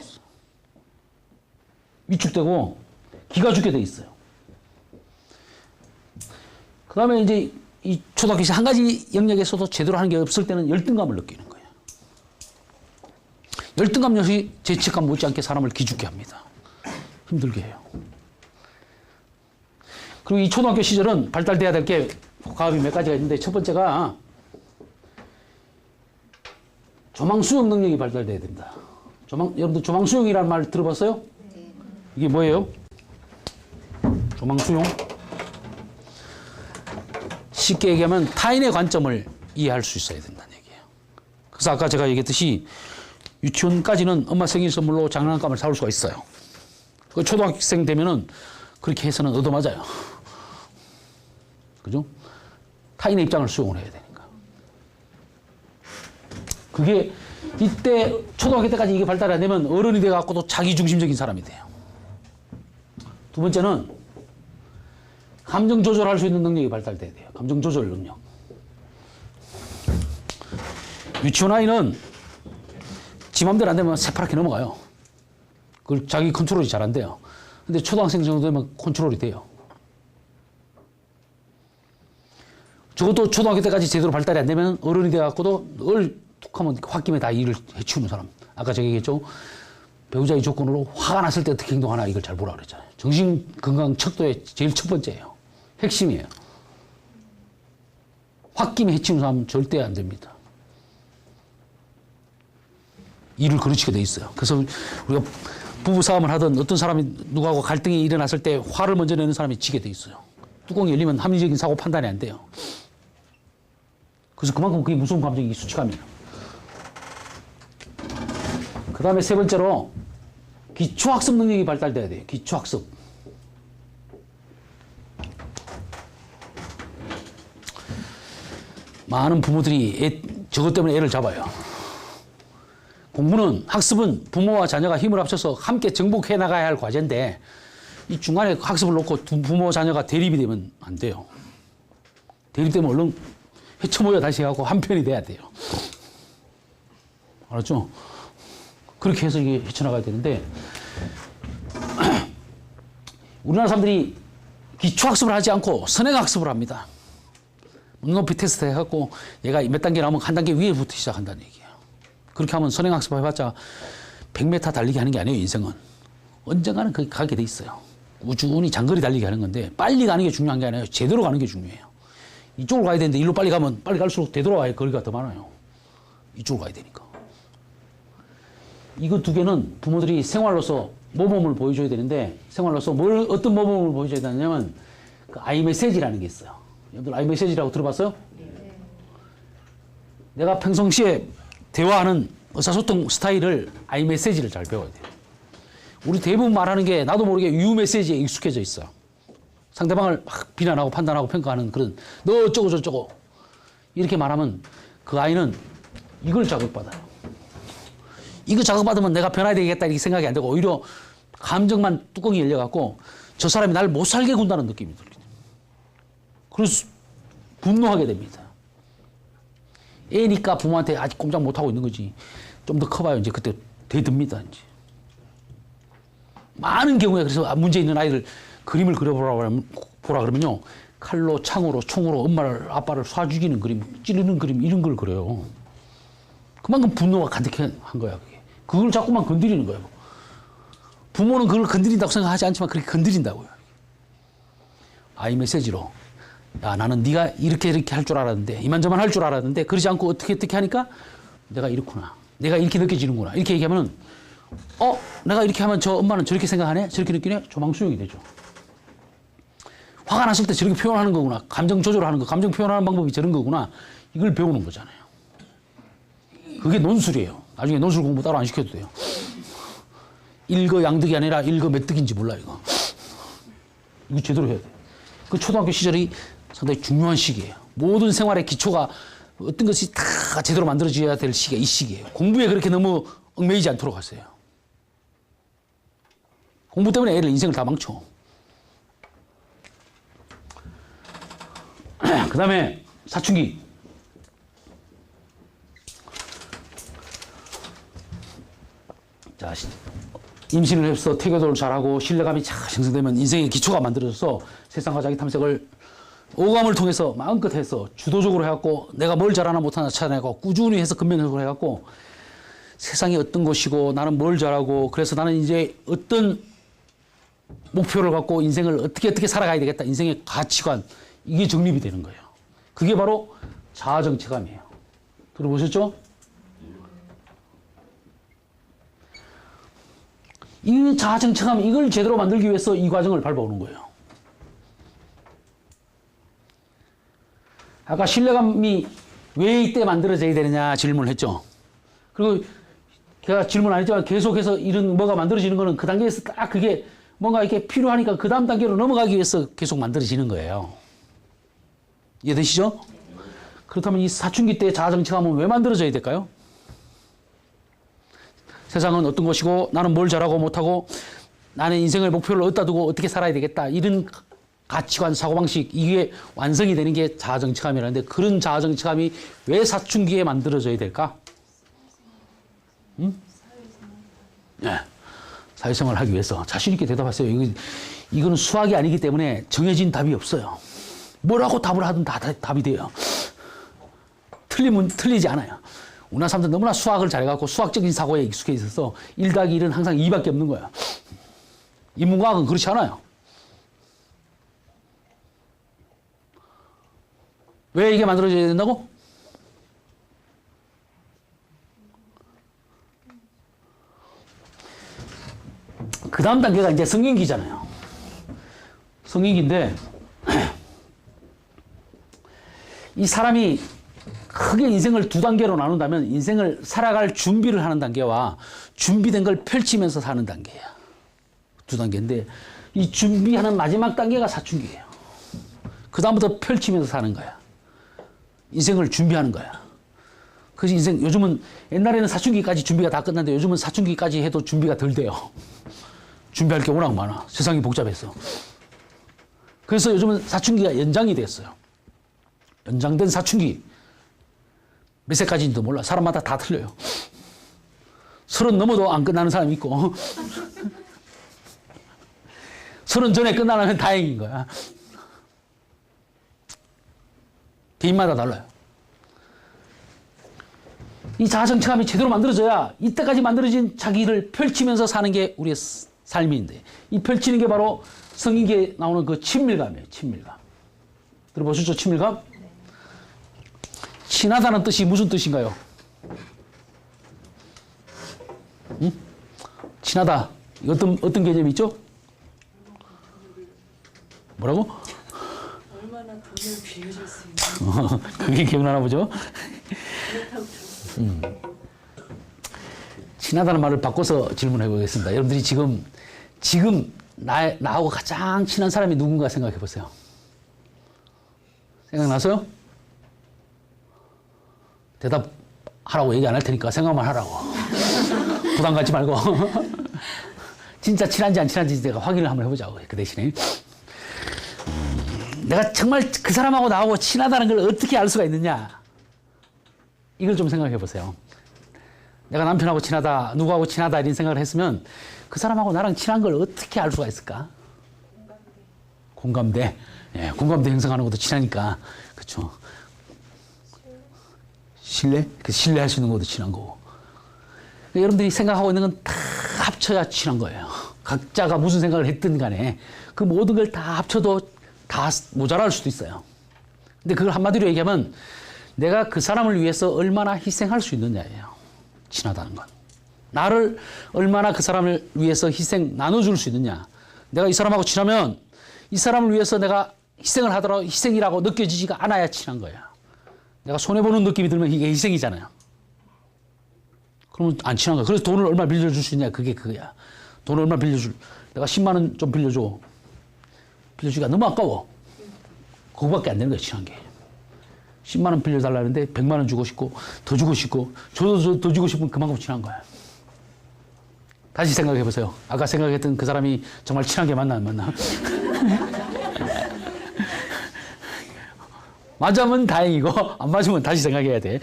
위축되고 기가 죽게 돼 있어요. 그 다음에 이제 이 초등학교 시 한 가지 영역에서도 제대로 하는 게 없을 때는 열등감을 느끼는 거예요. 열등감 역시 죄책감 못지않게 사람을 기죽게 합니다. 힘들게 해요. 그리고 이 초등학교 시절은 발달돼야 될 게 과업이 몇 가지가 있는데 첫 번째가 조망수용 능력이 발달돼야 됩니다. 여러분들 조망수용이라는 말 들어봤어요? 이게 뭐예요? 조망수용? 쉽게 얘기하면 타인의 관점을 이해할 수 있어야 된다는 얘기예요. 그래서 아까 제가 얘기했듯이 유치원까지는 엄마 생일 선물로 장난감을 사올 수가 있어요. 그 초등학생 되면은 그렇게 해서는 얻어맞아요. 그죠? 타인의 입장을 수용을 해야 되니까. 그게 이때 초등학교 때까지 이게 발달이 안 되면 어른이 돼갖고도 자기중심적인 사람이 돼요. 두 번째는 감정 조절할 수 있는 능력이 발달돼야 돼요. 감정 조절 능력. 유치원 아이는 지 맘대로 안 되면 새파랗게 넘어가요. 그걸 자기 컨트롤이 잘 안 돼요. 근데 초등학생 정도 되면 컨트롤이 돼요. 적어도 초등학교 때까지 제대로 발달이 안 되면 어른이 돼갖고도 늘 툭하면 홧김에 다 일을 해치우는 사람. 아까 제가 얘기했죠. 배우자의 조건으로 화가 났을 때 어떻게 행동하나 이걸 잘 보라 그랬잖아요. 정신건강 척도의 제일 첫 번째예요. 핵심이에요. 홧김에 해치우는 사람은 절대 안 됩니다. 일을 그르치게 돼 있어요. 그래서 우리가 부부싸움을 하든 어떤 사람이 누구하고 갈등이 일어났을 때 화를 먼저 내는 사람이 지게 돼 있어요. 뚜껑이 열리면 합리적인 사고 판단이 안 돼요. 그래서 그만큼 그게 무서운 감정이 수치감이에요. 그 다음에 세 번째로 기초학습 능력이 발달돼야 돼요. 기초학습. 많은 부모들이 저것 때문에 애를 잡아요. 공부는, 학습은 부모와 자녀가 힘을 합쳐서 함께 정복해 나가야 할 과제인데 이 중간에 학습을 놓고 부모, 자녀가 대립이 되면 안 돼요. 대립되면 얼른 헤쳐모여 다시 하고 한 편이 돼야 돼요. 알았죠? 그렇게 해서 이게 헤쳐나가야 되는데 우리나라 사람들이 기초학습을 하지 않고 선행학습을 합니다. 눈높이 테스트 해갖고 얘가 몇 단계 나오면 한 단계 위에부터 시작한다는 얘기예요. 그렇게 하면 선행학습 해봤자 100m 달리기 하는 게 아니에요, 인생은. 언젠가는 거기 가게 돼 있어요. 꾸준히 장거리 달리기 하는 건데 빨리 가는 게 중요한 게 아니에요. 제대로 가는 게 중요해요. 이쪽으로 가야 되는데 일로 빨리 가면 빨리 갈수록 되돌아와야 거리가 더 많아요. 이쪽으로 가야 되니까. 이거 두 개는 부모들이 생활로서 모범을 보여줘야 되는데 생활로서 어떤 모범을 보여줘야 되냐면 그 아이메시지라는 게 있어요. 여러분들 아이메시지라고 들어봤어요? 내가 평상시에 대화하는 의사소통 스타일을 아이메시지를 잘 배워야 돼요. 우리 대부분 말하는 게 나도 모르게 유메시지에 익숙해져 있어. 상대방을 막 비난하고 판단하고 평가하는 그런 너 어쩌고 저쩌고 이렇게 말하면 그 아이는 이걸 자극받아요. 이거 자극받으면 내가 변화해야 되겠다 이렇게 생각이 안 되고 오히려 감정만 뚜껑이 열려갖고 저 사람이 날 못 살게 군다는 느낌이 들거든요. 그래서 분노하게 됩니다. 애니까 부모한테 아직 꼼짝 못하고 있는 거지. 좀 더 커봐요. 이제 그때 대듭니다. 이제. 많은 경우에 그래서 문제 있는 아이들 그림을 그려보라 그러면요. 칼로, 창으로, 총으로 엄마를, 아빠를 쏴 죽이는 그림, 찌르는 그림 이런 걸 그려요. 그만큼 분노가 가득한 거야. 그게. 그걸 자꾸만 건드리는 거예요. 부모는 그걸 건드린다고 생각하지 않지만 그렇게 건드린다고요. 아이메시지로. 야, 나는 네가 이렇게 할 줄 알았는데 이만저만 할 줄 알았는데 그러지 않고 어떻게 하니까 내가 이렇구나. 내가 이렇게 느껴지는구나. 이렇게 얘기하면은 내가 이렇게 하면 저 엄마는 저렇게 생각하네? 저렇게 느끼네? 조망수용이 되죠. 화가 났을 때 저렇게 표현하는 거구나. 감정 조절하는 거. 감정 표현하는 방법이 저런 거구나. 이걸 배우는 거잖아요. 그게 논술이에요. 나중에 논술 공부 따로 안 시켜도 돼요. 일거양득이 아니라 일거몇득인지 몰라 이거. 이거 제대로 해야 돼. 그 초등학교 시절이 상당히 중요한 시기예요. 모든 생활의 기초가 어떤 것이 다 제대로 만들어져야 될 시기가 이 시기예요. 공부에 그렇게 너무 얽매이지 않도록 하세요. 공부 때문에 애들 인생을 다 망쳐. 그 다음에 사춘기. 자, 임신을 해서 태교도를 잘하고 신뢰감이 잘 형성되면 인생의 기초가 만들어져서 세상과 자기 탐색을 오감을 통해서 마음껏 해서 주도적으로 해갖고 내가 뭘 잘하나 못하나 찾아내고 꾸준히 해서 근면해석을 해갖고 세상이 어떤 것이고 나는 뭘 잘하고 그래서 나는 이제 어떤 목표를 갖고 인생을 어떻게 살아가야 되겠다. 인생의 가치관 이게 정립이 되는 거예요. 그게 바로 자아정체감이에요. 들어보셨죠? 이 자아정체감 이걸 제대로 만들기 위해서 이 과정을 밟아오는 거예요. 아까 신뢰감이 왜 이때 만들어져야 되느냐 질문을 했죠. 그리고 제가 질문 안 했지만 계속해서 이런 뭐가 만들어지는 거는 그 단계에서 딱 그게 뭔가 이렇게 필요하니까 그 다음 단계로 넘어가기 위해서 계속 만들어지는 거예요. 이해되시죠? 그렇다면 이 사춘기 때 자아정체감은 왜 만들어져야 될까요? 세상은 어떤 것이고 나는 뭘 잘하고 못하고 나는 인생의 목표를 어디다 두고 어떻게 살아야 되겠다. 이런 가치관, 사고방식 이게 완성이 되는 게 자아정체감이라는데 그런 자아정체감이 왜 사춘기에 만들어져야 될까? 네. 사회생활을 하기 위해서 자신 있게 대답하세요. 이거는 수학이 아니기 때문에 정해진 답이 없어요. 뭐라고 답을 하든 다 답이 돼요. 틀리면 틀리지 않아요. 우리나라 사람들 너무나 수학을 잘해갖고 수학적인 사고에 익숙해 있어서 1 더하기 1은 항상 2밖에 없는 거야. 인문과학은 그렇지 않아요. 왜 이게 만들어져야 된다고? 그 다음 단계가 이제 성인기잖아요. 성인기인데 이 사람이 크게 인생을 두 단계로 나눈다면 인생을 살아갈 준비를 하는 단계와 준비된 걸 펼치면서 사는 단계야. 두 단계인데 이 준비하는 마지막 단계가 사춘기예요. 그 다음부터 펼치면서 사는 거야. 인생을 준비하는 거야. 그래서 인생 요즘은 옛날에는 사춘기까지 준비가 다 끝났는데 요즘은 사춘기까지 해도 준비가 덜 돼요. 준비할 게 워낙 많아. 세상이 복잡해서. 그래서 요즘은 사춘기가 연장이 됐어요. 연장된 사춘기. 몇 세까지인지도 몰라. 사람마다 다 틀려요. 30 넘어도 안 끝나는 사람이 있고 30 전에 끝나면 다행인 거야. 개인마다 달라요. 이 자아정체감이 제대로 만들어져야 이때까지 만들어진 자기를 펼치면서 사는 게 우리의 삶인데 이 펼치는 게 바로 성인기에 나오는 그 친밀감이에요. 친밀감. 들어보셨죠? 친밀감? 친하다는 뜻이 무슨 뜻인가요? 응? 친하다. 어떤 개념이 있죠? 뭐라고? 얼마나 돈을 빌려줄 수 있는. 그게 기억나나 보죠? 친하다는 말을 바꿔서 질문해 보겠습니다. 여러분들이 지금 나하고 가장 친한 사람이 누군가 생각해 보세요. 생각나서요? 대답하라고 얘기 안 할 테니까 생각만 하라고. 부담 갖지 말고. 진짜 친한지 안 친한지 내가 확인을 한번 해보자고. 그 대신에. 내가 정말 그 사람하고 나하고 친하다는 걸 어떻게 알 수가 있느냐. 이걸 좀 생각해 보세요. 내가 남편하고 친하다, 누구하고 친하다 이런 생각을 했으면 그 사람하고 나랑 친한 걸 어떻게 알 수가 있을까? 공감대. 예, 공감대 형성하는 것도 친하니까. 그렇죠. 신뢰? 그 신뢰할 수 있는 것도 친한 거고. 그러니까 여러분들이 생각하고 있는 건 다 합쳐야 친한 거예요. 각자가 무슨 생각을 했든 간에 그 모든 걸 다 합쳐도 다 모자랄 수도 있어요. 근데 그걸 한마디로 얘기하면 내가 그 사람을 위해서 얼마나 희생할 수 있느냐예요. 친하다는 건. 나를 얼마나 그 사람을 위해서 나눠줄 수 있느냐. 내가 이 사람하고 친하면 이 사람을 위해서 내가 희생을 하더라도 희생이라고 느껴지지가 않아야 친한 거야. 내가 손해보는 느낌이 들면 이게 희생이잖아요. 그러면 안 친한 거야. 그래서 돈을 얼마 빌려줄 수 있냐. 그게 그거야. 돈을 얼마 내가 10만 원 좀 빌려줘. 빌려주기가 너무 아까워. 그거밖에 안 되는 거야, 친한 게. 10만 원 빌려달라는데 100만 원 주고 싶고 더 주고 싶고 더 주고 싶으면 그만큼 친한 거야. 다시 생각해 보세요. 아까 생각했던 그 사람이 정말 친한 게 맞나 안 맞나? 맞으면 다행이고 안 맞으면 다시 생각해야 돼.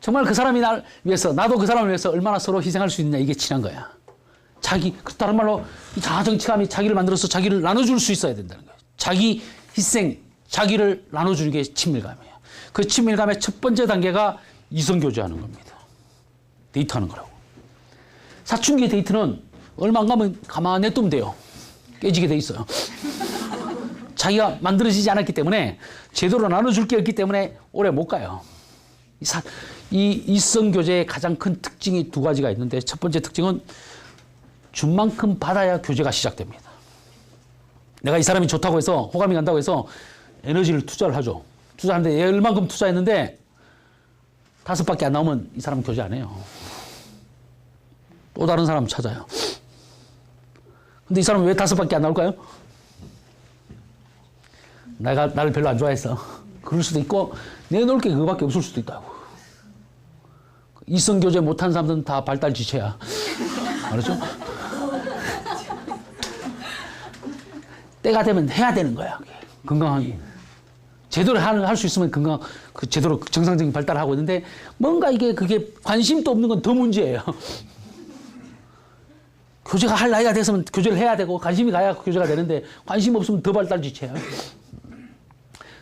정말 그 사람이 나를 위해서 나도 그 사람을 위해서 얼마나 서로 희생할 수 있느냐. 이게 친한 거야. 다른 말로 이 자아정체감이 자기를 만들어서 자기를 나눠줄 수 있어야 된다는 거예요. 자기 희생, 자기를 나눠주는 게 친밀감이에요. 그 친밀감의 첫 번째 단계가 이성교제하는 겁니다. 데이트하는 거라고. 사춘기 데이트는 얼마 안 가면 가만히 냅두면 돼요. 깨지게 돼 있어요. 자기가 만들어지지 않았기 때문에 제대로 나눠줄 게 없기 때문에 오래 못 가요. 이 이성교제의 가장 큰 특징이 두 가지가 있는데 첫 번째 특징은 준 만큼 받아야 교제가 시작됩니다. 내가 이 사람이 좋다고 해서 호감이 간다고 해서 에너지를 투자를 하죠. 투자하는데 얼만큼 투자했는데 5밖에 안 나오면 이 사람 교제 안 해요. 또 다른 사람 찾아요. 근데 이 사람은 왜 5밖에 안 나올까요? 나를 별로 안 좋아해서. 그럴 수도 있고, 내놓을 게 그거밖에 없을 수도 있다고. 이성교제 못한 사람들은 다 발달 지체야. 알았죠? 때가 되면 해야 되는 거야. 건강하게. 제대로 할 수 있으면 제대로 정상적인 발달을 하고 있는데, 뭔가 그게 관심도 없는 건 더 문제예요. 교제가 할 나이가 됐으면 교제를 해야 되고, 관심이 가야 교제가 되는데, 관심 없으면 더 발달 지체야.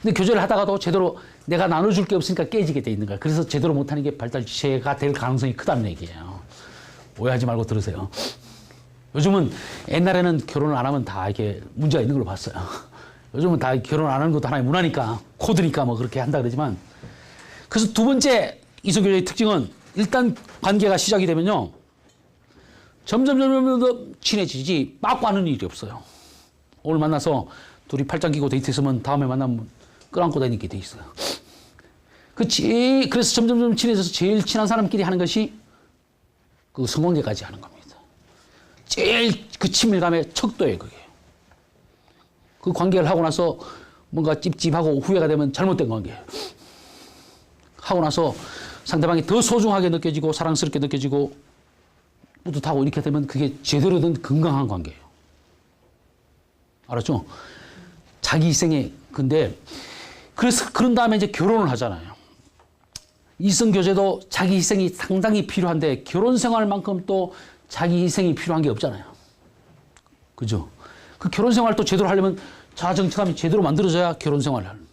근데 교제를 하다가도 제대로 내가 나눠줄 게 없으니까 깨지게 돼 있는 거야. 그래서 제대로 못하는 게 발달 지체가 될 가능성이 크다는 얘기예요. 오해하지 말고 들으세요. 요즘은 옛날에는 결혼을 안 하면 다 이렇게 문제가 있는 걸로 봤어요. 요즘은 다 결혼 안 하는 것도 하나의 문화니까, 코드니까 뭐 그렇게 한다 그러지만. 그래서 두 번째 이성교제의 특징은 일단 관계가 시작이 되면요. 점점 더 친해지지 빠꾸 하는 일이 없어요. 오늘 만나서 둘이 팔짱 끼고 데이트했으면 다음에 만나면 끌안고 다니게 돼 있어요. 그래서 점점 친해져서 제일 친한 사람끼리 하는 것이 그 성관계까지 하는 겁니다. 제일 그 친밀감의 척도예요, 그게. 그 관계를 하고 나서 뭔가 찝찝하고 후회가 되면 잘못된 관계예요. 하고 나서 상대방이 더 소중하게 느껴지고 사랑스럽게 느껴지고 뿌듯하고 이렇게 되면 그게 제대로 된 건강한 관계예요. 알았죠? 자기 희생의 근데 그래서 그런 다음에 이제 결혼을 하잖아요. 이성교제도 자기 희생이 상당히 필요한데 결혼 생활만큼 또 자기 희생이 필요한 게 없잖아요. 그죠? 그 결혼 생활도 제대로 하려면 자아정착감이 제대로 만들어져야 결혼 생활을 하는.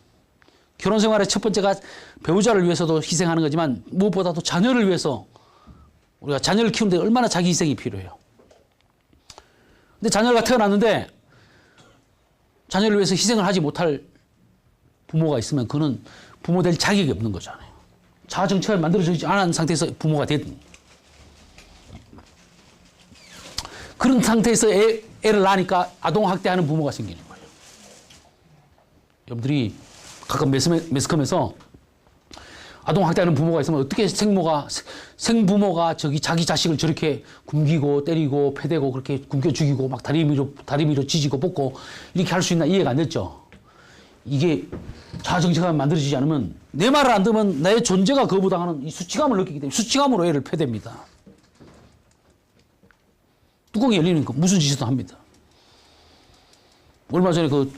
결혼 생활의 첫 번째가 배우자를 위해서도 희생하는 거지만 무엇보다도 자녀를 위해서 우리가 자녀를 키우는데 얼마나 자기 희생이 필요해요. 근데 자녀가 태어났는데 자녀를 위해서 희생을 하지 못할 부모가 있으면 그는 부모 될 자격이 없는 거잖아요. 자아정착을 만들어지지 않은 상태에서 부모가 됐든. 그런 상태에서 애를 낳으니까 아동학대하는 부모가 생기는 거예요. 여러분들이 가끔 매스컴에서 아동학대하는 부모가 있으면 어떻게 생부모가 자기 자식을 저렇게 굶기고 때리고 패대고 그렇게 굶겨 죽이고 막 다리 위로 지지고 볶고 이렇게 할 수 있나 이해가 안 됐죠. 이게 자아정착감이 만들어지지 않으면 내 말을 안 들으면 나의 존재가 거부당하는 이 수치감을 느끼기 때문에 수치감으로 애를 패댑니다. 뚜껑이 열리니까 무슨 짓을 합니다. 얼마 전에 그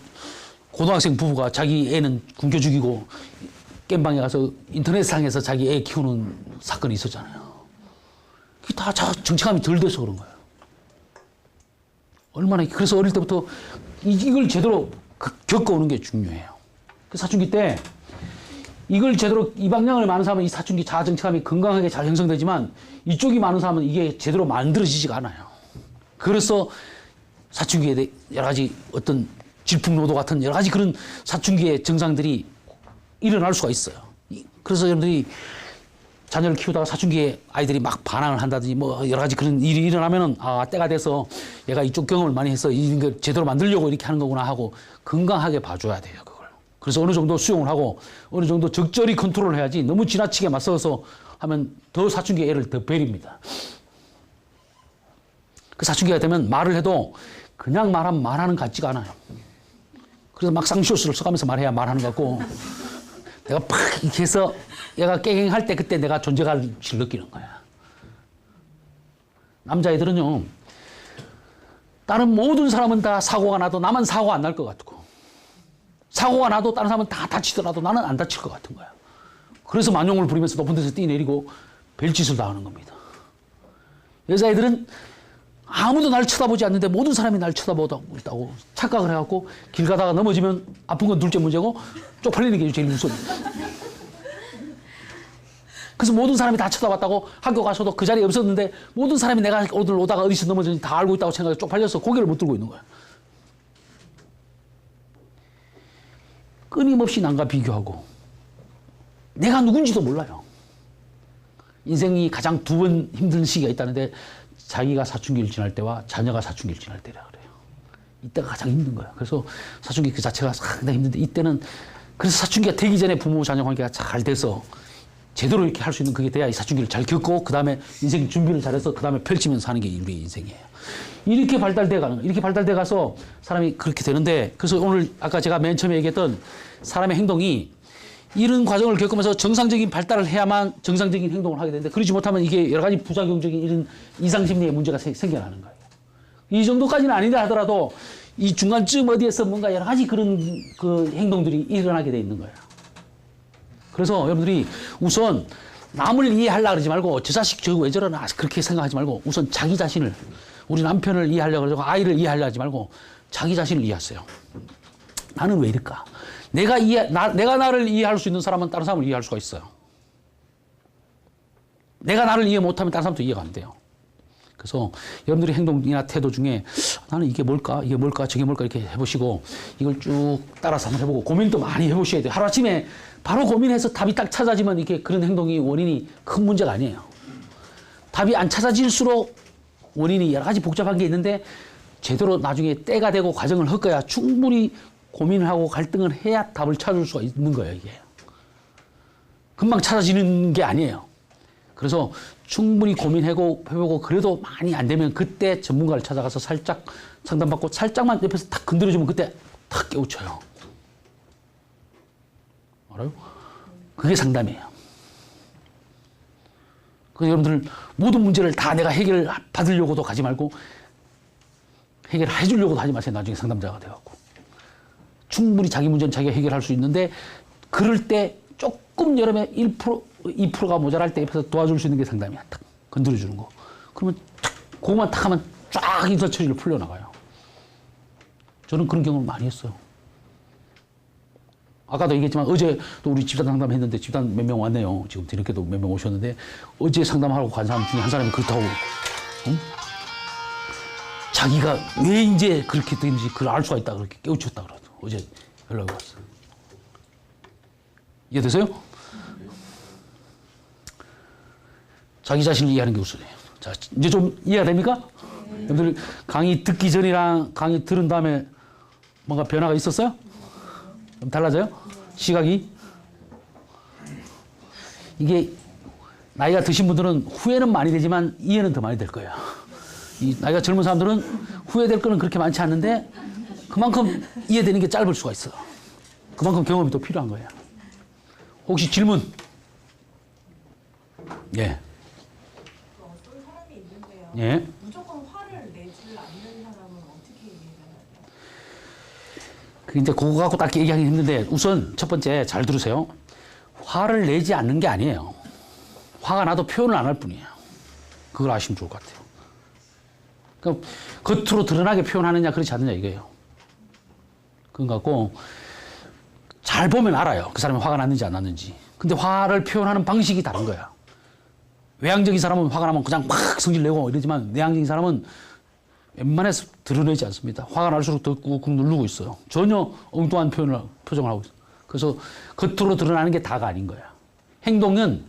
고등학생 부부가 자기 애는 굶겨 죽이고 겜방에 가서 인터넷상에서 자기 애 키우는 사건이 있었잖아요. 그게 다 정체감이 덜 돼서 그런 거예요. 그래서 어릴 때부터 이걸 제대로 겪어오는 게 중요해요. 그 사춘기 때 이걸 제대로 이 방향을 많은 사람은 이 사춘기 자아정체감이 건강하게 잘 형성되지만 이쪽이 많은 사람은 이게 제대로 만들어지지가 않아요. 그래서 사춘기에 대해 여러 가지 어떤 질풍노도 같은 여러 가지 그런 사춘기의 증상들이 일어날 수가 있어요. 그래서 여러분들이 자녀를 키우다가 사춘기에 아이들이 막 반항을 한다든지 뭐 여러 가지 그런 일이 일어나면은 때가 돼서 얘가 이쪽 경험을 많이 해서 이런 걸 제대로 만들려고 이렇게 하는 거구나 하고 건강하게 봐줘야 돼요, 그걸. 그래서 어느 정도 수용을 하고 어느 정도 적절히 컨트롤을 해야지 너무 지나치게 맞서서 하면 더 사춘기 애를 더 베립니다. 그 사춘기가 되면 말을 해도 그냥 말하면 말하는 것 같지가 않아요. 그래서 막 쌍시옷을 써가면서 말해야 말하는 것 같고 내가 팍 이렇게 해서 얘가 깽깽할 때 그때 내가 존재감을 느끼는 거야. 남자애들은요, 다른 모든 사람은 다 사고가 나도 나만 사고 안 날 것 같고 사고가 나도 다른 사람은 다 다치더라도 나는 안 다칠 것 같은 거야. 그래서 만용을 부리면서 높은 데서 뛰내리고 별짓을 다 하는 겁니다. 여자애들은 아무도 날 쳐다보지 않는데 모든 사람이 날 쳐다보고 있다고 착각을 해갖고 길 가다가 넘어지면 아픈 건 둘째 문제고 쪽팔리는 게 제일 무섭습니다. 그래서 모든 사람이 다 쳐다봤다고 학교 가서도 그 자리에 없었는데 모든 사람이 내가 오늘 오다가 어디서 넘어졌는지 다 알고 있다고 생각해 쪽팔려서 고개를 못 들고 있는 거야. 끊임없이 남과 비교하고 내가 누군지도 몰라요. 인생이 가장 두 번 힘든 시기가 있다는데 자기가 사춘기를 지날 때와 자녀가 사춘기를 지날 때라 그래요. 이때가 가장 힘든 거예요. 그래서 사춘기 그 자체가 상당히 힘든데 이때는 그래서 사춘기가 되기 전에 부모 자녀 관계가 잘 돼서 제대로 이렇게 할 수 있는 그게 돼야 이 사춘기를 잘 겪고 그 다음에 인생 준비를 잘해서 그 다음에 펼치면서 사는 게 우리의 인생이에요. 이렇게 발달돼 가는 거예요. 이렇게 발달돼 가서 사람이 그렇게 되는데 그래서 오늘 아까 제가 맨 처음에 얘기했던 사람의 행동이 이런 과정을 겪으면서 정상적인 발달을 해야만 정상적인 행동을 하게 되는데 그러지 못하면 이게 여러 가지 부작용적인 이런 이상심리의 문제가 생겨나는 거예요. 이 정도까지는 아니다 하더라도 이 중간쯤 어디에서 뭔가 여러 가지 그런 그 행동들이 일어나게 돼 있는 거예요. 그래서 여러분들이 우선 남을 이해하려고 그러지 말고 저 자식 저거 왜 저러나 그렇게 생각하지 말고 우선 자기 자신을 우리 남편을 이해하려고 그러고 아이를 이해하려고 하지 말고 자기 자신을 이해하세요. 나는 왜 이럴까? 내가 나를 이해할 수 있는 사람은 다른 사람을 이해할 수가 있어요. 내가 나를 이해 못하면 다른 사람도 이해가 안 돼요. 그래서 여러분들의 행동이나 태도 중에 나는 이게 뭘까 저게 뭘까 이렇게 해보시고 이걸 쭉 따라서 한번 해보고 고민도 많이 해보셔야 돼요. 하루아침에 바로 고민해서 답이 딱 찾아지면 이게 그런 행동이 원인이 큰 문제가 아니에요. 답이 안 찾아질수록 원인이 여러 가지 복잡한 게 있는데 제대로 나중에 때가 되고 과정을 헐거야 충분히 고민을 하고 갈등을 해야 답을 찾을 수가 있는 거예요. 이게 금방 찾아지는 게 아니에요. 그래서 충분히 고민해보고 그래도 많이 안 되면 그때 전문가를 찾아가서 살짝 상담받고 살짝만 옆에서 탁 건드려주면 그때 탁 깨우쳐요. 알아요? 그게 상담이에요. 그래서 여러분들 모든 문제를 다 내가 해결받으려고도 가지 말고 해결해 주려고도 하지 마세요. 나중에 상담자가 돼갖고. 충분히 자기 문제는 자기가 해결할 수 있는데 그럴 때 조금 여름에 1%, 2%가 모자랄 때 옆에서 도와줄 수 있는 게 상담이야. 탁 건드려주는 거. 그러면 탁 그것만 탁 하면 쫙 인설 처리로 풀려나가요. 저는 그런 경험을 많이 했어요. 아까도 얘기했지만 어제 또 우리 집단 상담했는데 집단 몇 명 왔네요. 지금 뒤늦게도 몇 명 오셨는데 어제 상담하러 간 사람 중에 한 사람이 그렇다고 응? 자기가 왜 이제 그렇게 되는지 그걸 알 수가 있다 그렇게 깨우쳤다 그러죠. 어제 연락이 왔어요. 이해되세요? 자기 자신을 이해하는 게 우선이에요. 자, 이제 좀 이해가 됩니까? 여러분들 강의 듣기 전이랑 강의 들은 다음에 뭔가 변화가 있었어요? 좀 달라져요? 시각이? 이게 나이가 드신 분들은 후회는 많이 되지만 이해는 더 많이 될 거예요. 이 나이가 젊은 사람들은 후회될 거는 그렇게 많지 않는데 그만큼 이해되는 게 짧을 수가 있어. 그만큼 경험이 더 필요한 거예요. 혹시 질문? 예. 어떤 사람이 있는데요. 예. 무조건 화를 내지 않는 사람은 어떻게 이해가 나요? 그 이제 그거 갖고 딱 얘기하기 힘든데 우선 첫 번째 잘 들으세요. 화를 내지 않는 게 아니에요. 화가 나도 표현을 안 할 뿐이에요. 그걸 아시면 좋을 것 같아요. 그러니까 겉으로 드러나게 표현하느냐 그렇지 않느냐 이거예요. 그런 것 같고 잘 보면 알아요. 그 사람이 화가 났는지 안 났는지. 근데 화를 표현하는 방식이 다른 거야. 외향적인 사람은 화가 나면 그냥 막 성질 내고 이러지만 내향적인 사람은 웬만해서 드러내지 않습니다. 화가 날수록 더 꾹꾹 누르고 있어요. 전혀 엉뚱한 표정을 하고 있어요. 그래서 겉으로 드러나는 게 다가 아닌 거야. 행동은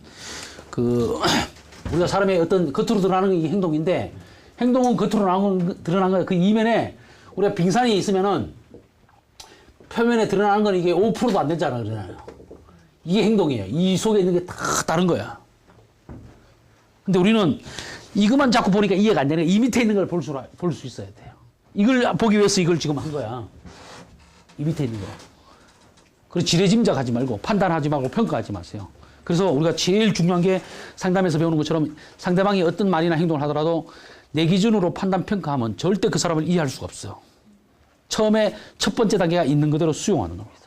우리가 사람의 어떤 겉으로 드러나는 게 행동인데 행동은 겉으로 드러나는 거야. 그 이면에 우리가 빙산이 있으면은 표면에 드러나는 건 이게 5%도 안 되잖아. 그러잖아요. 이게 행동이에요. 이 속에 있는 게 다 다른 거야. 근데 우리는 이것만 자꾸 보니까 이해가 안 되니까 이 밑에 있는 걸 볼 수 있어야 돼요. 이걸 보기 위해서 이걸 지금 한 거야. 이 밑에 있는 거. 그리고 지레짐작하지 말고 판단하지 말고 평가하지 마세요. 그래서 우리가 제일 중요한 게 상담에서 배우는 것처럼 상대방이 어떤 말이나 행동을 하더라도 내 기준으로 판단 평가하면 절대 그 사람을 이해할 수가 없어요. 처음에 첫 번째 단계가 있는 그대로 수용하는 겁니다.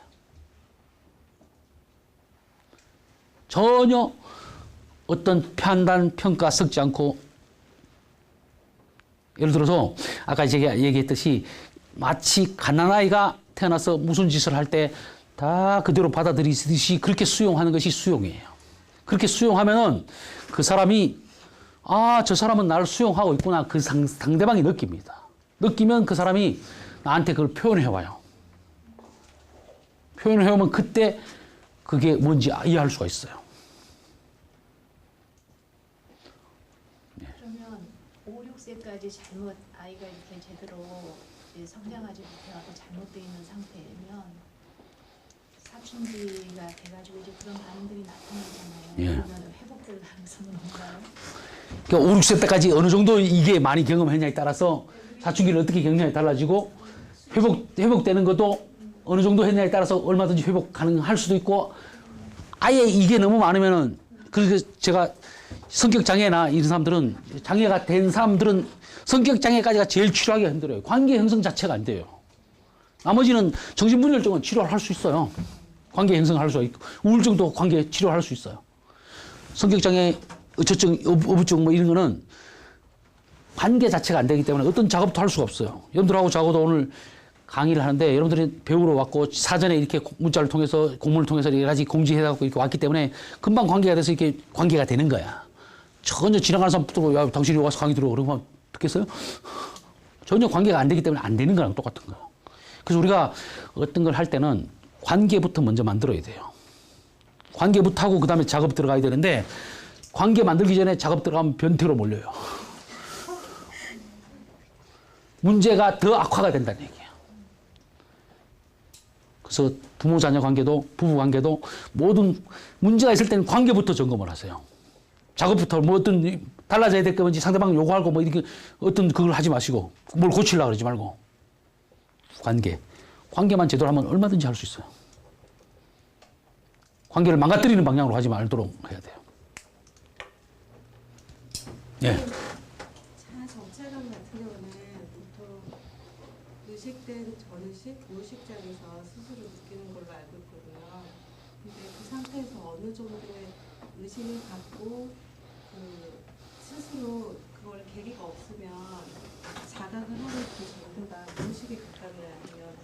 전혀 어떤 판단, 평가 섞지 않고 예를 들어서 아까 제가 얘기했듯이 마치 갓난아이가 태어나서 무슨 짓을 할 때 다 그대로 받아들이듯이 그렇게 수용하는 것이 수용이에요. 그렇게 수용하면은 그 사람이 저 사람은 나를 수용하고 있구나 그 상대방이 느낍니다. 느끼면 그 사람이 나한테 그걸 표현해와요. 표현해오면 그때 그게 뭔지 이해할 수가 있어요. 그러면 5, 6세까지 잘못 아이가 이렇게 제대로 성장하지 못해서 잘못되어 있는 상태면 사춘기가 돼가지고 이제 그런 반응들이 나타나잖아요. 예. 그러면 회복될 가능성은 없나요? 그러니까 5, 6세 때까지 어느 정도 이게 많이 경험했냐에 따라서 사춘기를 어떻게 겪냐에 달라지고 회복되는 것도 어느 정도 했냐에 따라서 얼마든지 회복 가능할 수도 있고 아예 이게 너무 많으면은 그래서 제가 성격 장애나 이런 사람들은 장애가 된 사람들은 성격 장애까지가 제일 치료하기가 힘들어요. 관계 형성 자체가 안 돼요. 나머지는 정신분열증은 치료를 할 수 있어요. 관계 형성을 할 수 있고 우울증도 관계 치료를 할 수 있어요. 성격 장애, 어처증, 어부증 뭐 이런 거는 관계 자체가 안 되기 때문에 어떤 작업도 할 수가 없어요. 여러분들하고 저하고도 오늘 강의를 하는데 여러분들이 배우러 왔고 사전에 이렇게 문자를 통해서 공문을 통해서 여러 가지 공지해갖고 이렇게 왔기 때문에 금방 관계가 돼서 이렇게 관계가 되는 거야. 전혀 지나가는 사람부터 야 당신이 와서 강의 들어 그러면 듣겠어요? 전혀 관계가 안 되기 때문에 안 되는 거랑 똑같은 거야. 그래서 우리가 어떤 걸 할 때는 관계부터 먼저 만들어야 돼요. 관계부터 하고 그 다음에 작업 들어가야 되는데 관계 만들기 전에 작업 들어가면 변태로 몰려요. 문제가 더 악화가 된다는 얘기예요. 그래서 부모 자녀 관계도 부부 관계도 모든 문제가 있을 때는 관계부터 점검을 하세요. 작업부터 뭐 어떤 달라져야 될 거면 상대방 요구하고 뭐 이렇게 어떤 그걸 하지 마시고 뭘 고치려고 그러지 말고 관계만 제대로 하면 얼마든지 할 수 있어요. 관계를 망가뜨리는 방향으로 하지 말도록 해야 돼요. 예. 자정체감 같은 경우는 보통 의식된 전의식, 무의식적에서 스스로 느끼는 걸로 알고 있거든요. 근데 그 상태에서 어느 정도의 의식을 갖고 그 스스로 그걸 계기가 없으면 자각을 하는 그 정도가 무의식에 가까워요, 아니면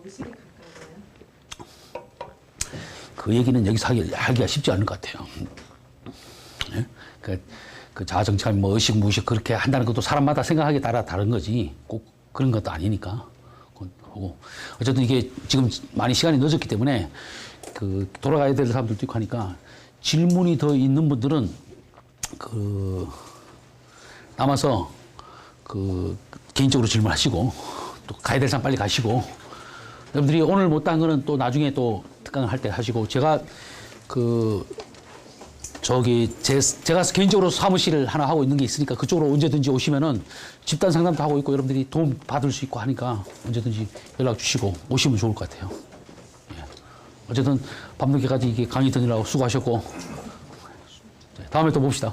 의식에 가까워요? 그 얘기는 여기서 하기가 쉽지 않을 것 같아요. 예? 그 자아정착, 뭐 의식, 무의식 그렇게 한다는 것도 사람마다 생각하기에 따라 다른 거지. 꼭 그런 것도 아니니까. 하고 어쨌든 이게 지금 많이 시간이 늦었기 때문에 그 돌아가야 될 사람들도 있고 하니까 질문이 더 있는 분들은 그 남아서 그 개인적으로 질문하시고 또 가야 될 사람 빨리 가시고 여러분들이 오늘 못한 거는 또 나중에 또 특강을 할 때 하시고 제가 그 저기 제가 개인적으로 사무실을 하나 하고 있는 게 있으니까 그쪽으로 언제든지 오시면은 집단 상담도 하고 있고 여러분들이 도움 받을 수 있고 하니까 언제든지 연락 주시고 오시면 좋을 것 같아요. 예. 어쨌든 밤늦게까지 이게 강의 듣느라고 수고하셨고 다음에 또 봅시다.